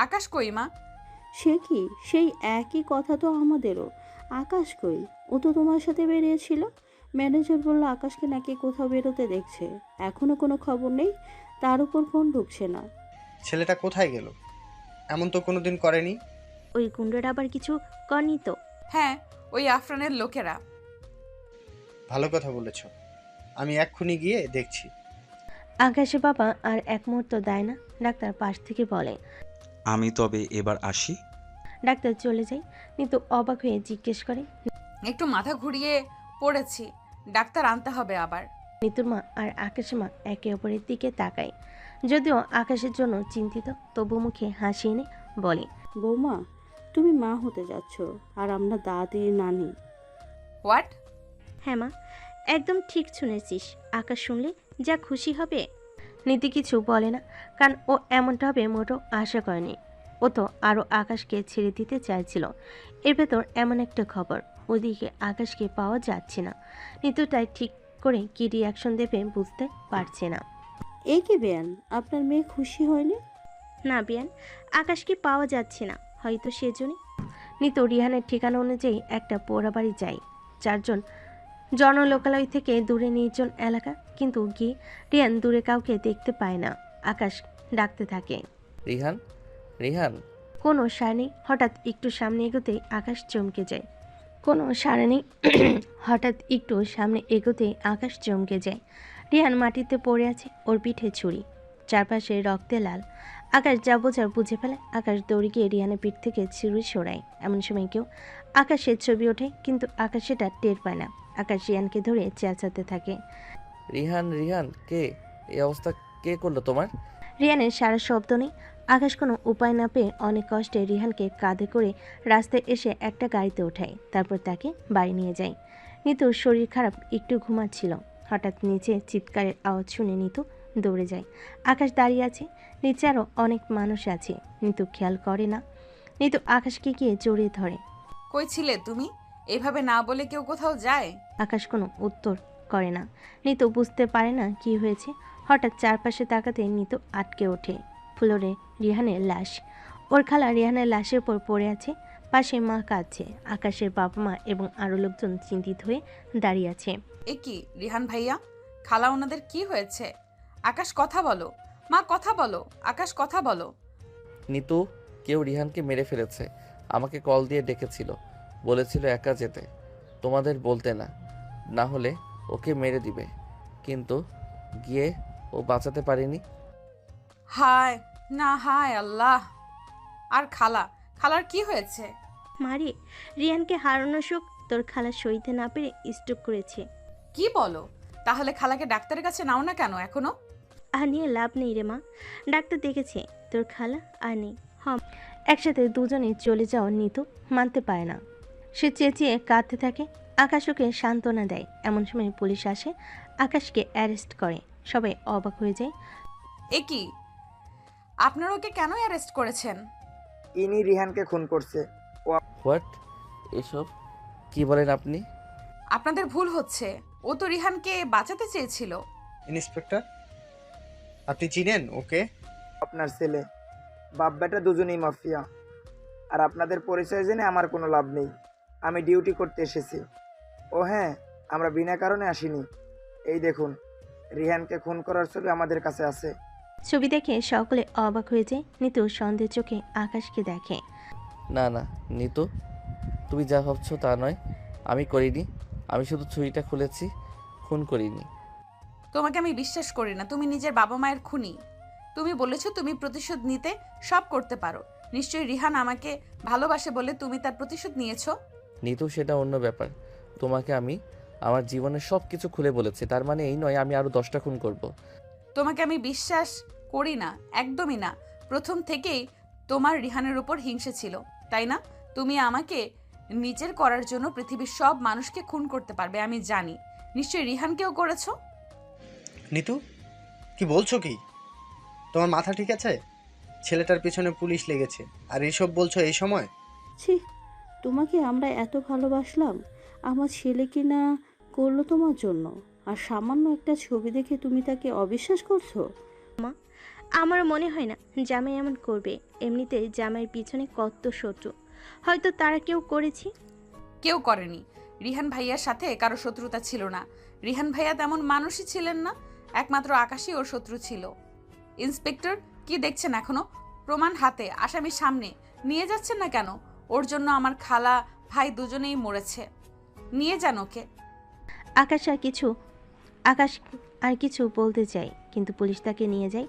আকাশ কই মা? সে কি, সেই একই কথা তো আমাদেরও। আকাশ কই? ও তো তোমার সাথে বেরিয়েছিল। ম্যানেজার বলল আকাশকে নাকি কোথাও বেরোতে দেখছে, এখনো কোনো খবর নেই। তার উপর ফোন ঢুকছে না। ছেলেটা কোথায় গেল? এমন তো কোনোদিন করেনি। ওই গুন্ডারা আবার কিছু করনি তো? হ্যাঁ, ওই আফরানের লোকেরা। ভালো কথা বলেছ, আমি এক্ষুনি গিয়ে দেখছি। আকাশের বাবা আর এক মুহূর্ত দেয় না। ডাক্তার পাশ থেকে বলে, আমি তবে এবার আসি। ডাক্তার চলে যায়। নিতু অবাক হয়ে জিজ্ঞেস করে, একটু মাথা ঘুরিয়ে পড়েছি, ডাক্তার আনতে হবে আবার। নিতুর মা আর আকাশের মা একে অপরের দিকে তাকায়। যদিও আকাশের জন্য চিন্তিত, তবু মুখে হাসি এনে বলে, বৌমা, তুমি মা হতে যাচ্ছ, আর আমরা দাদি নানি। হোয়াট? হ্যাঁ মা, একদম ঠিক শুনেছিস। আকাশ শুনলে যা খুশি হবে। নীতি কিছু বলে না, কারণ ও এমনটা হবে মোটেও আশা করেনি। ও তো আরও আকাশকে ছেড়ে দিতে চাইছিল। এর ভেতর এমন একটা খবর, ওদিকে আকাশকে পাওয়া যাচ্ছে না। নিতু তাই ঠিক করে কি রিয়াকশন দেবে বুঝতে পারছে না। এ কি বেয়ান, আপনার মেয়ে খুশি হয়নি? না বিয়ান, আকাশকে পাওয়া যাচ্ছে না, হয়তো সেজন্যই। নিতু রিহানের ঠিকানা অনুযায়ী একটা পোড়া বাড়ি যায়, 4 জন জনলোকালয় থেকে দূরে নির্জন এলাকা। কিন্তু গিয়ে রিহান দূরে কাউকে দেখতে পায় না। আকাশ ডাকতে থাকে, রিহান, রিহান। কোনো সাড়া নেই। হঠাৎ একটু সামনে এগোতেই আকাশ চমকে যায়। কোনো সাড়া নেই। হঠাৎ একটু সামনে এগোতেই আকাশ চমকে যায়। রিহান মাটিতে পড়ে আছে, ওর পিঠে ছুরি, চারপাশে রক্তে লাল। আকাশ যা বোঝার বুঝে ফেলে। আকাশ দৌড়ে গিয়ে রিহানের পিঠ থেকে ছুরি সরায়। এমন সময় কেউ আকাশের ছবি ওঠে, কিন্তু আকাশ সেটা টের পায় না। আকাশ রিহানকে ধরে চেঁচাতে থাকে, রিহান, রিহান, কে? এই অবস্থা কে করলো তোমার? রিহানের সারা শব্দ নেই। আকাশ কোনো উপায় না পেয়ে অনেক কষ্টে রিহানকে কাঁধে করে রাস্তায় এসে একটা গাড়িতে ওঠায়, তারপর তাকে বাড়ি নিয়ে যায়। নিতুর শরীর খারাপ, একটু ঘুমাচ্ছিল। হঠাৎ নিচে চিৎকারের আওয়াজ শুনে নিতু দৌড়ে যায়। আকাশ দাঁড়িয়ে আছে, নিচে আরও অনেক মানুষ আছে। নিতু খেয়াল করে না। নিতু আকাশকে গিয়ে জড়িয়ে ধরে। কই ছিলে তুমি? এভাবে না বলে কেউ কোথাও যায়? আকাশ কোনো উত্তর করে না। নিতু বুঝতে পারে না কি হয়েছে। হঠাৎ চারপাশে তাকাতে নিতু আটকে ওঠে। ফ্লোরে রিহানের লাশ। ওর খালা রিহানের লাশের উপর পড়ে আছে, পাশে মা কাঁদছে। আকাশের বাবা মা এবং আরও লোকজন চিন্তিত হয়ে দাঁড়িয়ে আছে। এ কি রিহান ভাইয়া, খালা ওনাদের কি হয়েছে? আকাশ কথা বলো, মা কথা বলো, আকাশ কথা বলো। নিতু, কেউ রিহানকে মেরে ফেলেছে। আমাকে কল দিয়ে ডেকেছিল, বলেছিল একা যেতে, তোমাদের বলতে না, না হলে ওকে মেরে দিবে। কিন্তু গিয়ে ও বাঁচাতে পারেনি। হায় না, হায় আল্লাহ। আর খালার কি হয়েছে? মারি, রিয়ানকে হারানোর শোক তোর খালা সইতে না পেরে স্ট্রোক করেছে। কি বলো? তাহলে খালাকে ডাক্তারের কাছে নাও না কেন এখনো? আর নিয়ে লাভ নেই রে মা, ডাক্তার দেখেছে, তোর খালা আর নেই। একসাথে দুজনে চলে যাওয়া নিতু মানতে পারে না। সে চেঁচিয়ে কাঁদতে থাকে। আকাশ ওকে সান্ত্বনা দেয়। এমন সময় পুলিশ আসে, আকাশকে অ্যারেস্ট করে। সবাই অবাক হয়ে যায়। এ কি, আপনারা ওকে কেন অ্যারেস্ট করেছেন? ইনি রিহানকে খুন করছে। হোয়াট? এসব কি বলেন আপনি? আপনাদের ভুল হচ্ছে, ও তো রিহানকে বাঁচাতে চেয়েছিল। ইন্সপেক্টর, আপনি চিনেন ওকে? আপনার ছেলে, বাপ বেটা দুজনেই মাফিয়া। আর আপনাদের পরিচয় জেনে আমার কোনো লাভ নেই। আমি ডিউটি করতে এসেছি। ও হ্যাঁ, আমরা বিনা কারণে আসিনি। এই দেখুন, রিহানকে খুন করার ছবি আমাদের কাছে আছে। ছবি দেখে সকলে অবাক হয়ে যায়। নিতু সন্দেহ চোখে আকাশকে দেখে। না না নিতু, তুমি যা ভাবছো তা নয়। আমি করিনি, আমি শুধু ছুরিটা খুলেছি, খুন করিনি। তোমাকে আমি বিশ্বাস করি না, তুমি নিজের বাবা মায়ের খুনি। তুমি বলেছো তুমি প্রতিশোধ নিতে সব করতে পারো। নিশ্চয়ই রিহান আমাকে ভালোবাসে বলে তুমি তার প্রতিশোধ নিয়েছো। নিতু, সেটা অন্য ব্যাপার। তোমাকে আমি আমার জীবনের সব কিছু খুলে বলেছি, তার মানে এই নয় আমি আরো 10টা খুন করব। তোমাকে আমি বিশ্বাস করি না, একদমই না। প্রথম থেকেই তোমার রিহানের উপর হিংসে ছিল, তাই না? তুমি আমাকে নিজের করার জন্য পৃথিবীর সব মানুষকে খুন করতে পারবে, আমি জানি। নিশ্চয়ই রিহানকেও করেছো। নিতু, কি বলছো কি? তোমার মাথা ঠিক আছে? ছেলেটার পিছনে পুলিশ লেগেছে, আর এসব বলছো এই সময়? ছি, তোমাকে আমরা এত ভালোবাসলাম, আমার ছেলে কি না করলো তোমার জন্য, আর সামান্য একটা ছবি দেখে তুমি তাকে অবিশ্বাস করছো? মা, আমার মনে হয় না জামাই এমন করবে। এমনিতে জামাইয়ের পিছনে কত শত্রু, হয়তো তারা কেউ করেছে। কেউ করেনি। রিহান ভাইয়ার সাথে কারো শত্রুতা ছিল না। রিহান ভাইয়া তেমন মানুষই ছিলেন না, একমাত্র আকাশই ওর শত্রু ছিল। ইন্সপেক্টর, কি দেখছেন এখনো? প্রমাণ হাতে, আসামি সামনে, নিয়ে যাচ্ছেন না কেন? ওর জন্য আমার খালা ভাই দুজনেই মরেছে। নিয়ে যান ওকে। আকাশ আর কিছু বলতে চায়, কিন্তু পুলিশ তাকে নিয়ে যায়।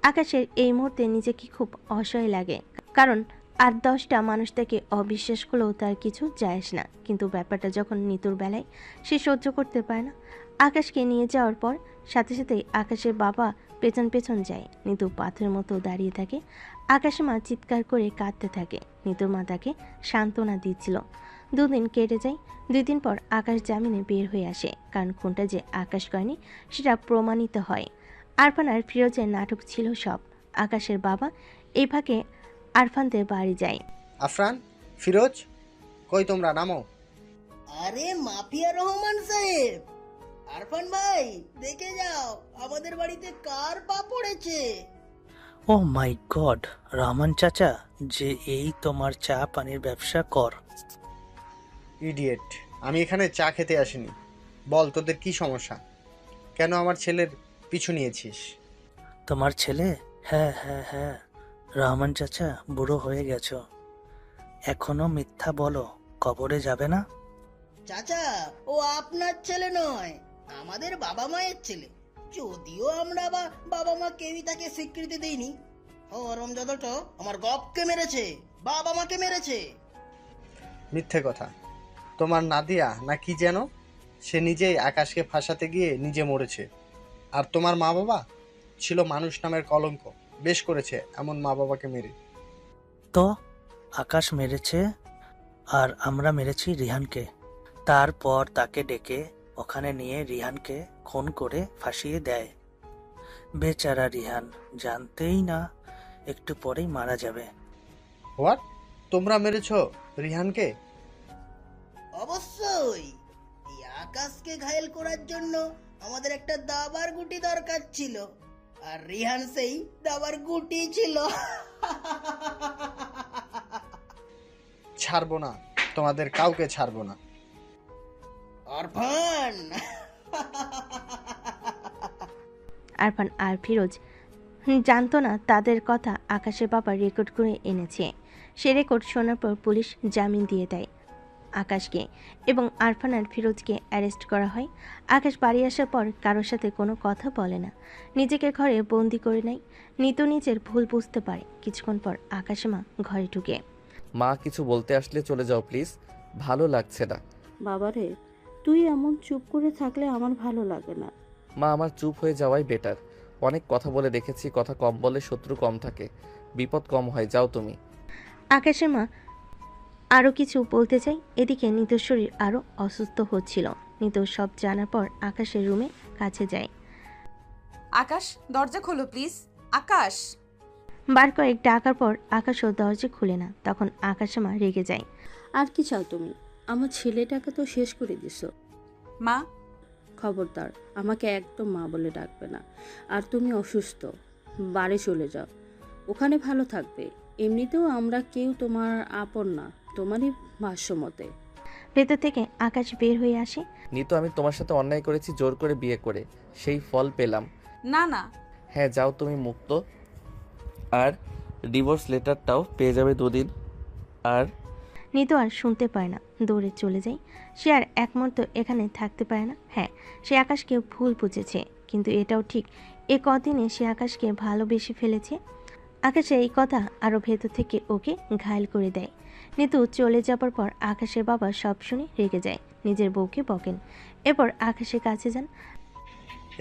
আকাশের এই মুহূর্তে নিজেকে খুব অসহায় লাগে, কারণ আর 10টা মানুষ তাকে অবিশ্বাস করলেও তার কিছু যায় আসে না। কিন্তু ব্যাপারটা যখন নিতুর বেলায়, সে সহ্য করতে পারে না। আকাশকে নিয়ে যাওয়ার পর সাথে সাথেই আকাশের বাবা পেছন পেছন যায়। নিতু পাথরের মতো দাঁড়িয়ে থাকে। আকাশের মা চিৎকার করে কাঁদতে থাকে। নিতুর মা তাকে সান্ত্বনা দিচ্ছিল। 2 দিন কেটে যায়। 2 দিন পর আকাশ জামিনে বের হয়ে আসে, কারণ খুনটা যে আকাশ করেনি সেটা প্রমাণিত হয়। আরফান আর ফিরোজের নাটক ছিল সব। আকাশের বাবা এই ফাঁকে আরফানদের বাড়ি যায়। আফরান, ফিরোজ, কই তোমরা, নামো। আরে মাফিয়া রহমান সাহেব, আরফান ভাই দেখে যাও আমাদের বাড়িতে কার পা পড়েছে। ও মাই গড, রহমান চাচা যে এই তোমার চা পানির ব্যবসা কর। ইডিয়েট, আমি এখানে চা খেতে আসিনি। বল তোদের কি সমস্যা, কেন আমার ছেলের পিছু নিয়েছিস? তোমার ছেলে? হ্যাঁ হ্যাঁ হ্যাঁ, রহমান চাচা বুড়ো হয়ে গেছো, এখনো মিথ্যা বলো, কবরে যাবে না? চাচা, ও আপনার ছেলে নয়, আমাদের বাবা মায়ের ছেলে। যদিও আমরা বাবা মা কেউই তাকে স্বীকৃতি দেইনি। হরমজাদাটা আমার গপকে মেরেছে, বাবা মাকে মেরেছে। মিথ্যে কথা। তোমার নাদিয়া না কি যেন, সে নিজেই আকাশকে ফাঁসাতে গিয়ে নিজে মরেছে। আর তোমার মা বাবা ছিল মানুষ নামের কলঙ্ক, বেশ করেছে এমন মা বাবাকে মেরে। তো আকাশ মেরেছে আর আমরা মেরেছি রিহানকে। তারপর তাকে ডেকে ওখানে নিয়ে রিহানকে খুন করে ফাঁসিয়ে দেয়। বেচারা রিহান জানতেই না একটু পরেই মারা যাবে। হোয়াট? তোমরা মেরেছো রিহানকে? অবশ্যই। এই আকাশকে ঘায়েল করার জন্য আমাদের একটা দাবার গুটি দরকার ছিল, আর রিহান সেই দাবার গুটি ছিল। ছাড়বো না, তোমাদের কাউকে ছাড়বো না। আরফান। আরফান আর ফিরোজ জানতো না তাদের কথা আকাশের বাবা রেকর্ড করে এনেছে। সে রেকর্ড শোনার পর পুলিশ জামিন দিয়ে দেয় আকাশকে এবং আরফান আর ফিরোজকে অ্যারেস্ট করা হয়। আকাশ বাড়ি আসার পর কারোর সাথে কোনো কথা বলে না, নিজেকে ঘরে বন্দি করে নেয়। নিতু নিজের ভুল বুঝতে পারে। কিছুক্ষণ পর আকাশে মা ঘরে ঢুকে। মা, কিছু বলতে আসলে চলে যাও প্লিজ, ভালো লাগছে না। বাবারে, তুই এমন চুপ করে থাকলে আমার ভালো লাগে না। মা, আমার চুপ হয়ে যাওয়াই বেটার। অনেক কথা বলে দেখেছি, কথা কম বলে শত্রু কম থাকে, বিপদ কম হয়। যাও তুমি। আকাশের মা আরও কিছু বলতে চাই, এদিকে নিতুর শরীর আরও অসুস্থ হচ্ছিল। নিতু সব জানার পর আকাশের রুমে কাছে যায়। আকাশ, দরজা খোলো প্লিজ। আকাশ। বার কয়েক ডাকার পর আকাশও দরজা খুলে না। তখন আকাশের মা রেগে যায়। আর কি চাও তুমি? আমার ছেলেটাকে তো শেষ করে দিছো। মা। খবরদার, আমাকে একদম মা বলে ডাকবে না। আর তুমি অসুস্থ, বাড়ি চলে যাও, ওখানে ভালো থাকবে। এমনিতেও আমরা কেউ তোমার আপন না, তোমারই ভাষ্য মতে। ভেতর থেকে আকাশ বের হয়ে আসে। নিতু, আমি তোমার সাথে অন্যায় করেছি, জোর করে বিয়ে করে, সেই ফল পেলাম। না না। হ্যাঁ, যাও তুমি মুক্ত। আর ডিভোর্স লেটারটাও পেয়ে যাবে দুদিন। আর নিতু আর শুনতে পায় না, দৌড়ে চলে যায়। সে আর এক মুহূর্ত এখানে থাকতে পারে না। হ্যাঁ, সে আকাশকে ভুল বুঝেছে, কিন্তু এটাও ঠিক এ কদিনে সে আকাশকে ভালোবেসে ফেলেছে। আকাশে এই কথা আরও ভেতর থেকে ওকে ঘায়েল করে দেয়। নিতু চলে যাবার পর আকাশের বাবা সব শুনে রেগে যায়, নিজের বউকে বকেন। এরপর আকাশের কাছে যান।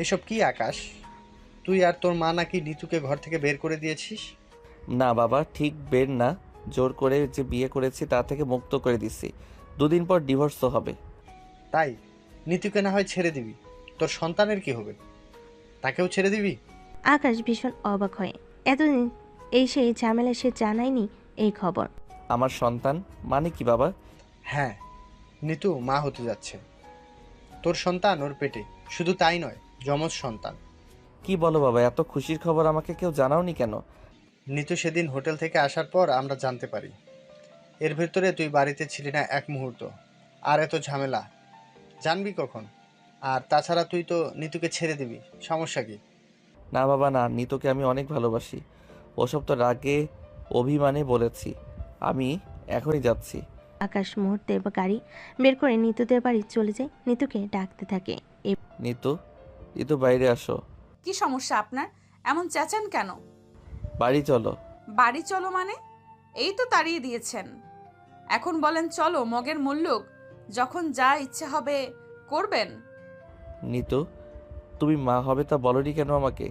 এসব কি আকাশ? তুই আর তোর মা নাকি নিতুকে ঘর থেকে বের করে দিয়েছিস? না বাবা, ঠিক বের না, জোর করে যে বিয়ে করেছি তা থেকে মুক্ত করে দিচ্ছি। দুদিন পর ডিভোর্সও হবে। তাই নিতুকে না হয় ছেড়ে দিবি, তোর সন্তানের কি হবে? তাকেও ছেড়ে দিবি? আকাশ ভীষণ অবাক হয়। এতদিন এই সেই ঝামেলা সে জানায়নি এই খবর। আমার সন্তান মানে কি বাবা? হ্যাঁ, নিতু মা হতে যাচ্ছে। তোর সন্তান ওর পেটে। শুধু তাই নয়, যমজ সন্তান। কি বলো বাবা, এত খুশির খবর আমাকে কেউ জানাওনি কেন? নিতু সেদিন হোটেল থেকে আসার পর আমরা জানতে পারি। এর ভেতরে তুই বাড়িতে ছিলি না এক মুহূর্ত। আর এত ঝামেলা জানবি কখন? আর তাছাড়া তুই তো নিতুকে ছেড়ে দিবি, সমস্যা কি? না বাবা না, নিতুকে আমি অনেক ভালোবাসি। ওসব তো রাগে অভিমানে বলেছি। আমি এখনই যাচ্ছি। আকাশ মুহূর্তে গাড়ি বের করে নিতুদের বাড়ি চলে যায়, নিতুকে ডাকতে থাকে। নিতু, নিতু বাইরে আসো। কি সমস্যা আপনার? এমন চেঁচান কেন? বাড়ি চলো। বাড়ি চলো মানে? এই তো তাড়িয়ে দিয়েছেন, এখন বলেন চলো মগের মুল্লুক, যখন যা ইচ্ছে হবে করবেন। নিতু, তুমি মা হবে তা বলনি কেন আমাকে?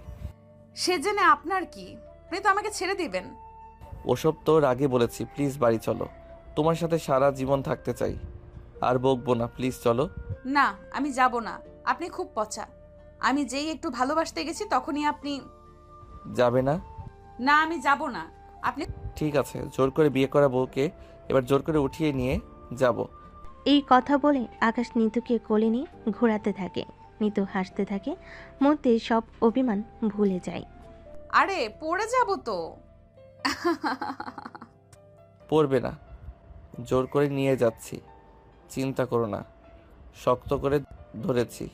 সে জেনে আপনার কি? আপনি তো আমাকে ছেড়ে দিবেন। ওসব তোর আগে বলেছি, প্লিজ বাড়ি চলো। তোমার সাথে সারা জীবন থাকতে চাই। আর বকবো না, প্লিজ চলো। না, আমি যাব না। আপনি খুব পচা। আমি যেই একটু ভালোবাসতে গেছি তখনই আপনি। যাবে না? না, আমি যাব না। আপনি। ঠিক আছে, জোর করে বিয়ে করা বউকে এবার জোর করে উঠিয়ে নিয়ে যাব। এই কথা বলে আকাশ নিতুকে কোলে নিয়ে ঘোরাতে থাকে। নিতু হাসতে থাকে, মধ্যে সব অভিমান ভুলে যায়। আরে পড়ে যাব তো। পড়বে না, জোর করে নিয়ে যাচ্ছি, চিন্তা করো না, শক্ত করে ধরেছি।